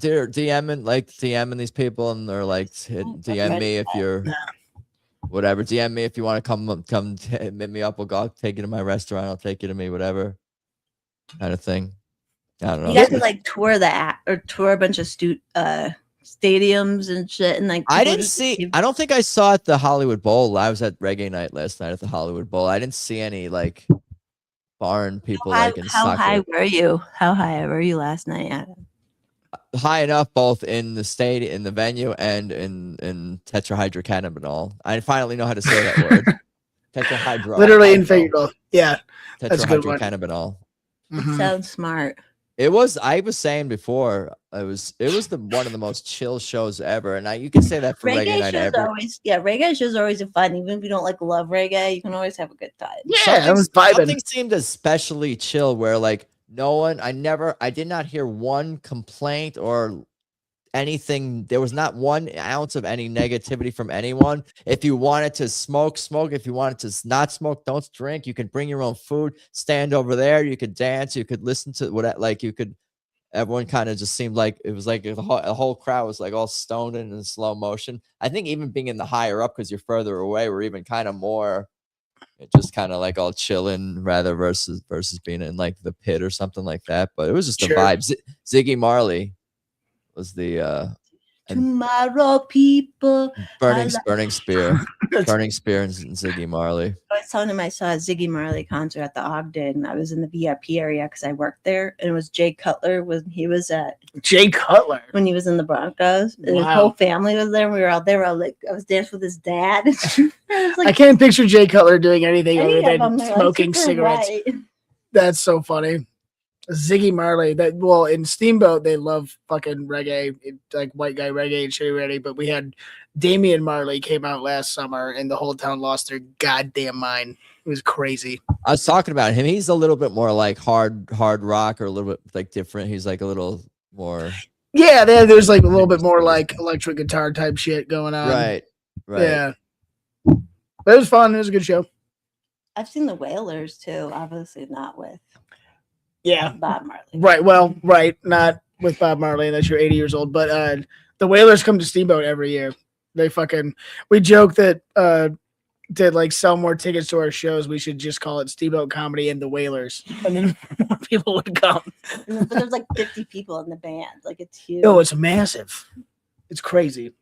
these people, and they're like, DM me if you're whatever. DM me if you want to come hit me up. I'll take you to my restaurant. I'll take you to me, whatever kind of thing. I don't know. You guys could like tour a bunch of stadiums and shit, and like I didn't see. I don't think I saw at the Hollywood Bowl. I was at Reggae Night last night at the Hollywood Bowl. I didn't see any like foreign people like in how soccer. high were you? How high were you last night, Adam? High enough, both in the stadium, in the venue, and in tetrahydrocannabinol. I finally know how to say that word. Tetrahydro. Literally in figurative. Yeah, that's a good one. Tetrahydrocannabinol. It sounds smart. It was. I was saying before. It was one of the most chill shows ever, and you can say that for Reggae Night ever. Reggae shows are always fun. Even if you don't like love reggae, you can always have a good time. Yeah, I was vibing. Something seemed especially chill, where like no one. I did not hear one complaint or anything. There was not 1 ounce of any negativity from anyone. If you wanted to smoke. If you wanted to not smoke, don't drink. You could bring your own food, stand over there. You could dance. You could listen to what, like you could, everyone kind of just seemed like it was like the whole crowd was like all stoned and in slow motion. I think even being in the higher up, because you're further away, we're even kind of more just kind of like all chilling rather versus being in like the pit or something like that. But it was just a vibe. Ziggy Marley was the tomorrow people burning spear and Ziggy Marley. I was telling him I saw a Ziggy Marley concert at the Ogden. I was in the VIP area because I worked there, and it was Jay Cutler when he was in the Broncos. Wow. His whole family was there. We were all there. I was dancing with his dad. I can't picture Jay Cutler doing anything other than smoking cigarettes. Right. That's so funny. Ziggy Marley, in Steamboat they love fucking reggae, like white guy reggae and shitty reggae, but we had Damian Marley came out last summer and the whole town lost their goddamn mind. It was crazy. I was talking about him. He's a little bit more like hard rock, or a little bit like different. He's like a little more. Yeah, there's like a little bit more like electric guitar type shit going on. Right. Yeah. But it was fun. It was a good show. I've seen the Wailers too, obviously not with Bob Marley. Right. Well, right. Not with Bob Marley and that you're 80 years old. But the Wailers come to Steamboat every year. We joke that to like sell more tickets to our shows, we should just call it Steamboat Comedy and the Wailers, and then more people would come. But there's like 50 people in the band. Like it's huge. Oh, it's massive. It's crazy.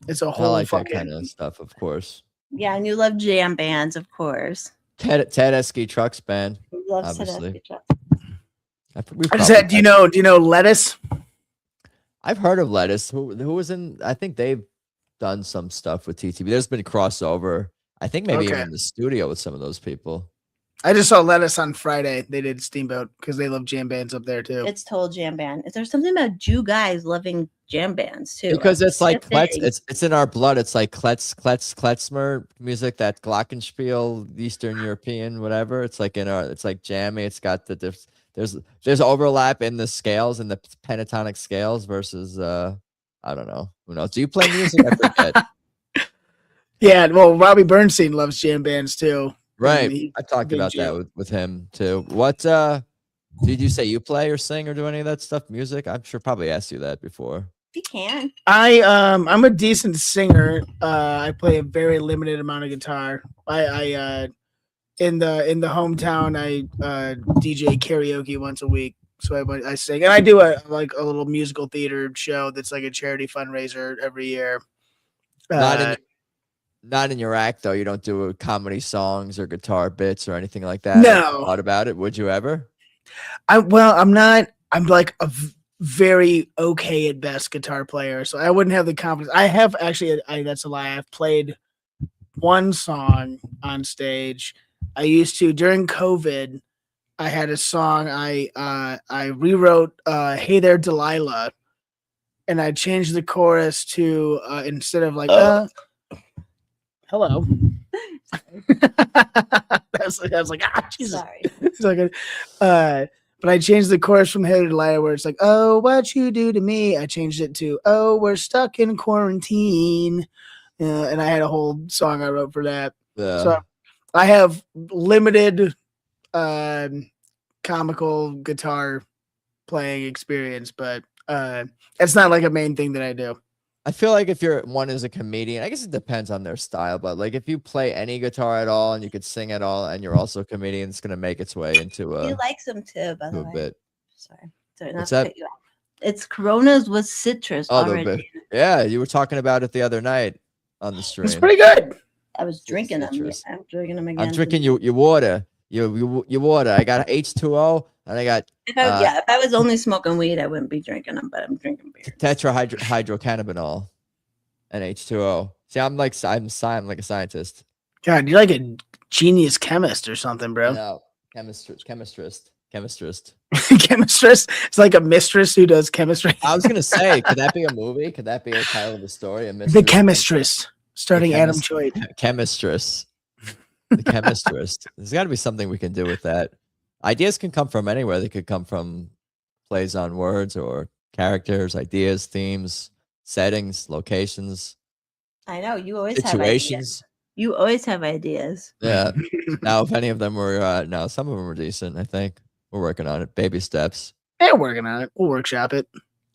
It's a whole I like fucking that kind of stuff, of course. Yeah, and you love jam bands, of course. Ted Esky Trucks Band. You love Obviously. Do you know Lettuce? I've heard of Lettuce. Who was in? I think they've done some stuff with TTB. There's been crossover. I think maybe even in the studio with some of those people. I just saw Lettuce on Friday. They did Steamboat because they love jam bands up there too. It's total jam band. Is there something about Jew guys loving jam bands too? Because it's like it's in our blood. It's like klezmer music, that glockenspiel, Eastern European, whatever. It's like it's like jammy. It's got the there's overlap in the scales and the pentatonic scales versus I don't know. Who knows? Do you play music? I forget. Yeah, well, Robbie Bernstein loves jam bands too. Right. I talked about that with him too. What did you say you play or sing or do any of that stuff? Music? I'm sure probably asked you that before. You can. I'm a decent singer. I play a very limited amount of guitar. I in the hometown I DJ karaoke once a week. So I sing, and I do a little musical theater show that's like a charity fundraiser every year. Not in your act though. You don't do comedy songs or guitar bits or anything like that. No. Thought about it? Would you ever? I'm not. I'm like a very okay at best guitar player, so I wouldn't have the confidence. I have actually. That's a lie. I've played one song on stage. I used to during COVID. I had a song I rewrote. Hey there, Delilah, and I changed the chorus to instead of like hello. I was like, Jesus. Sorry. It's like but I changed the chorus from Hey there, Delilah, where it's like, oh, what you do to me. I changed it to, oh, we're stuck in quarantine. And I had a whole song I wrote for that. Yeah. So I have limited comical guitar playing experience, but it's not like a main thing that I do. I feel like if one is a comedian, I guess it depends on their style, but like if you play any guitar at all and you could sing at all and you're also a comedian, it's gonna make its way into He likes them too, by the way. bit. Sorry, not What's to that? cut you off. It's Coronas with citrus already. Yeah, you were talking about it the other night on the stream. It's pretty good. I was drinking them. Citrus. I'm drinking them again. I'm drinking your water. Your water. I got H2O and I got If I was only smoking weed, I wouldn't be drinking them, but I'm drinking beer. tetrahydrocannabinol and H2O. See, I'm like a scientist. God, you're like a genius chemist or something, bro. No, chemistrist. Chemistress. It's like a mistress who does chemistry. I was gonna say, could that be a movie? Could that be a title of the story? The Chemistress, starring Adam Choit. Chemistress. The Chemistress. There's got to be something we can do with that. Ideas can come from anywhere. They could come from plays on words or characters, ideas, themes, settings, locations. I know you always situations. have ideas. You always have ideas. Yeah. Now, if any of them were, no, some of them were decent. I think we're working on it. Baby steps. Yeah, we're working on it. We'll workshop it.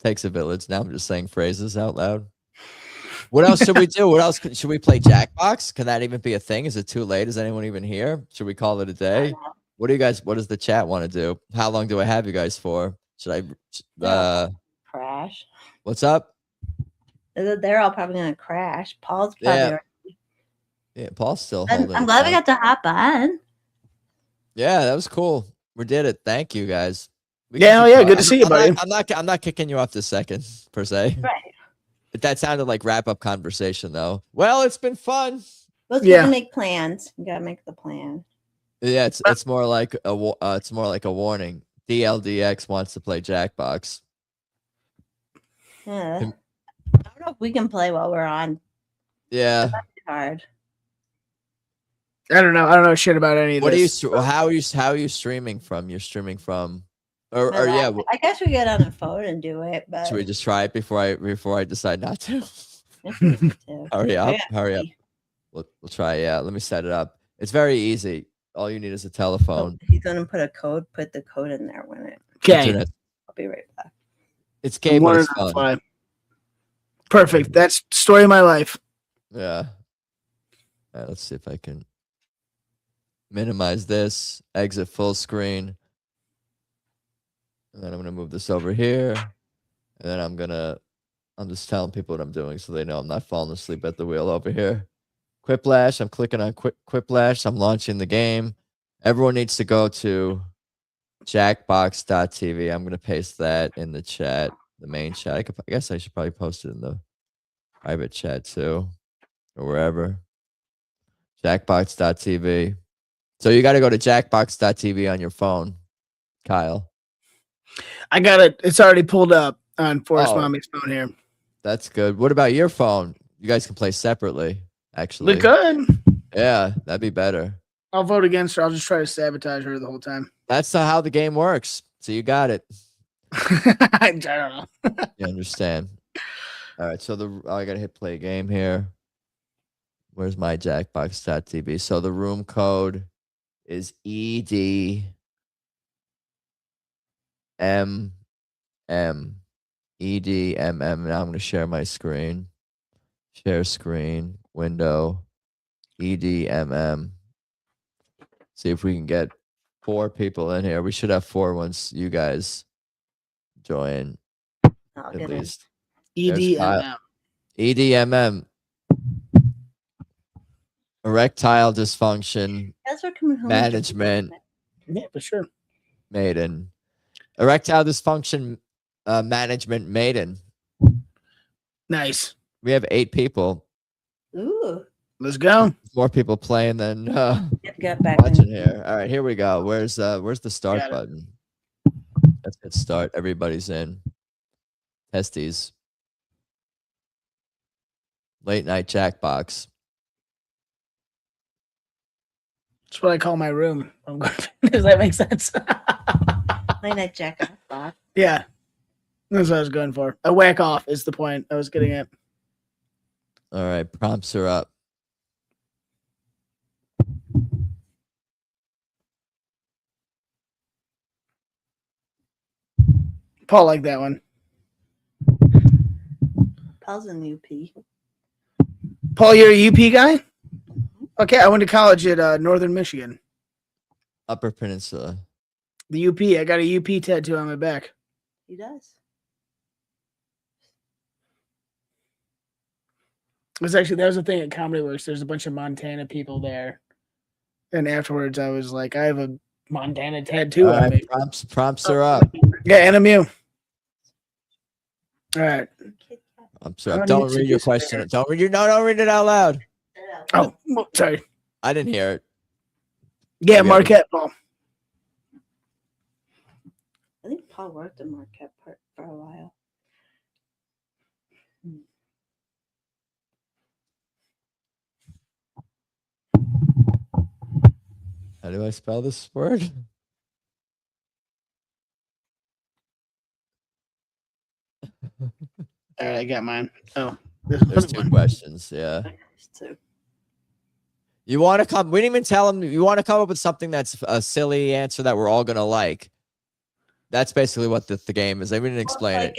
Takes a village. Now I'm just saying phrases out loud. What else should we do? What else should we play? Jackbox? Can that even be a thing? Is it too late? Is anyone even here? Should we call it a day? What does the chat want to do? How long do I have you guys for? Should I crash? What's up? They're all probably gonna crash. Paul's probably yeah, Paul's still holding. I'm glad we got to hop on. Yeah, that was cool. We did it. Thank you guys. Yeah, good to see you, buddy. I'm not kicking you off this second per se. Right. That sounded like wrap up conversation though. Well, it's been fun. Let's make plans. You gotta make the plan. Yeah, it's more like a warning. DLDX wants to play Jackbox. Yeah. I don't know if we can play while we're on. Yeah. That's hard. I don't know shit about any of this. How are you streaming from? You're streaming from I guess we get on the phone and do it, but should we just try it before I decide not to? Hurry up. We'll try. Yeah, let me set it up. It's very easy. All you need is a telephone. He's gonna put the code in there when it. Okay. I'll be right back. It's gay, but it's fun. Perfect. That's story of my life. Yeah. All right, let's see if I can minimize this, exit full screen. And then I'm going to move this over here. And then I'm just telling people what I'm doing so they know I'm not falling asleep at the wheel over here. Quiplash. I'm clicking on Quiplash. I'm launching the game. Everyone needs to go to jackbox.tv. I'm going to paste that in the chat, the main chat. I guess I should probably post it in the private chat too, or wherever. Jackbox.tv. So you got to go to jackbox.tv on your phone, Kyle. I got it. It's already pulled up on Forest Mommy's phone here. That's good. What about your phone? You guys can play separately, actually. We could. Yeah, that'd be better. I'll vote against her. I'll just try to sabotage her the whole time. That's how the game works. So you got it. I don't know. You understand. All right. So I got to hit play game here. Where's my Jackbox.tv? So the room code is EDMM. EDMM. Now I'm going to share my screen. Share screen. Window. EDMM. See if we can get 4 people in here. We should have 4 once you guys join. At least. EDMM. EDMM. Erectile dysfunction management. Yeah, for sure. Maiden. Erectile dysfunction management maiden. Nice. We have 8 people. Ooh. Let's go. More people playing than Get back watching here. All right, here we go. Where's the start button? Let's hit start. Everybody's in. Testies. Late night Jackbox. That's what I call my room. Does that make sense? Late night Jackbox. Yeah. That's what I was going for. A whack off is the point I was getting at. All right, prompts are up. Paul liked that one. Paul's an UP. Paul, you're a UP guy? Okay, I went to college at Northern Michigan. Upper Peninsula. The UP. I got a UP tattoo on my back. He does. That was the thing at Comedy Works. There's a bunch of Montana people there. And afterwards, I was like, I have a Montana tattoo on me. Prompts are up. Yeah, NMU. All right. Prompts are up. Don't read your question. Don't read it out loud. Oh, sorry. I didn't hear it. Yeah, Marquette, Paul. I think Paul worked at Marquette for a while. How do I spell this word? All right, I got mine. Oh, there's 2 questions. Yeah. You want to come? We didn't even tell them. You want to come up with something that's a silly answer that we're all gonna like. That's basically what the game is. They didn't explain it.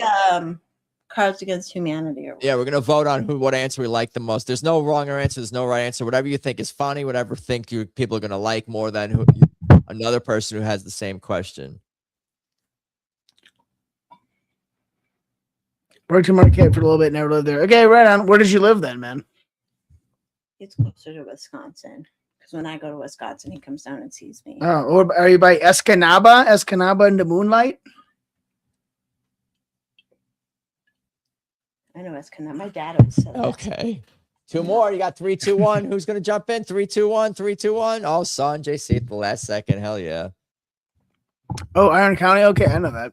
Cards Against Humanity. Yeah, we're gonna vote on what answer we like the most. There's no wrong answer. There's no right answer. Whatever you think is funny, whatever people are gonna like more than another person who has the same question. Worked in Marquette for a little bit, never lived there. Okay, right on. Where did you live then, man? It's closer to Wisconsin. Because when I go to Wisconsin, he comes down and sees me. Oh, or are you by Escanaba? Escanaba in the moonlight? I know Escanaba. My dad always said that. Okay. 2 more. You got 3, 2, 1. Who's gonna jump in? 3, 2, 1. 3, 2, 1. Oh, son, JC at the last second. Hell yeah. Oh, Iron County. Okay, I know that.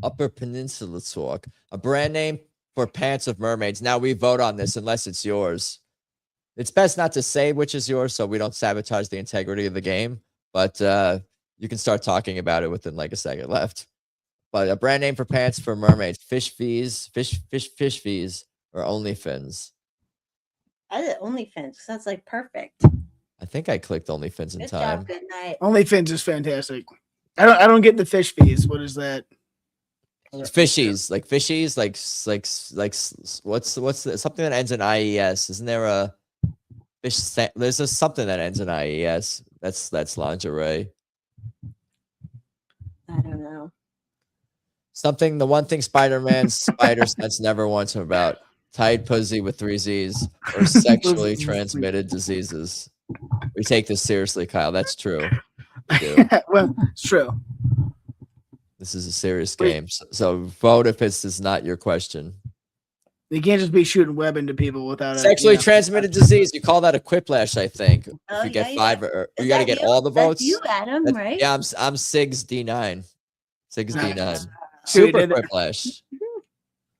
Upper Peninsula Talk. A brand name for pants of mermaids. Now we vote on this unless it's yours. It's best not to say which is yours so we don't sabotage the integrity of the game. But you can start talking about it within like a second left. But a brand name for pants for mermaids. Fish fees, fish fees, or OnlyFins. I did OnlyFins. That's like perfect. I think I clicked OnlyFins in Good time. job. Good night. OnlyFins is fantastic. I don't get the fish fees. What is that? Fishies, what's something that ends in IES? Isn't there a fish? There's something that ends in IES. That's lingerie. I don't know. The one thing Spider-Man's spider sense never wants him about: tight pussy with 3 Z's or sexually transmitted diseases. We take this seriously, Kyle. That's true. We do. Well, it's true. This is a serious game. So vote if this is not your question. You can't just be shooting web into people without sexually transmitted disease. You call that a quiplash, I think. Oh, if you get 5 or you Is got to that get you? all the votes. That's you, Adam, right? Yeah, I'm Sigs D9. Sigs D9. See, we Super did it. quiplash.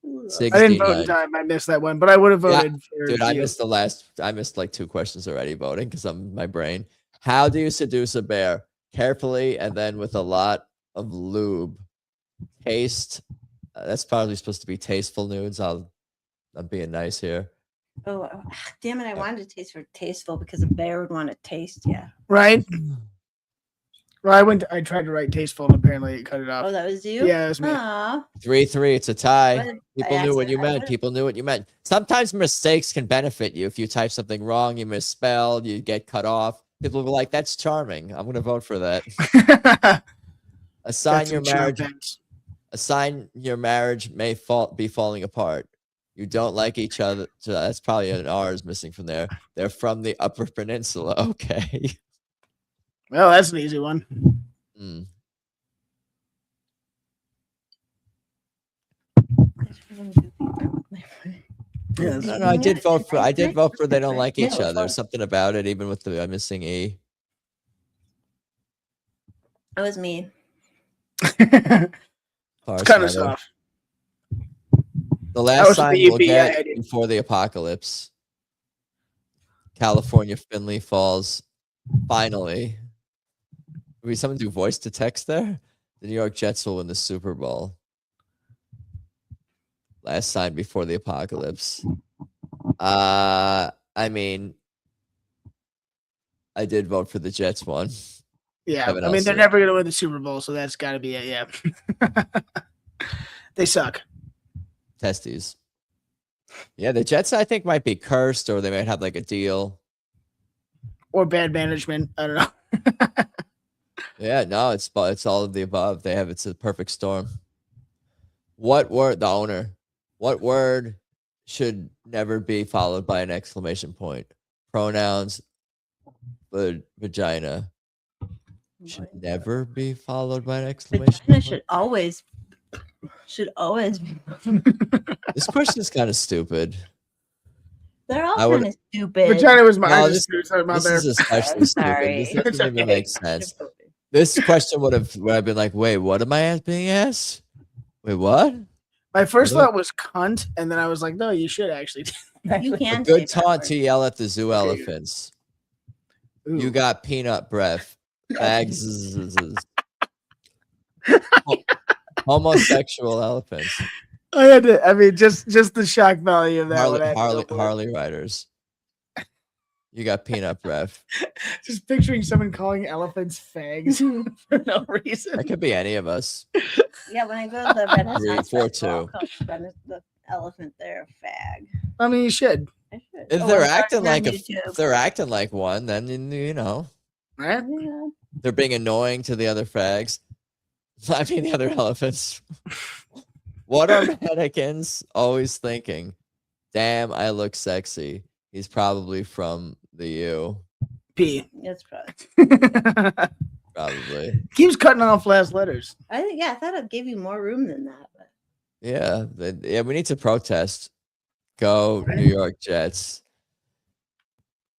Sigs I didn't vote in D9. time. I missed that one, but I would have voted for Dude, I you. missed like 2 questions already voting because I'm my brain. How do you seduce a bear? Carefully and then with a lot of lube. Taste. That's probably supposed to be tasteful nudes. I'm being nice here. Oh, damn it! I wanted to taste for tasteful because a bear would want to taste. Yeah. Right? Well, I tried to write tasteful and apparently it cut it off. Oh, that was you. Yeah, it was me. Aw. 3-3. It's a tie. What? People knew what you meant. would've- People knew what you meant. Sometimes mistakes can benefit you. If you type something wrong, you misspelled, you get cut off. People will be like, "That's charming. I'm going to vote for that." Assign That's your some charm marriage. things. Assign your marriage may be falling apart. You don't like each other. So that's probably an R is missing from there. They're from the Upper Peninsula. Okay. Well, that's an easy one. Mm. Yeah, No, I did vote for they don't like each other. Something about it, even with the missing E. It was me. it's kind of soft. The That last was time the we'll EP I get had in. before the apocalypse. California Finley Falls. Finally. Will someone do voice to text there? The New York Jets will win the Super Bowl. Last time before the apocalypse. I mean, I did vote for the Jets one. Yeah, Kevin I mean, they're Elson. never going to win the Super Bowl, so that's got to be it. Yeah. They suck. Testes. Yeah, the Jets, I think, might be cursed, or they might have like a deal. Or bad management. I don't know. Yeah, no, it's all of the above. It's a perfect storm. What word, the owner? What word should never be followed by an exclamation point? Pronouns, vagina should never be followed by an exclamation Vagina point. should always be. This question is kind of stupid. They're all I would- kind of stupid. Vagina was my. No, I just threw something out This there. is especially I'm stupid. sorry. This doesn't It's even okay. make sense. This question would have been like, wait, what am I being asked? Wait, what? My first What? thought was cunt, and then I was like, no, you should actually. You can A good say that taunt word. to yell at the zoo Okay. elephants. Ooh. You got peanut breath. Bags. Homosexual elephants. I had to. I mean, just the shock value of that. Harley, one, I had to Harley, go for it. Harley riders. You got peanut breath. Just picturing someone calling elephants fags for no reason. That could be any of us. Yeah, when I go to the Renaissance 4-2. Festival, I'll call the elephant there a fag. I mean, you should, I should. If Oh, they're I'm acting starting like on YouTube. if they're acting like one, then you know right? Yeah. they're being annoying to the other fags. I mean the other elephants. What are mannequins always thinking? Damn, I look sexy. He's probably from the U. P. That's probably. Probably. Keeps cutting off last letters. I thought I'd give you more room than that. But Yeah. Yeah, we need to protest. Go New York Jets.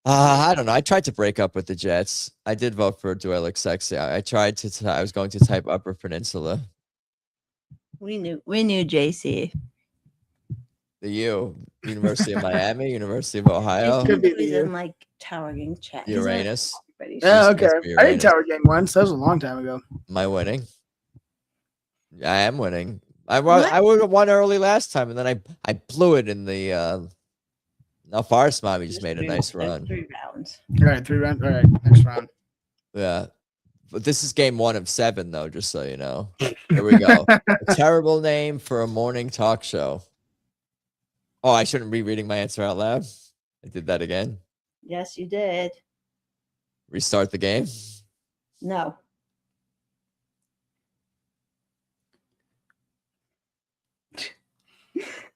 I don't know. I tried to break up with the Jets. I did vote for Do I Look Sexy. I tried to. I was going to type Upper Peninsula. we knew JC. The U. University of Miami. University of Ohio. Could be He was the in like Tower Gang chat. He's not Uranus. pretty Yeah, sure. okay. supposed to be I did Uranus. Tower Gang once. That was a long time ago. Am I winning? I am winning. I What? would have won early last time, and then I blew it in the. Now Forest Mommy just made a nice There's run. 3 rounds. All right, 3 rounds. All right, next round. Yeah. But this is game 1 of 7, though, just so you know. Here we go. A terrible name for a morning talk show. Oh, I shouldn't be reading my answer out loud. I did that again. Yes, you did. Restart the game. No.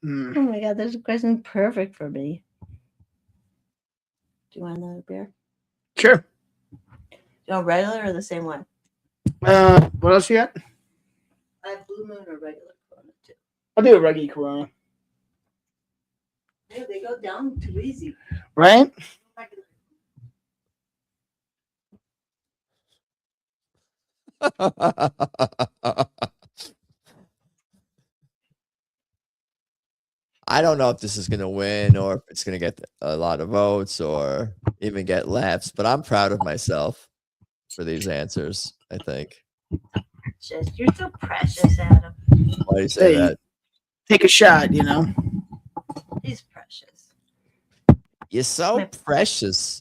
Oh my god, there's a question perfect for me. Do you want another beer? Sure. Do you want regular or the same one? What else you got? I have Blue Moon or regular Corona too. I'll do a regular Corona. Hey, they go down too easy. Right? I don't know if this is going to win or if it's going to get a lot of votes or even get laughs, but I'm proud of myself for these answers, I think. Precious. You're so precious, Adam. Why do you say Hey. that? Take a shot, you know? He's precious. You're so My- precious.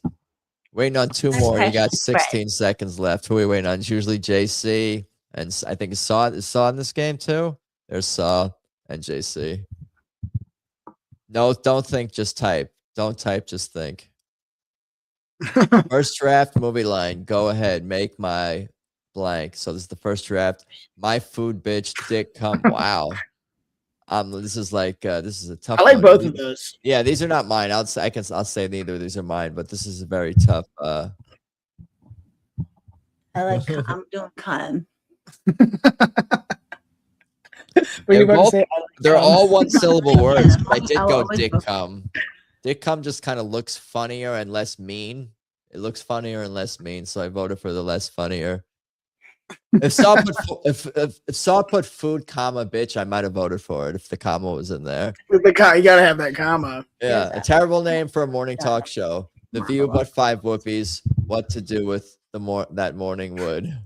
Waiting on 2 My more. You got precious 16 seconds left. Who are we waiting on? It's usually JC. And I think Saw in this game too. There's Saw and JC. No, don't think, just type. Don't type, just think. First draft movie line. Go ahead. Make my blank. So this is the first draft. My food bitch dick come. Wow. This is like this is a tough I like one. both of those. Yeah, these are not mine. I'll say neither of these are mine, but this is a very tough I like. I'm doing cum. Were you They're about to both- say, I like they're cum? all one syllable words, but I did I'll go always dick go- cum. Dick cum just kind of looks funnier and less mean. It looks funnier and less mean, so I voted for the less funnier. If Saw put food comma bitch, I might have voted for it if the comma was in there. You gotta have that comma. Yeah, a terrible name for a morning Yeah. talk show. The View but 5 whoopies. What to do with that morning wood.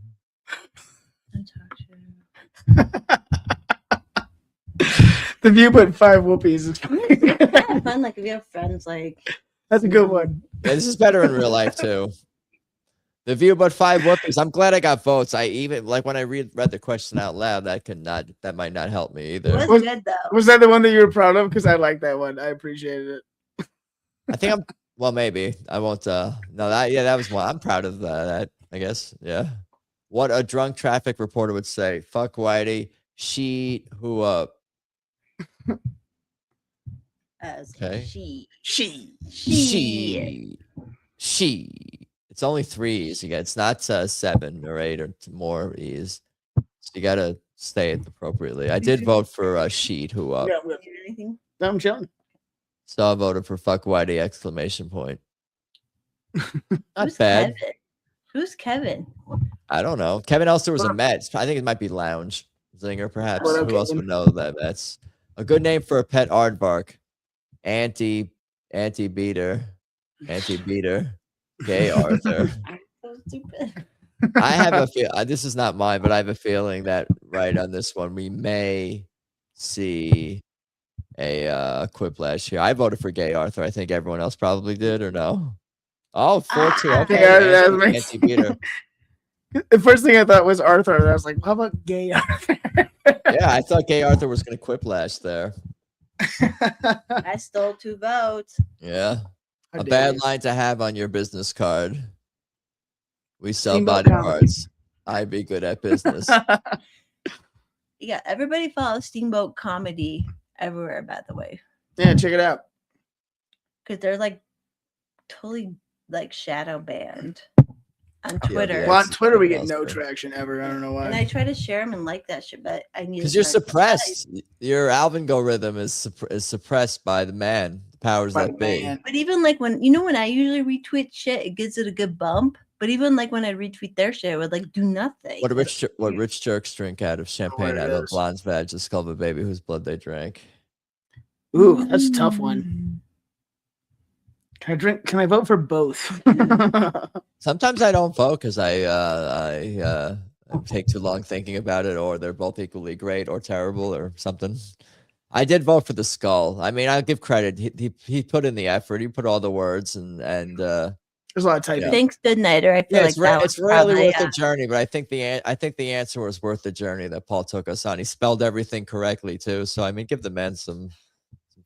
The View but 5 whoopies is Yeah, fun. Like if you have friends, like That's a good one. Yeah, this is better in real life too. The View but 5 whoopies. I'm glad I got votes. I even like when I read the question out loud. That might not help me it either. was good though. Was that the one that you were proud of? Because I like that one. I appreciated it. I think I'm. Well, maybe I won't. No, that was one. I'm proud of that. I guess. Yeah. What a drunk traffic reporter would say. Fuck Whitey. Sheet who up. As Okay. She. She. It's only 3 E's. It's not 7 or 8 or more E's. So you gotta say it appropriately. I did vote for sheet who up. Yeah, Need anything? no, I'm chilling. So I voted for fuck Whitey exclamation point. Not Who's bad. Kevin? Who's Kevin? I don't know. Kevin Elster was a Met. I think it might be Lounge. Zinger, perhaps. What up, Who else Kevin? would know that? That's a good name for a pet aardvark. Anti-beater. Gay Arthur. So stupid. I have a feel. This is not mine, but I have a feeling that right on this one we may see a Quiplash here. I voted for Gay Arthur. I think everyone else probably did, or no? Oh, 4-2. Okay, Yeah, that was me. anti-beater. The first thing I thought was Arthur. And I was like, how about gay Arthur? Yeah, I thought Gay Arthur was going to Quiplash there. I stole 2 votes. Yeah. How A dare bad you. line to have on your business card. We sell Steamboat body comedy. parts. I be good at business. Yeah, everybody follows Steamboat Comedy everywhere, by the way, Yeah, check it out. because they're like totally like shadow banned on Yeah, Twitter. yeah. Well, on Twitter, we get Else no there. traction ever. I don't know And why. I try to share them and like that shit, but I need Because to you're start- suppressed. Your algorithm is suppressed by the man. The powers By that the be. man. But even like when I usually retweet shit, it gives it a good bump. But even like when I retweet their shit, it would like do nothing. What rich jerks drink out of champagne it out of a is. blonde's vag, the skull of a baby whose blood they drank. Ooh, that's a tough one. Can I vote for both? Sometimes I don't vote because I take too long thinking about it, or they're both equally great or terrible or something. I did vote for the skull. I mean, I'll give credit. He put in the effort. He put all the words and There's a lot of typing. Thanks, good nighter. I feel like that it's was really probably, worth the journey, but I think the answer was worth the journey that Paul took us on. He spelled everything correctly too. So I mean, give the man some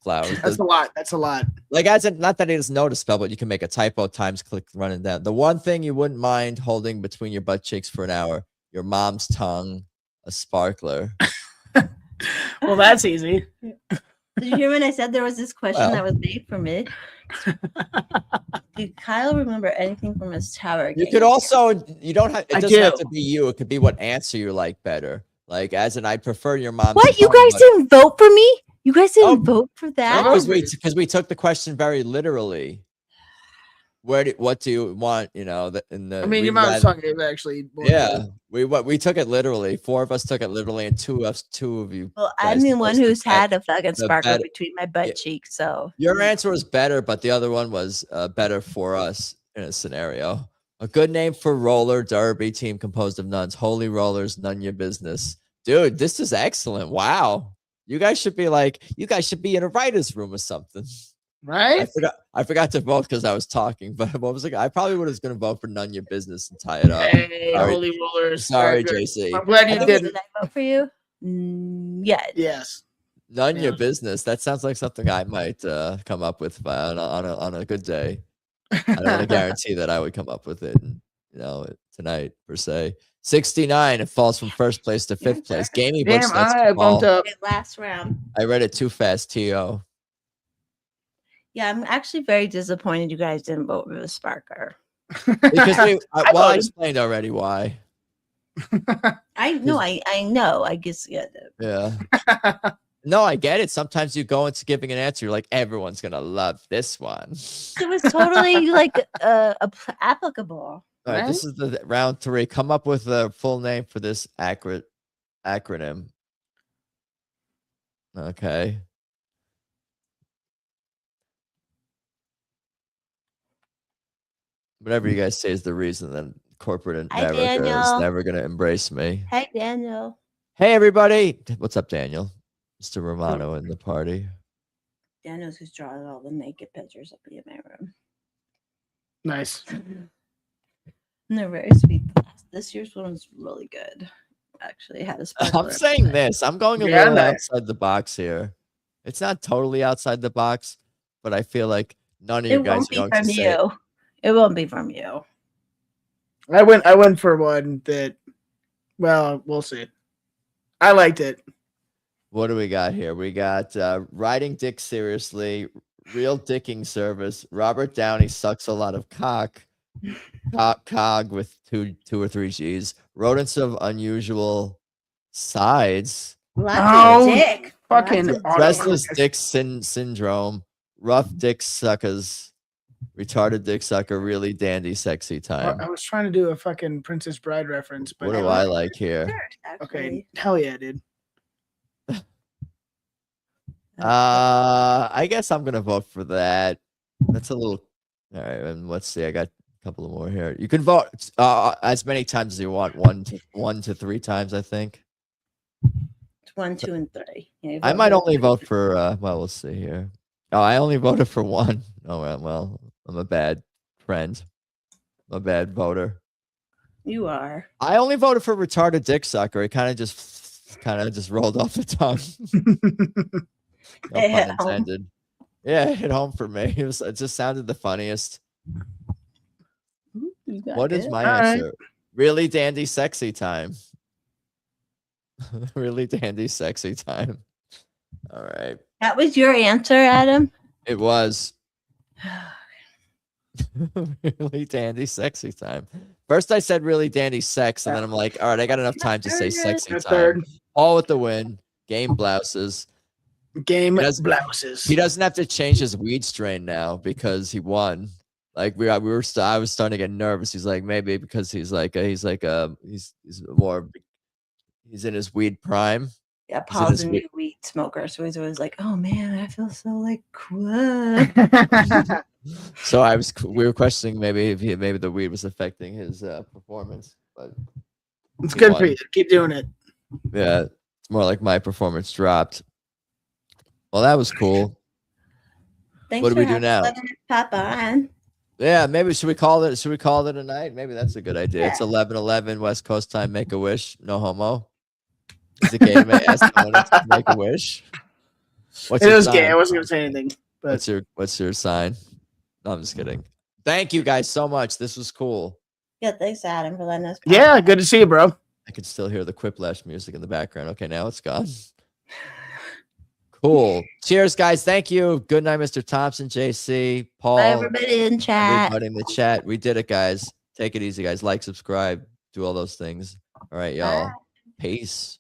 flowers. That's a lot. That's a lot. Like, not that he doesn't know to spell, but you can make a typo times click running down. The one thing you wouldn't mind holding between your butt cheeks for an hour: your mom's tongue, a sparkler. Well, that's easy. Did you hear when I said there was this question that was made for me? Did Kyle remember anything from his tower game? You could also, you don't have, it doesn't have do. to be you. It could be what answer you like better. Like, as in, I'd prefer your mom's What? You tongue, guys but- didn't vote for me? You guys didn't Oh, vote for that? because we took the question very literally. What do you want? You know, I mean, your mom's tongue is actually. Yeah, we took it literally. 4 of us took it literally, and two of you. Well, I'm guys the one chose who's the had a fucking the sparkle better- between my butt cheeks. So Your answer was better, but the other one was better for us in a scenario. A good name for roller derby team composed of nuns. Holy rollers, none your business. Dude, this is excellent. Wow. You guys should be in a writer's room or something. Right? I forgot to vote because I was talking, but what was I probably was going to vote for none your business and tie it up. Hey, Sorry. holy rollers. Sorry, Very good. JC. I'm glad you didn't. did I vote for you? Yeah. Yes. None your Yeah. business. That sounds like something I might come up with on a good day. I don't want to guarantee that I would come up with it, tonight per se. 69. It falls from first place to fifth place. Gamey books. Damn, That's I bumped Paul. up. Last round. I read it too fast. To Yeah, I'm actually very disappointed you guys didn't vote for the Sparker. because I voted. explained already why. I know. I guess yeah. Yeah. No, I get it. Sometimes you go into giving an answer, you're like, everyone's gonna love this one. It was totally like applicable. All right, this is the round 3. Come up with a full name for this acronym. Okay. Whatever you guys say is the reason that corporate Hi, America is Daniel. never going to embrace me. Hey, Daniel. Hey, everybody. What's up, Daniel? Mr. Romano in the party. Daniel's who's drawing all the naked pictures up in my room. Nice. And they're very sweet. This year's one was really good. Actually, it had a sparkler. I'm saying this. I'm going a Yeah, little nice. outside the box here. It's not totally outside the box, but I feel like none of you It guys won't are be going from to say it. you. It won't be from you. I went for one that, well, we'll see. I liked it. What do we got here? We got riding dick seriously, real dicking service. Robert Downey sucks a lot of cock. Cog with two or three G's. Rodents of unusual sides. Lots Oh, of dick. fucking Lots of auto- Restless dick syndrome. Rough dick suckers. Retarded dick sucker. Really dandy sexy time. I was trying to do a fucking Princess Bride reference, but What do I like here? okay, hell yeah, dude. I guess I'm gonna vote for that. That's a little. All right, and let's see. I got a couple of more here. You can vote as many times as you want. One to 3 times, I think. It's 1, 2, and 3. Yeah, I might only vote for. Well, we'll see here. Oh, I only voted for 1. Oh well, I'm a bad friend. I'm a bad voter. You are. I only voted for retarded dick sucker. It kind of just rolled off the tongue. No It hit pun home. intended. Yeah, it hit home for me. It just sounded the funniest. You got What is it. my All right. answer? Really dandy sexy time. Really dandy sexy time. All right. That was your answer, Adam? It was really dandy sexy time. First I said really dandy sex, and then I'm like, all right, I got enough time to say sexy That's time. third. All with the win. Game blouses. Game He doesn't- blouses. He doesn't have to change his weed strain now because he won. Like I was starting to get nervous. He's like, maybe because he's in his weed prime. Yeah, it Paul's his a weed- new weed smoker, so he's always like, "Oh man, I feel so like cool." So we were questioning maybe the weed was affecting his performance, but It's he good won. for you. Keep doing it. Yeah, it's more like my performance dropped. Well, that was cool. Thanks What do for we do now? letting us pop on. Yeah, maybe should we call it a night? Maybe that's a good idea. It's 11:11 West Coast time. Make a wish. No homo. Is it gay to ask someone to make a wish? What's It your was gay. sign? I wasn't gonna say anything. But What's your sign? No, I'm just kidding. Thank you guys so much. This was cool. Yeah, thanks, Adam, for letting us. yeah, good to see you, bro. I can still hear the Quiplash music in the background. Okay, now it's gone. Cool. Cheers, guys. Thank you. Good night, Mr. Thompson, JC, Paul. Bye, everybody in chat. Everybody in the chat. We did it, guys. Take it easy, guys. Like, subscribe, do all those things. All right, y'all. Peace.